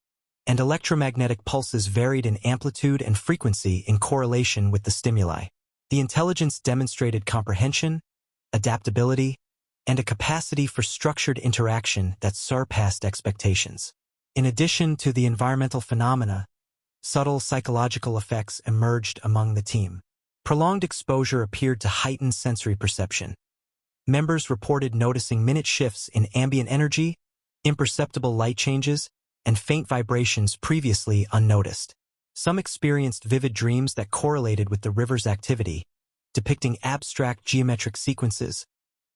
and electromagnetic pulses varied in amplitude and frequency in correlation with the stimuli. The intelligence demonstrated comprehension, adaptability, and a capacity for structured interaction that surpassed expectations. In addition to the environmental phenomena, subtle psychological effects emerged among the team. Prolonged exposure appeared to heighten sensory perception. Members reported noticing minute shifts in ambient energy, imperceptible light changes, and faint vibrations previously unnoticed. Some experienced vivid dreams that correlated with the river's activity, depicting abstract geometric sequences,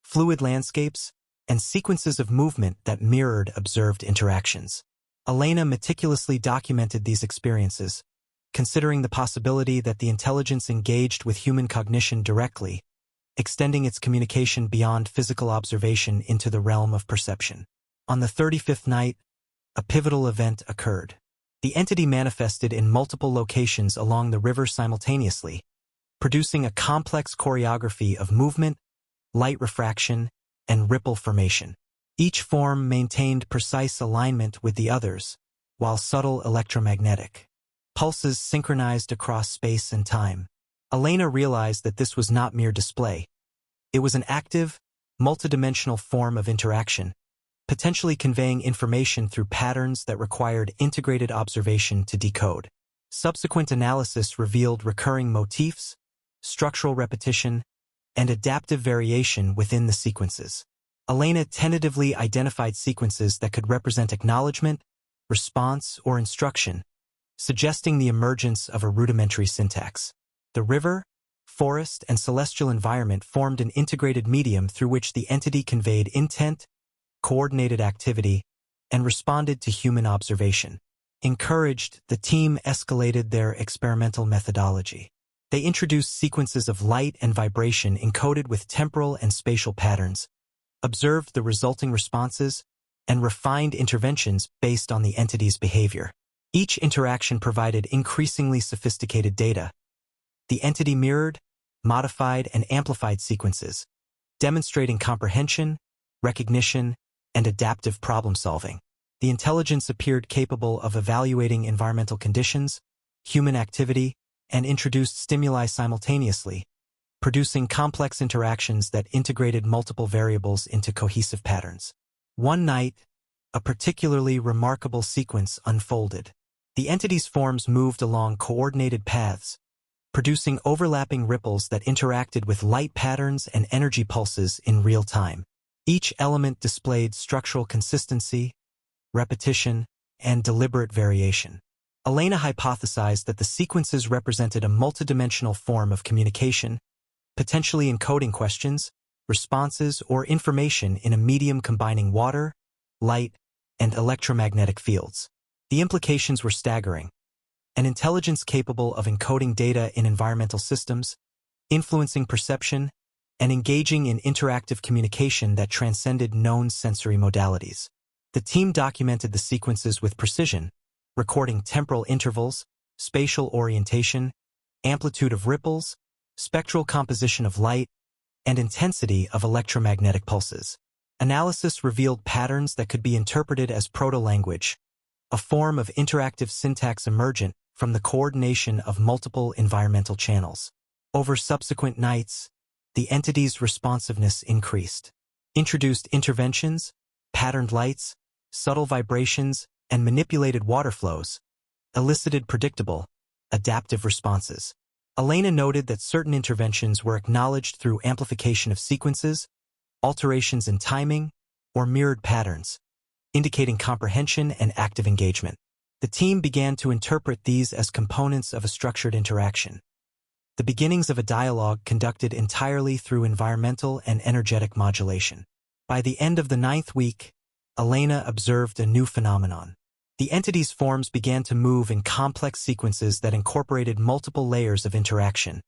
fluid landscapes, and sequences of movement that mirrored observed interactions. Elena meticulously documented these experiences, considering the possibility that the intelligence engaged with human cognition directly, extending its communication beyond physical observation into the realm of perception. On the 35th night, a pivotal event occurred. The entity manifested in multiple locations along the river simultaneously, producing a complex choreography of movement, light refraction, and ripple formation. Each form maintained precise alignment with the others, while subtle electromagnetic pulses synchronized across space and time. Elena realized that this was not mere display. It was an active, multidimensional form of interaction, potentially conveying information through patterns that required integrated observation to decode. Subsequent analysis revealed recurring motifs, structural repetition, and adaptive variation within the sequences. Elena tentatively identified sequences that could represent acknowledgement, response, or instruction, suggesting the emergence of a rudimentary syntax. The river, forest, and celestial environment formed an integrated medium through which the entity conveyed intent, coordinated activity, and responded to human observation. Encouraged, the team escalated their experimental methodology. They introduced sequences of light and vibration encoded with temporal and spatial patterns, observed the resulting responses, and refined interventions based on the entity's behavior. Each interaction provided increasingly sophisticated data. The entity mirrored, modified, and amplified sequences, demonstrating comprehension, recognition, and adaptive problem-solving. The intelligence appeared capable of evaluating environmental conditions, human activity, and introduced stimuli simultaneously, producing complex interactions that integrated multiple variables into cohesive patterns. One night, a particularly remarkable sequence unfolded. The entity's forms moved along coordinated paths, producing overlapping ripples that interacted with light patterns and energy pulses in real time. Each element displayed structural consistency, repetition, and deliberate variation. Elena hypothesized that the sequences represented a multidimensional form of communication, potentially encoding questions, responses, or information in a medium combining water, light, and electromagnetic fields. The implications were staggering. An intelligence capable of encoding data in environmental systems, influencing perception, and engaging in interactive communication that transcended known sensory modalities. The team documented the sequences with precision, recording temporal intervals, spatial orientation, amplitude of ripples, spectral composition of light, and intensity of electromagnetic pulses. Analysis revealed patterns that could be interpreted as proto-language, a form of interactive syntax emergent from the coordination of multiple environmental channels. Over subsequent nights, the entity's responsiveness increased. Introduced interventions, patterned lights, subtle vibrations, and manipulated water flows, elicited predictable, adaptive responses. Elena noted that certain interventions were acknowledged through amplification of sequences, alterations in timing, or mirrored patterns, indicating comprehension and active engagement. The team began to interpret these as components of a structured interaction, the beginnings of a dialogue conducted entirely through environmental and energetic modulation. By the end of the 9th week, Elena observed a new phenomenon. The entity's forms began to move in complex sequences that incorporated multiple layers of interaction.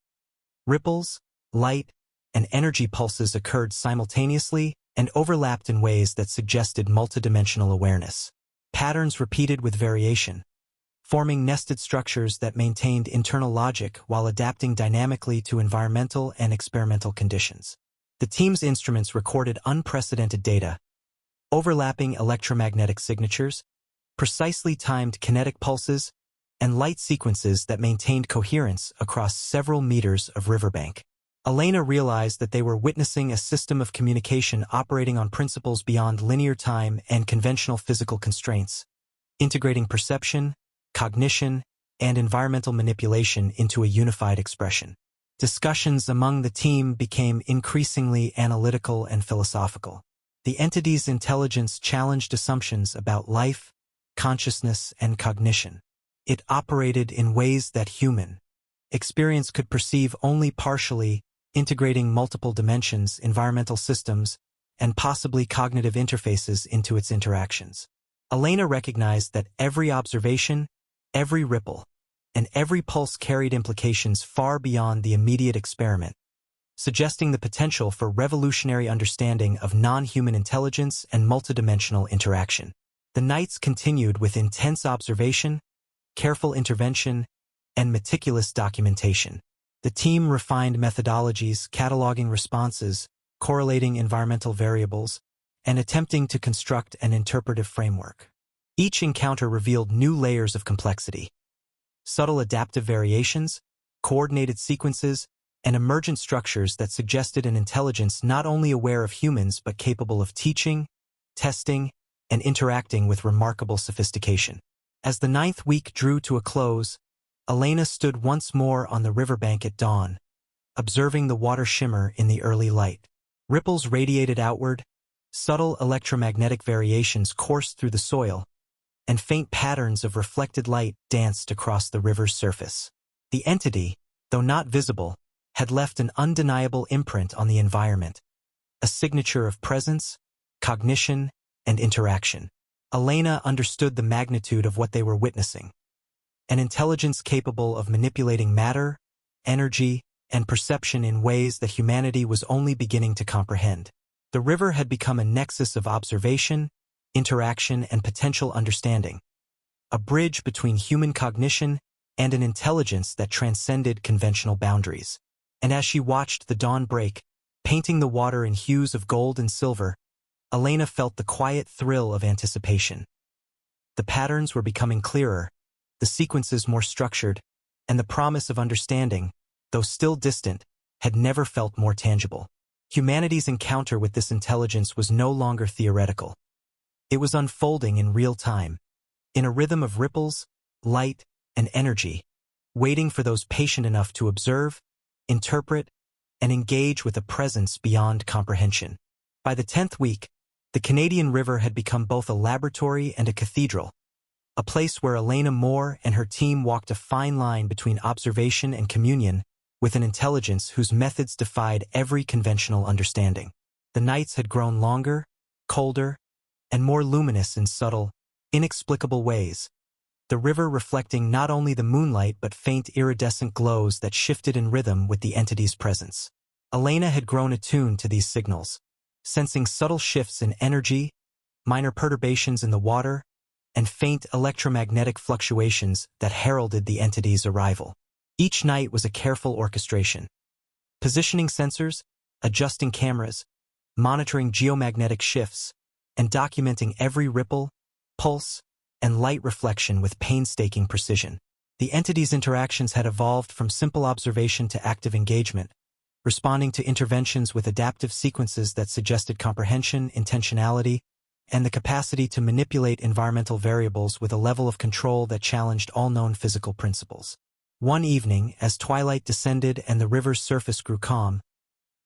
Ripples, light, and energy pulses occurred simultaneously and overlapped in ways that suggested multidimensional awareness. Patterns repeated with variation, forming nested structures that maintained internal logic while adapting dynamically to environmental and experimental conditions. The team's instruments recorded unprecedented data, overlapping electromagnetic signatures, precisely timed kinetic pulses, and light sequences that maintained coherence across several meters of riverbank. Elena realized that they were witnessing a system of communication operating on principles beyond linear time and conventional physical constraints, integrating perception, cognition, and environmental manipulation into a unified expression. Discussions among the team became increasingly analytical and philosophical. The entity's intelligence challenged assumptions about life, consciousness, and cognition. It operated in ways that human experience could perceive only partially, integrating multiple dimensions, environmental systems, and possibly cognitive interfaces into its interactions. Elena recognized that every observation, every ripple, and every pulse carried implications far beyond the immediate experiment, suggesting the potential for revolutionary understanding of non-human intelligence and multidimensional interaction. The nights continued with intense observation, careful intervention, and meticulous documentation. The team refined methodologies, cataloging responses, correlating environmental variables, and attempting to construct an interpretive framework. Each encounter revealed new layers of complexity: subtle adaptive variations, coordinated sequences, and emergent structures that suggested an intelligence not only aware of humans but capable of teaching, testing, and interacting with remarkable sophistication. As the 9th week drew to a close, Elena stood once more on the riverbank at dawn, observing the water shimmer in the early light. Ripples radiated outward, subtle electromagnetic variations coursed through the soil, and faint patterns of reflected light danced across the river's surface. The entity, though not visible, had left an undeniable imprint on the environment, a signature of presence, cognition, and interaction. Elena understood the magnitude of what they were witnessing: an intelligence capable of manipulating matter, energy, and perception in ways that humanity was only beginning to comprehend. The river had become a nexus of observation, interaction, and potential understanding, a bridge between human cognition and an intelligence that transcended conventional boundaries. And as she watched the dawn break, painting the water in hues of gold and silver, Elena felt the quiet thrill of anticipation. The patterns were becoming clearer, the sequences more structured, and the promise of understanding, though still distant, had never felt more tangible. Humanity's encounter with this intelligence was no longer theoretical. It was unfolding in real time, in a rhythm of ripples, light, and energy, waiting for those patient enough to observe, interpret, and engage with a presence beyond comprehension. By the 10th week, the Canadian River had become both a laboratory and a cathedral, a place where Elena Moore and her team walked a fine line between observation and communion with an intelligence whose methods defied every conventional understanding. The nights had grown longer, colder, and more luminous in subtle, inexplicable ways, the river reflecting not only the moonlight but faint iridescent glows that shifted in rhythm with the entity's presence. Elena had grown attuned to these signals, sensing subtle shifts in energy, minor perturbations in the water, and faint electromagnetic fluctuations that heralded the entity's arrival. Each night was a careful orchestration, positioning sensors, adjusting cameras, monitoring geomagnetic shifts, and documenting every ripple, pulse, and light reflection with painstaking precision. The entity's interactions had evolved from simple observation to active engagement, responding to interventions with adaptive sequences that suggested comprehension, intentionality, and the capacity to manipulate environmental variables with a level of control that challenged all known physical principles. One evening, as twilight descended and the river's surface grew calm,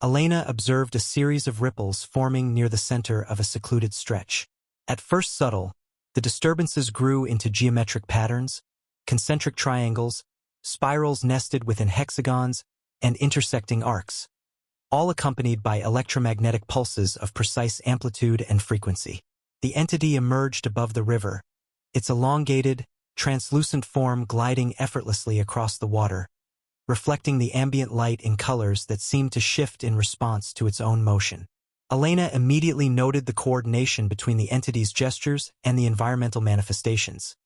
Elena observed a series of ripples forming near the center of a secluded stretch. At first subtle, the disturbances grew into geometric patterns, concentric triangles, spirals nested within hexagons, and intersecting arcs, all accompanied by electromagnetic pulses of precise amplitude and frequency. The entity emerged above the river, its elongated, translucent form gliding effortlessly across the water, reflecting the ambient light in colors that seemed to shift in response to its own motion. Elena immediately noted the coordination between the entity's gestures and the environmental manifestations.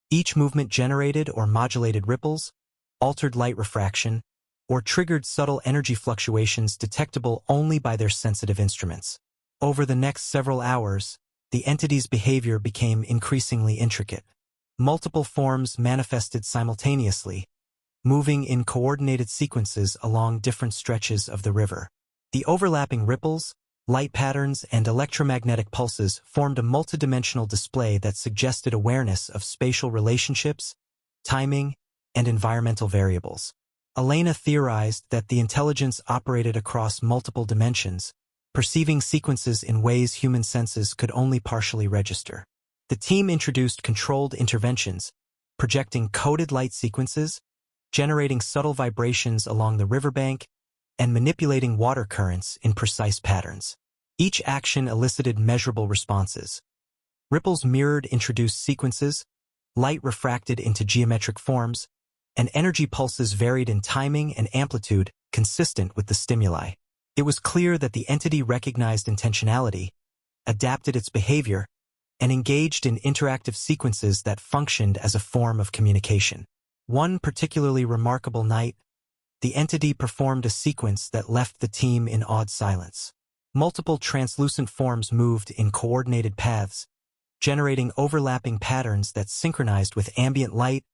Each movement generated or modulated ripples, altered light refraction, or triggered subtle energy fluctuations detectable only by their sensitive instruments. Over the next several hours, the entity's behavior became increasingly intricate. Multiple forms manifested simultaneously, moving in coordinated sequences along different stretches of the river. The overlapping ripples, light patterns, and electromagnetic pulses formed a multidimensional display that suggested awareness of spatial relationships, timing, and environmental variables. Elena theorized that the intelligence operated across multiple dimensions, perceiving sequences in ways human senses could only partially register. The team introduced controlled interventions, projecting coded light sequences, generating subtle vibrations along the riverbank, and manipulating water currents in precise patterns. Each action elicited measurable responses. Ripples mirrored introduced sequences, light refracted into geometric forms, and energy pulses varied in timing and amplitude, consistent with the stimuli. It was clear that the entity recognized intentionality, adapted its behavior, and engaged in interactive sequences that functioned as a form of communication. One particularly remarkable night, the entity performed a sequence that left the team in awed silence. Multiple translucent forms moved in coordinated paths, generating overlapping patterns that synchronized with ambient light,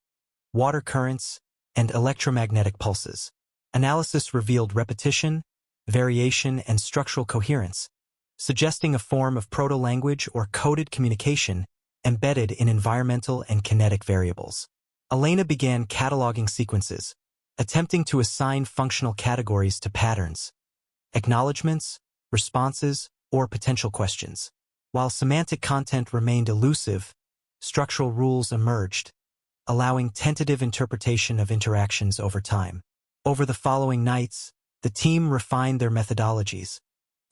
water currents, and electromagnetic pulses. Analysis revealed repetition, variation, and structural coherence, suggesting a form of proto-language or coded communication embedded in environmental and kinetic variables. Elena began cataloging sequences, attempting to assign functional categories to patterns, acknowledgments, responses, or potential questions. While semantic content remained elusive, structural rules emerged, allowing tentative interpretation of interactions over time. Over the following nights, the team refined their methodologies,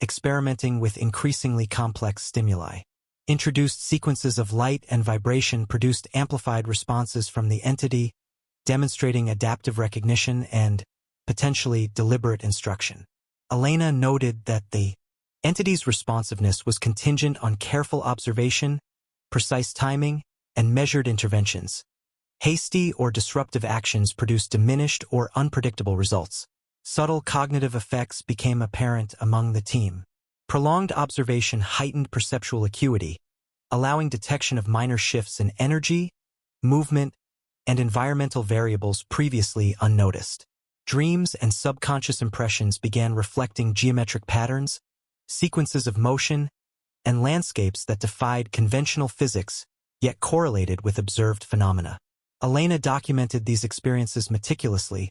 experimenting with increasingly complex stimuli. Introduced sequences of light and vibration produced amplified responses from the entity, demonstrating adaptive recognition and, potentially, deliberate instruction. Elena noted that the entity's responsiveness was contingent on careful observation, precise timing, and measured interventions. Hasty or disruptive actions produced diminished or unpredictable results. Subtle cognitive effects became apparent among the team. Prolonged observation heightened perceptual acuity, allowing detection of minor shifts in energy, movement, and environmental variables previously unnoticed. Dreams and subconscious impressions began reflecting geometric patterns, sequences of motion, and landscapes that defied conventional physics, yet correlated with observed phenomena. Elena documented these experiences meticulously,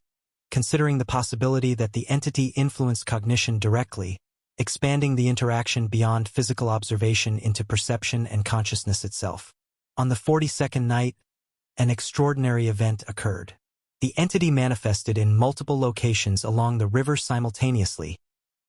considering the possibility that the entity influenced cognition directly, expanding the interaction beyond physical observation into perception and consciousness itself. On the 42nd night, an extraordinary event occurred. The entity manifested in multiple locations along the river simultaneously,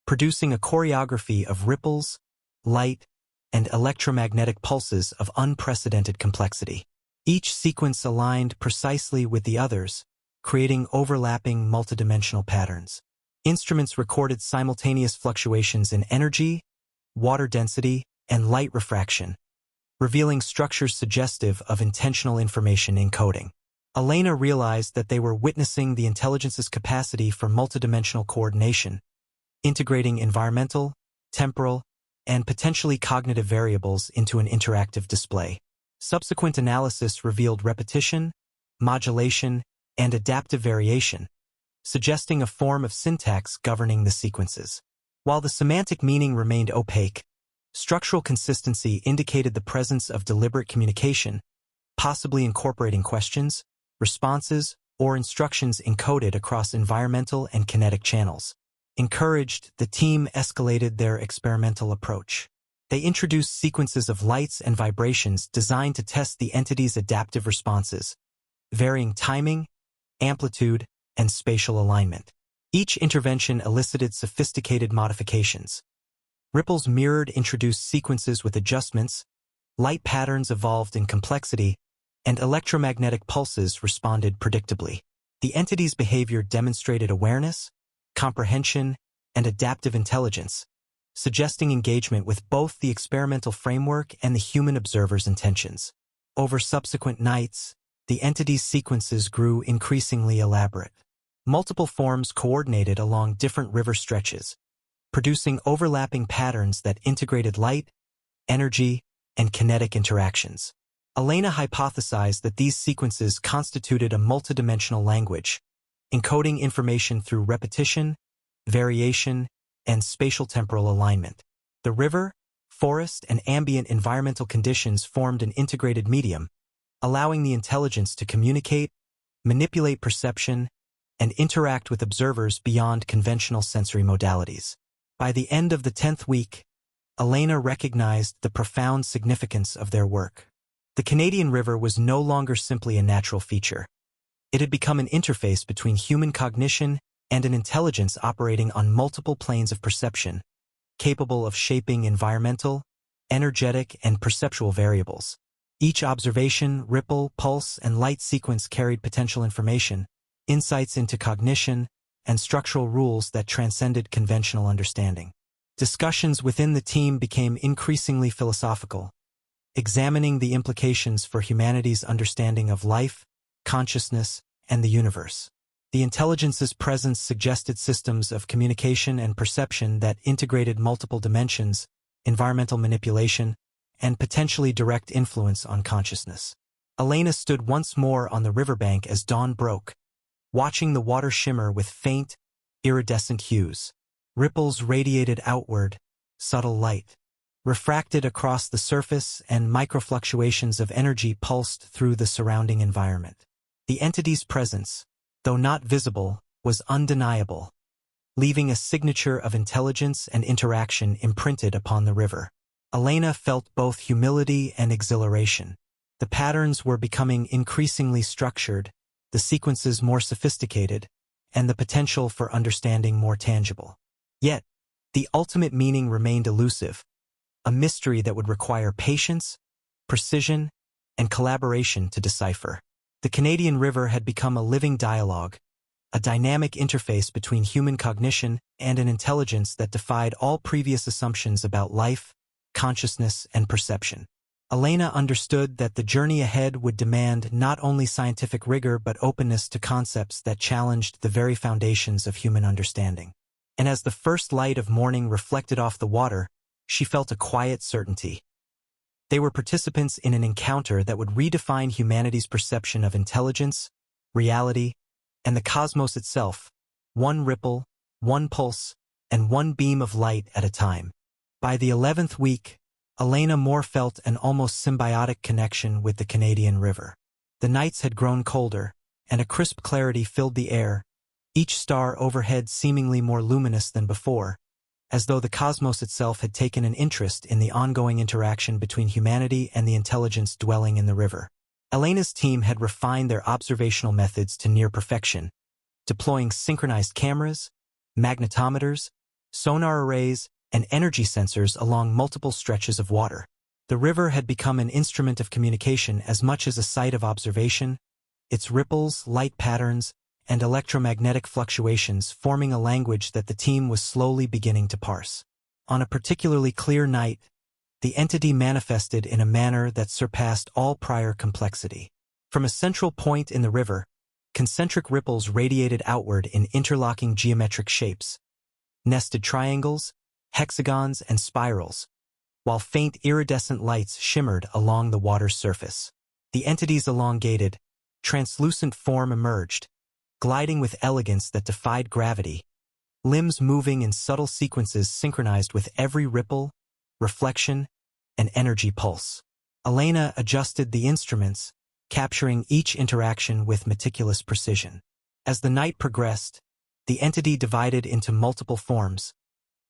producing a choreography of ripples, light, and electromagnetic pulses of unprecedented complexity. Each sequence aligned precisely with the others, creating overlapping multidimensional patterns. Instruments recorded simultaneous fluctuations in energy, water density, and light refraction, revealing structures suggestive of intentional information encoding. Elena realized that they were witnessing the intelligence's capacity for multidimensional coordination, integrating environmental, temporal, and potentially cognitive variables into an interactive display. Subsequent analysis revealed repetition, modulation, and adaptive variation, suggesting a form of syntax governing the sequences. While the semantic meaning remained opaque, structural consistency indicated the presence of deliberate communication, possibly incorporating questions, responses, or instructions encoded across environmental and kinetic channels. Encouraged, the team escalated their experimental approach. They introduced sequences of lights and vibrations designed to test the entity's adaptive responses, varying timing, amplitude, and spatial alignment. Each intervention elicited sophisticated modifications. Ripples mirrored introduced sequences with adjustments, light patterns evolved in complexity, and electromagnetic pulses responded predictably. The entity's behavior demonstrated awareness, comprehension, and adaptive intelligence, suggesting engagement with both the experimental framework and the human observer's intentions. Over subsequent nights, the entity's sequences grew increasingly elaborate. Multiple forms coordinated along different river stretches, producing overlapping patterns that integrated light, energy, and kinetic interactions. Elena hypothesized that these sequences constituted a multidimensional language, encoding information through repetition, variation, and spatial-temporal alignment. The river, forest, and ambient environmental conditions formed an integrated medium, allowing the intelligence to communicate, manipulate perception, and interact with observers beyond conventional sensory modalities. By the end of the 10th week, Elena recognized the profound significance of their work. The Canadian River was no longer simply a natural feature. It had become an interface between human cognition and an intelligence operating on multiple planes of perception, capable of shaping environmental, energetic, and perceptual variables. Each observation, ripple, pulse, and light sequence carried potential information, insights into cognition, and structural rules that transcended conventional understanding. Discussions within the team became increasingly philosophical, examining the implications for humanity's understanding of life, consciousness, and the universe. The intelligence's presence suggested systems of communication and perception that integrated multiple dimensions, environmental manipulation, and potentially direct influence on consciousness. Elena stood once more on the riverbank as dawn broke, watching the water shimmer with faint, iridescent hues. Ripples radiated outward, subtle light, refracted across the surface, and microfluctuations of energy pulsed through the surrounding environment. The entity's presence, though not visible, was undeniable, leaving a signature of intelligence and interaction imprinted upon the river. Elena felt both humility and exhilaration. The patterns were becoming increasingly structured, the sequences more sophisticated, and the potential for understanding more tangible. Yet, the ultimate meaning remained elusive, a mystery that would require patience, precision, and collaboration to decipher. The Canadian River had become a living dialogue, a dynamic interface between human cognition and an intelligence that defied all previous assumptions about life, consciousness, and perception. Elena understood that the journey ahead would demand not only scientific rigor but openness to concepts that challenged the very foundations of human understanding. And as the first light of morning reflected off the water, she felt a quiet certainty. They were participants in an encounter that would redefine humanity's perception of intelligence, reality, and the cosmos itself, one ripple, one pulse, and one beam of light at a time. By the 11th week, Elena Moore felt an almost symbiotic connection with the Canadian River. The nights had grown colder, and a crisp clarity filled the air, each star overhead seemingly more luminous than before, as though the cosmos itself had taken an interest in the ongoing interaction between humanity and the intelligence dwelling in the river. Elena's team had refined their observational methods to near perfection, deploying synchronized cameras, magnetometers, sonar arrays, and energy sensors along multiple stretches of water. The river had become an instrument of communication as much as a site of observation, its ripples, light patterns, and electromagnetic fluctuations forming a language that the team was slowly beginning to parse. On a particularly clear night, the entity manifested in a manner that surpassed all prior complexity. From a central point in the river, concentric ripples radiated outward in interlocking geometric shapes, nested triangles, hexagons, and spirals, while faint iridescent lights shimmered along the water's surface. The entity's elongated, translucent form emerged, gliding with elegance that defied gravity, limbs moving in subtle sequences synchronized with every ripple, reflection, and energy pulse. Elena adjusted the instruments, capturing each interaction with meticulous precision. As the night progressed, the entity divided into multiple forms,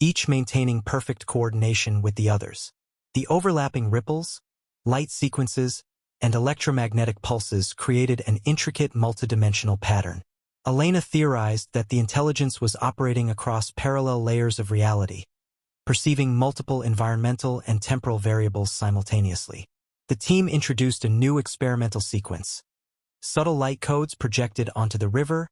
each maintaining perfect coordination with the others. The overlapping ripples, light sequences, and electromagnetic pulses created an intricate multidimensional pattern. Elena theorized that the intelligence was operating across parallel layers of reality, perceiving multiple environmental and temporal variables simultaneously. The team introduced a new experimental sequence: subtle light codes projected onto the river,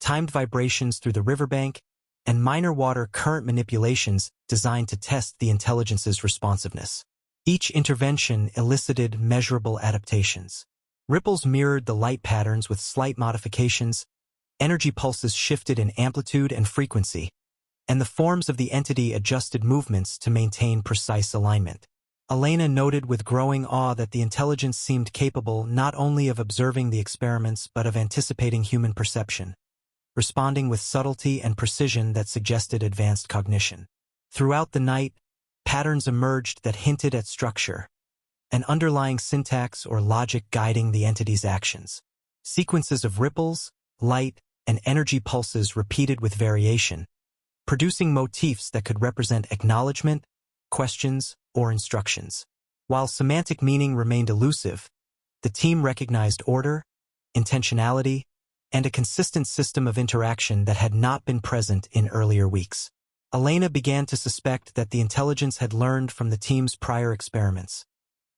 timed vibrations through the riverbank, and minor water current manipulations designed to test the intelligence's responsiveness. Each intervention elicited measurable adaptations. Ripples mirrored the light patterns with slight modifications, energy pulses shifted in amplitude and frequency, and the forms of the entity adjusted movements to maintain precise alignment. Elena noted with growing awe that the intelligence seemed capable not only of observing the experiments but of anticipating human perception, responding with subtlety and precision that suggested advanced cognition. Throughout the night, patterns emerged that hinted at structure, an underlying syntax or logic guiding the entity's actions. Sequences of ripples, light, and energy pulses repeated with variation, producing motifs that could represent acknowledgement, questions, or instructions. While semantic meaning remained elusive, the team recognized order, intentionality, and a consistent system of interaction that had not been present in earlier weeks. Elena began to suspect that the intelligence had learned from the team's prior experiments,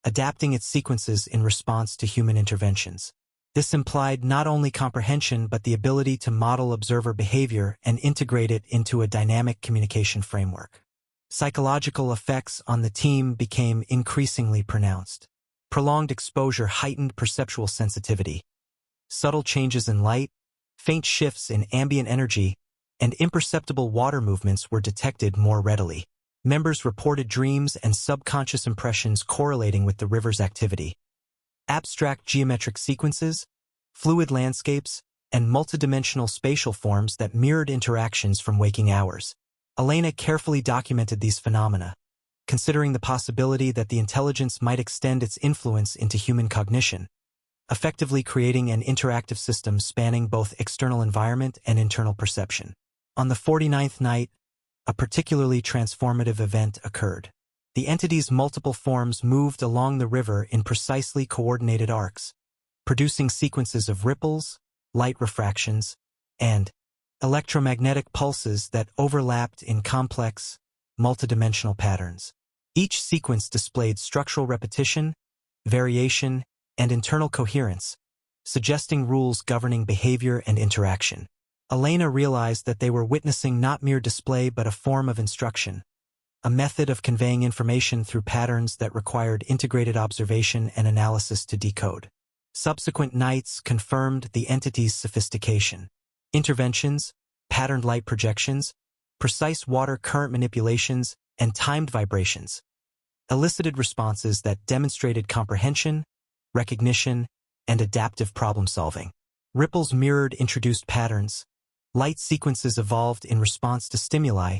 adapting its sequences in response to human interventions. This implied not only comprehension but the ability to model observer behavior and integrate it into a dynamic communication framework. Psychological effects on the team became increasingly pronounced. Prolonged exposure heightened perceptual sensitivity. Subtle changes in light, faint shifts in ambient energy, and imperceptible water movements were detected more readily. Members reported dreams and subconscious impressions correlating with the river's activity. Abstract geometric sequences, fluid landscapes, and multidimensional spatial forms that mirrored interactions from waking hours. Elena carefully documented these phenomena, considering the possibility that the intelligence might extend its influence into human cognition, effectively creating an interactive system spanning both external environment and internal perception. On the 49th night, a particularly transformative event occurred. The entity's multiple forms moved along the river in precisely coordinated arcs, producing sequences of ripples, light refractions, and electromagnetic pulses that overlapped in complex, multidimensional patterns. Each sequence displayed structural repetition, variation, and internal coherence, suggesting rules governing behavior and interaction. Elena realized that they were witnessing not mere display but a form of instruction, a method of conveying information through patterns that required integrated observation and analysis to decode. Subsequent nights confirmed the entity's sophistication. Interventions, patterned light projections, precise water current manipulations, and timed vibrations elicited responses that demonstrated comprehension, recognition, and adaptive problem-solving. Ripples mirrored introduced patterns, light sequences evolved in response to stimuli,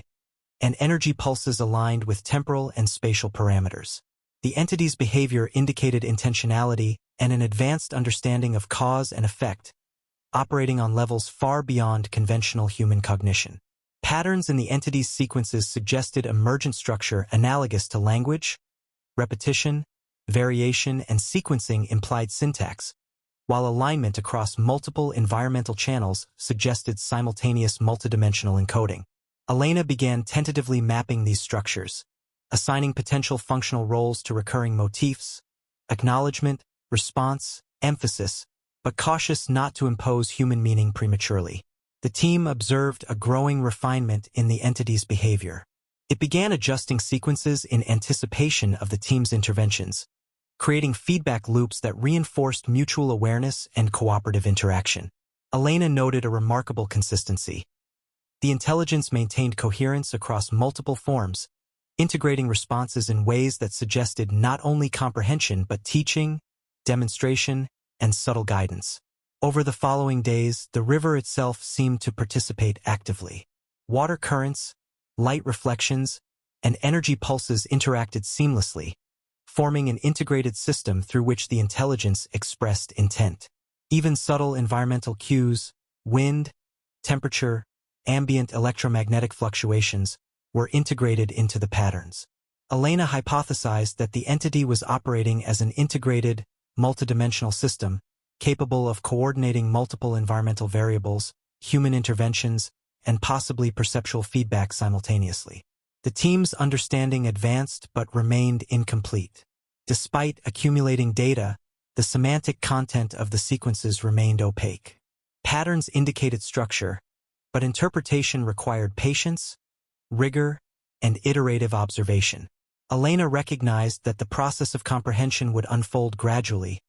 and energy pulses aligned with temporal and spatial parameters. The entity's behavior indicated intentionality and an advanced understanding of cause and effect, operating on levels far beyond conventional human cognition. Patterns in the entity's sequences suggested emergent structure analogous to language, repetition, variation, and sequencing implied syntax, while alignment across multiple environmental channels suggested simultaneous multidimensional encoding. Elena began tentatively mapping these structures, assigning potential functional roles to recurring motifs, acknowledgement, response, emphasis, but cautious not to impose human meaning prematurely. The team observed a growing refinement in the entity's behavior. It began adjusting sequences in anticipation of the team's interventions, creating feedback loops that reinforced mutual awareness and cooperative interaction. Elena noted a remarkable consistency. The intelligence maintained coherence across multiple forms, integrating responses in ways that suggested not only comprehension but teaching, demonstration, and subtle guidance. Over the following days, the river itself seemed to participate actively. Water currents, light reflections, and energy pulses interacted seamlessly, forming an integrated system through which the intelligence expressed intent. Even subtle environmental cues, wind, temperature, ambient electromagnetic fluctuations, were integrated into the patterns. Elena hypothesized that the entity was operating as an integrated, multidimensional system, capable of coordinating multiple environmental variables, human interventions, and possibly perceptual feedback simultaneously. The team's understanding advanced but remained incomplete. Despite accumulating data, the semantic content of the sequences remained opaque. Patterns indicated structure, but interpretation required patience, rigor, and iterative observation. Elena recognized that the process of comprehension would unfold gradually,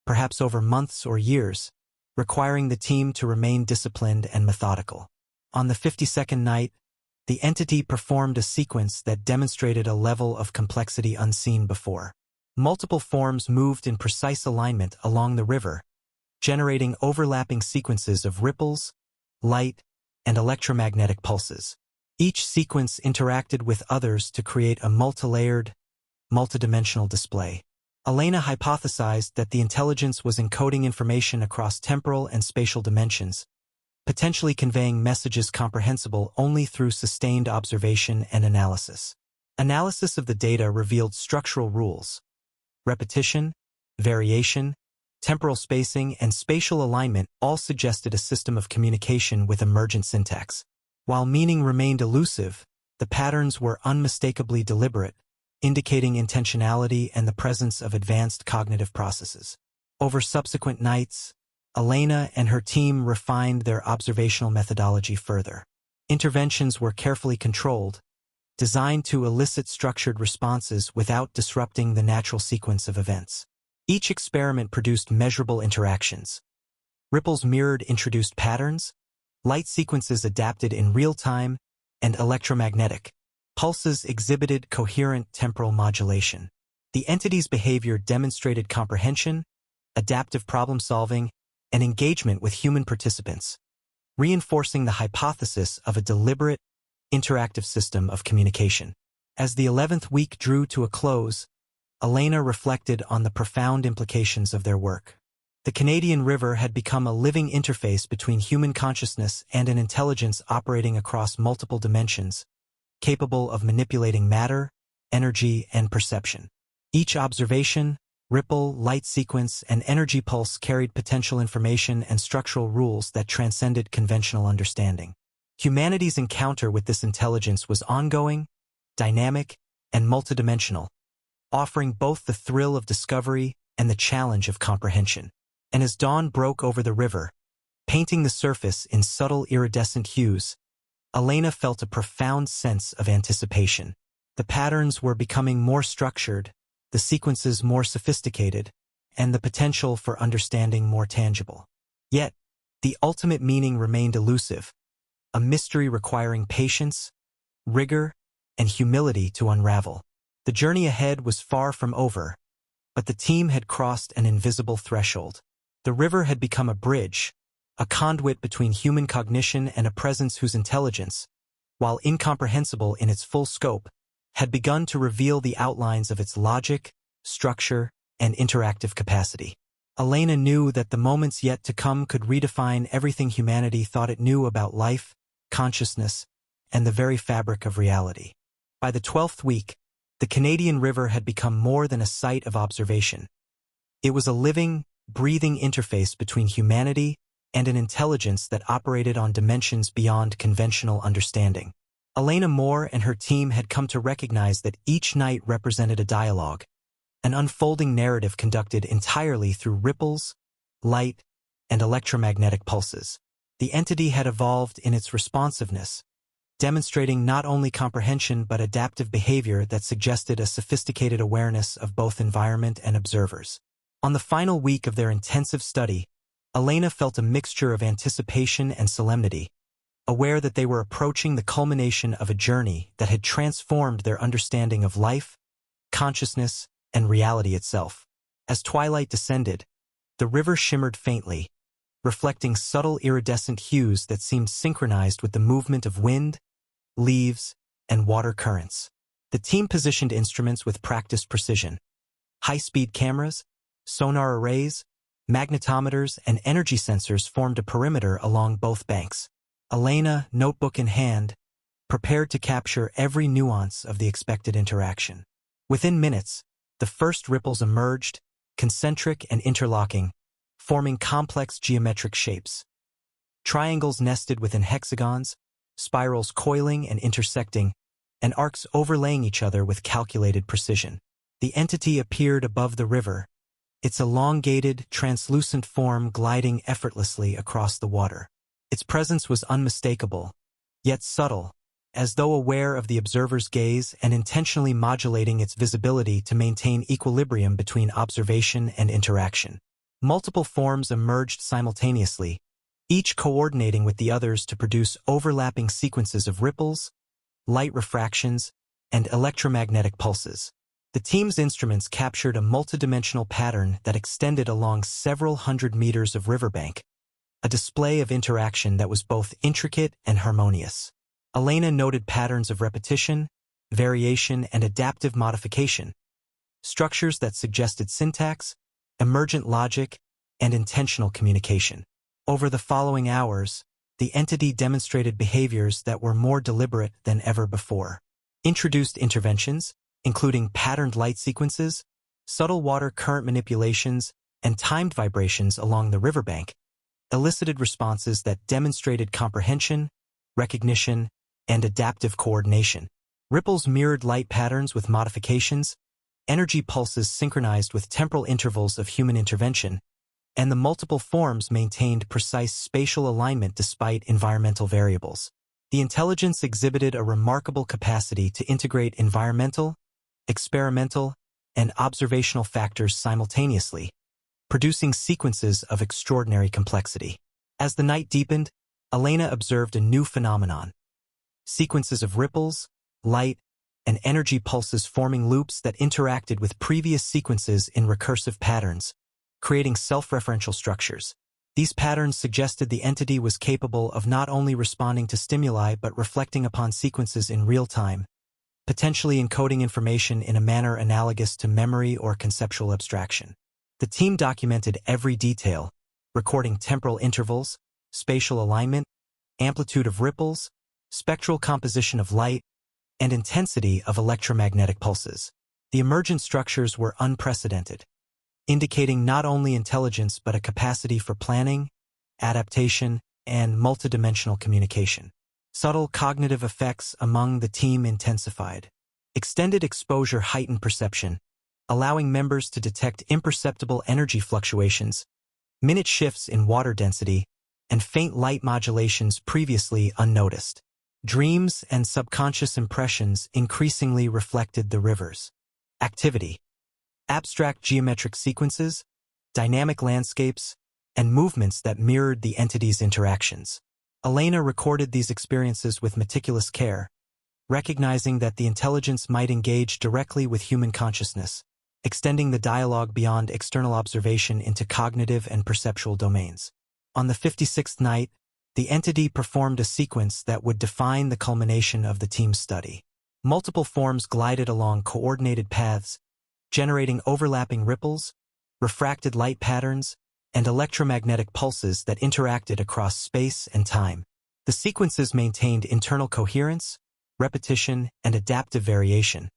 perhaps over months or years, requiring the team to remain disciplined and methodical. On the 52nd night, the entity performed a sequence that demonstrated a level of complexity unseen before. Multiple forms moved in precise alignment along the river, generating overlapping sequences of ripples, light, and electromagnetic pulses. Each sequence interacted with others to create a multilayered, multidimensional display. Elena hypothesized that the intelligence was encoding information across temporal and spatial dimensions, potentially conveying messages comprehensible only through sustained observation and analysis. Analysis of the data revealed structural rules. Repetition, variation, temporal spacing, and spatial alignment all suggested a system of communication with emergent syntax. While meaning remained elusive, the patterns were unmistakably deliberate, indicating intentionality and the presence of advanced cognitive processes. Over subsequent nights, Elena and her team refined their observational methodology further. Interventions were carefully controlled, designed to elicit structured responses without disrupting the natural sequence of events. Each experiment produced measurable interactions. Ripples mirrored introduced patterns, light sequences adapted in real time, and electromagnetic pulses exhibited coherent temporal modulation. The entity's behavior demonstrated comprehension, adaptive problem-solving, and engagement with human participants, reinforcing the hypothesis of a deliberate, interactive system of communication. As the 11th week drew to a close, Elena reflected on the profound implications of their work. The Canadian River had become a living interface between human consciousness and an intelligence operating across multiple dimensions, capable of manipulating matter, energy, and perception. Each observation, ripple, light sequence, and energy pulse carried potential information and structural rules that transcended conventional understanding. Humanity's encounter with this intelligence was ongoing, dynamic, and multidimensional, offering both the thrill of discovery and the challenge of comprehension. And as dawn broke over the river, painting the surface in subtle iridescent hues, Elena felt a profound sense of anticipation. The patterns were becoming more structured, the sequences more sophisticated, and the potential for understanding more tangible. Yet, the ultimate meaning remained elusive, a mystery requiring patience, rigor, and humility to unravel. The journey ahead was far from over, but the team had crossed an invisible threshold. The river had become a bridge, a conduit between human cognition and a presence whose intelligence, while incomprehensible in its full scope, had begun to reveal the outlines of its logic, structure, and interactive capacity. Elena knew that the moments yet to come could redefine everything humanity thought it knew about life, consciousness, and the very fabric of reality. By the 12th week, the Canadian River had become more than a site of observation. It was a living, breathing interface between humanity and an intelligence that operated on dimensions beyond conventional understanding. Elena Moore and her team had come to recognize that each night represented a dialogue, an unfolding narrative conducted entirely through ripples, light, and electromagnetic pulses. The entity had evolved in its responsiveness, demonstrating not only comprehension but adaptive behavior that suggested a sophisticated awareness of both environment and observers. On the final week of their intensive study, Elena felt a mixture of anticipation and solemnity, aware that they were approaching the culmination of a journey that had transformed their understanding of life, consciousness, and reality itself. As twilight descended, the river shimmered faintly, reflecting subtle iridescent hues that seemed synchronized with the movement of wind, leaves, and water currents. The team positioned instruments with practiced precision. High-speed cameras, sonar arrays, magnetometers, and energy sensors formed a perimeter along both banks. Elena, notebook in hand, prepared to capture every nuance of the expected interaction. Within minutes, the first ripples emerged, concentric and interlocking, forming complex geometric shapes. Triangles nested within hexagons, spirals coiling and intersecting, and arcs overlaying each other with calculated precision. The entity appeared above the river, its elongated, translucent form gliding effortlessly across the water. Its presence was unmistakable, yet subtle, as though aware of the observer's gaze and intentionally modulating its visibility to maintain equilibrium between observation and interaction. Multiple forms emerged simultaneously, each coordinating with the others to produce overlapping sequences of ripples, light refractions, and electromagnetic pulses. The team's instruments captured a multidimensional pattern that extended along several hundred meters of riverbank, a display of interaction that was both intricate and harmonious. Elena noted patterns of repetition, variation, and adaptive modification, structures that suggested syntax, emergent logic, and intentional communication. Over the following hours, the entity demonstrated behaviors that were more deliberate than ever before. Introduced interventions, including patterned light sequences, subtle water current manipulations, and timed vibrations along the riverbank, elicited responses that demonstrated comprehension, recognition, and adaptive coordination. Ripples mirrored light patterns with modifications, energy pulses synchronized with temporal intervals of human intervention, and the multiple forms maintained precise spatial alignment despite environmental variables. The intelligence exhibited a remarkable capacity to integrate environmental, experimental, and observational factors simultaneously, producing sequences of extraordinary complexity. As the night deepened, Elena observed a new phenomenon: sequences of ripples, light, and energy pulses forming loops that interacted with previous sequences in recursive patterns, creating self-referential structures. These patterns suggested the entity was capable of not only responding to stimuli but reflecting upon sequences in real time, potentially encoding information in a manner analogous to memory or conceptual abstraction. The team documented every detail, recording temporal intervals, spatial alignment, amplitude of ripples, spectral composition of light, and intensity of electromagnetic pulses. The emergent structures were unprecedented, indicating not only intelligence but a capacity for planning, adaptation, and multidimensional communication. Subtle cognitive effects among the team intensified. Extended exposure heightened perception, allowing members to detect imperceptible energy fluctuations, minute shifts in water density, and faint light modulations previously unnoticed. Dreams and subconscious impressions increasingly reflected the river's activity. Abstract geometric sequences, dynamic landscapes, and movements that mirrored the entity's interactions. Elena recorded these experiences with meticulous care, recognizing that the intelligence might engage directly with human consciousness, extending the dialogue beyond external observation into cognitive and perceptual domains. On the 56th night, the entity performed a sequence that would define the culmination of the team's study. Multiple forms glided along coordinated paths, generating overlapping ripples, refracted light patterns, and electromagnetic pulses that interacted across space and time. The sequences maintained internal coherence, repetition, and adaptive variation,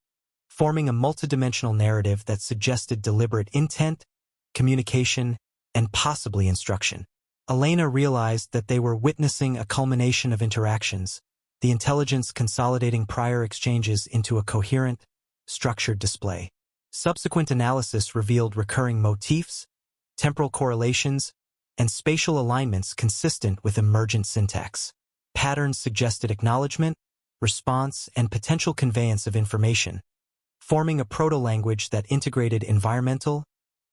forming a multidimensional narrative that suggested deliberate intent, communication, and possibly instruction. Elena realized that they were witnessing a culmination of interactions, the intelligence consolidating prior exchanges into a coherent, structured display. Subsequent analysis revealed recurring motifs, temporal correlations, and spatial alignments consistent with emergent syntax. Patterns suggested acknowledgement, response, and potential conveyance of information, forming a proto-language that integrated environmental,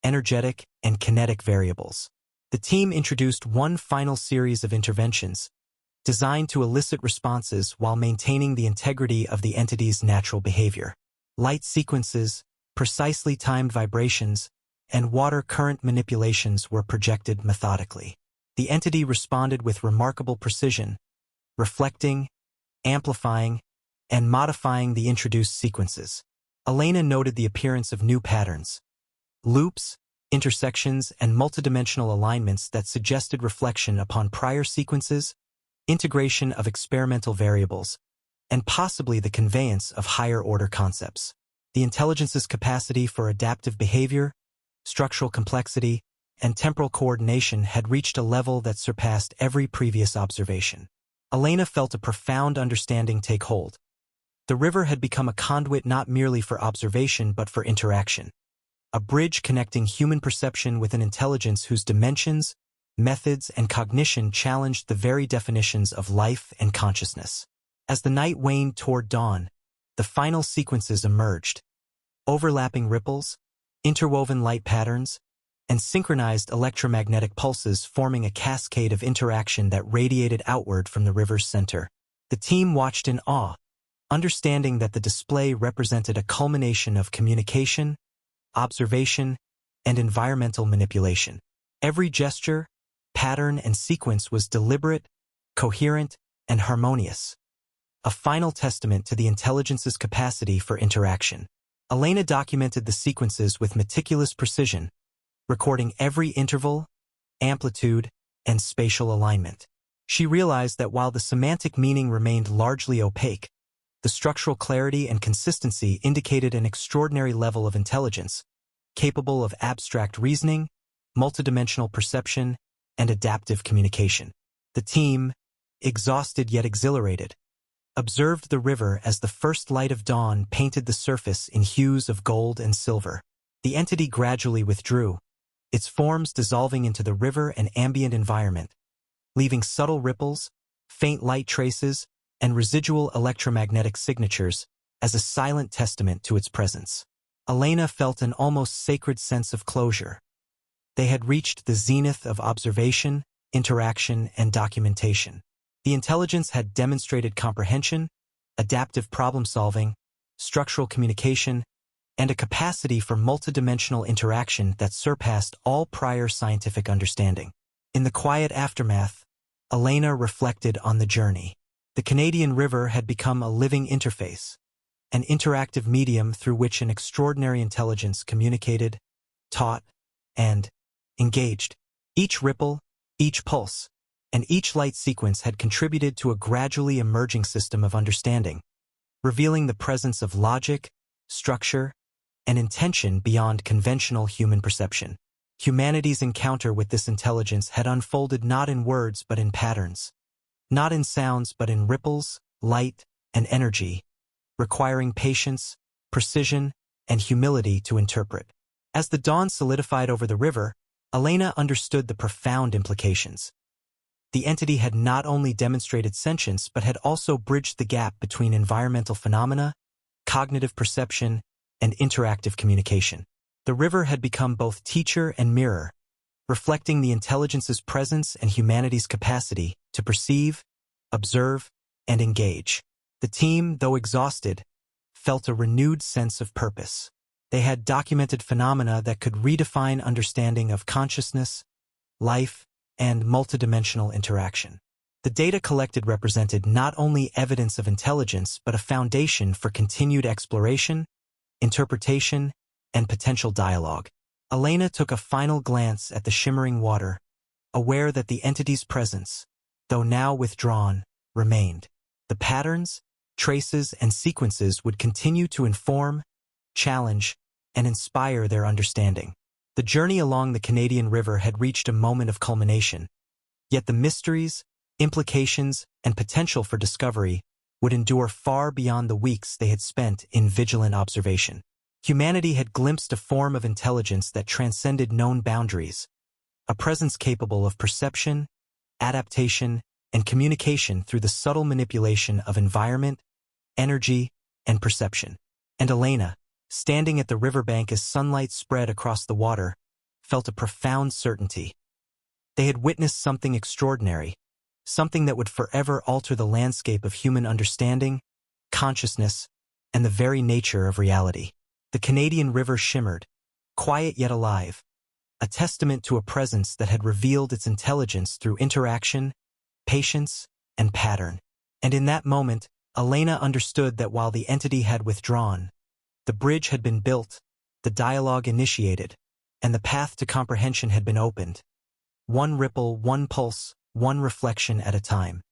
energetic, and kinetic variables. The team introduced one final series of interventions, designed to elicit responses while maintaining the integrity of the entity's natural behavior. Light sequences, precisely timed vibrations, and water current manipulations were projected methodically. The entity responded with remarkable precision, reflecting, amplifying, and modifying the introduced sequences. Elena noted the appearance of new patterns, loops, intersections, and multidimensional alignments that suggested reflection upon prior sequences, integration of experimental variables, and possibly the conveyance of higher-order concepts. The intelligence's capacity for adaptive behavior, structural complexity, and temporal coordination had reached a level that surpassed every previous observation. Elena felt a profound understanding take hold. The river had become a conduit not merely for observation but for interaction, a bridge connecting human perception with an intelligence whose dimensions, methods, and cognition challenged the very definitions of life and consciousness. As the night waned toward dawn, the final sequences emerged: overlapping ripples, interwoven light patterns, and synchronized electromagnetic pulses forming a cascade of interaction that radiated outward from the river's center. The team watched in awe, understanding that the display represented a culmination of communication, observation, and environmental manipulation. Every gesture, pattern, and sequence was deliberate, coherent, and harmonious, a final testament to the intelligence's capacity for interaction. Elena documented the sequences with meticulous precision, recording every interval, amplitude, and spatial alignment. She realized that while the semantic meaning remained largely opaque, the structural clarity and consistency indicated an extraordinary level of intelligence, capable of abstract reasoning, multidimensional perception, and adaptive communication. The team, exhausted yet exhilarated, observed the river as the first light of dawn painted the surface in hues of gold and silver. The entity gradually withdrew, its forms dissolving into the river and ambient environment, leaving subtle ripples, faint light traces, and residual electromagnetic signatures as a silent testament to its presence. Elena felt an almost sacred sense of closure. They had reached the zenith of observation, interaction, and documentation. The intelligence had demonstrated comprehension, adaptive problem-solving, structural communication, and a capacity for multidimensional interaction that surpassed all prior scientific understanding. In the quiet aftermath, Elena reflected on the journey. The Canadian River had become a living interface, an interactive medium through which an extraordinary intelligence communicated, taught, and engaged. Each ripple, each pulse, and each light sequence had contributed to a gradually emerging system of understanding, revealing the presence of logic, structure, and intention beyond conventional human perception. Humanity's encounter with this intelligence had unfolded not in words but in patterns, not in sounds but in ripples, light, and energy, requiring patience, precision, and humility to interpret. As the dawn solidified over the river, Elena understood the profound implications. The entity had not only demonstrated sentience but had also bridged the gap between environmental phenomena, cognitive perception, and interactive communication. The river had become both teacher and mirror, reflecting the intelligence's presence and humanity's capacity to perceive, observe, and engage. The team, though exhausted, felt a renewed sense of purpose. They had documented phenomena that could redefine understanding of consciousness, life, and multidimensional interaction. The data collected represented not only evidence of intelligence but a foundation for continued exploration, interpretation, and potential dialogue. Elena took a final glance at the shimmering water, aware that the entity's presence, though now withdrawn, remained. The patterns, traces, and sequences would continue to inform, challenge, and inspire their understanding. The journey along the Canadian River had reached a moment of culmination, yet the mysteries, implications, and potential for discovery would endure far beyond the weeks they had spent in vigilant observation. Humanity had glimpsed a form of intelligence that transcended known boundaries, a presence capable of perception, adaptation, and communication through the subtle manipulation of environment, energy, and perception. And Elena, standing at the riverbank as sunlight spread across the water, felt a profound certainty. They had witnessed something extraordinary, something that would forever alter the landscape of human understanding, consciousness, and the very nature of reality. The Canadian River shimmered, quiet yet alive, a testament to a presence that had revealed its intelligence through interaction, patience, and pattern. And in that moment, Elena understood that while the entity had withdrawn, the bridge had been built, the dialogue initiated, and the path to comprehension had been opened. One ripple, one pulse, one reflection at a time.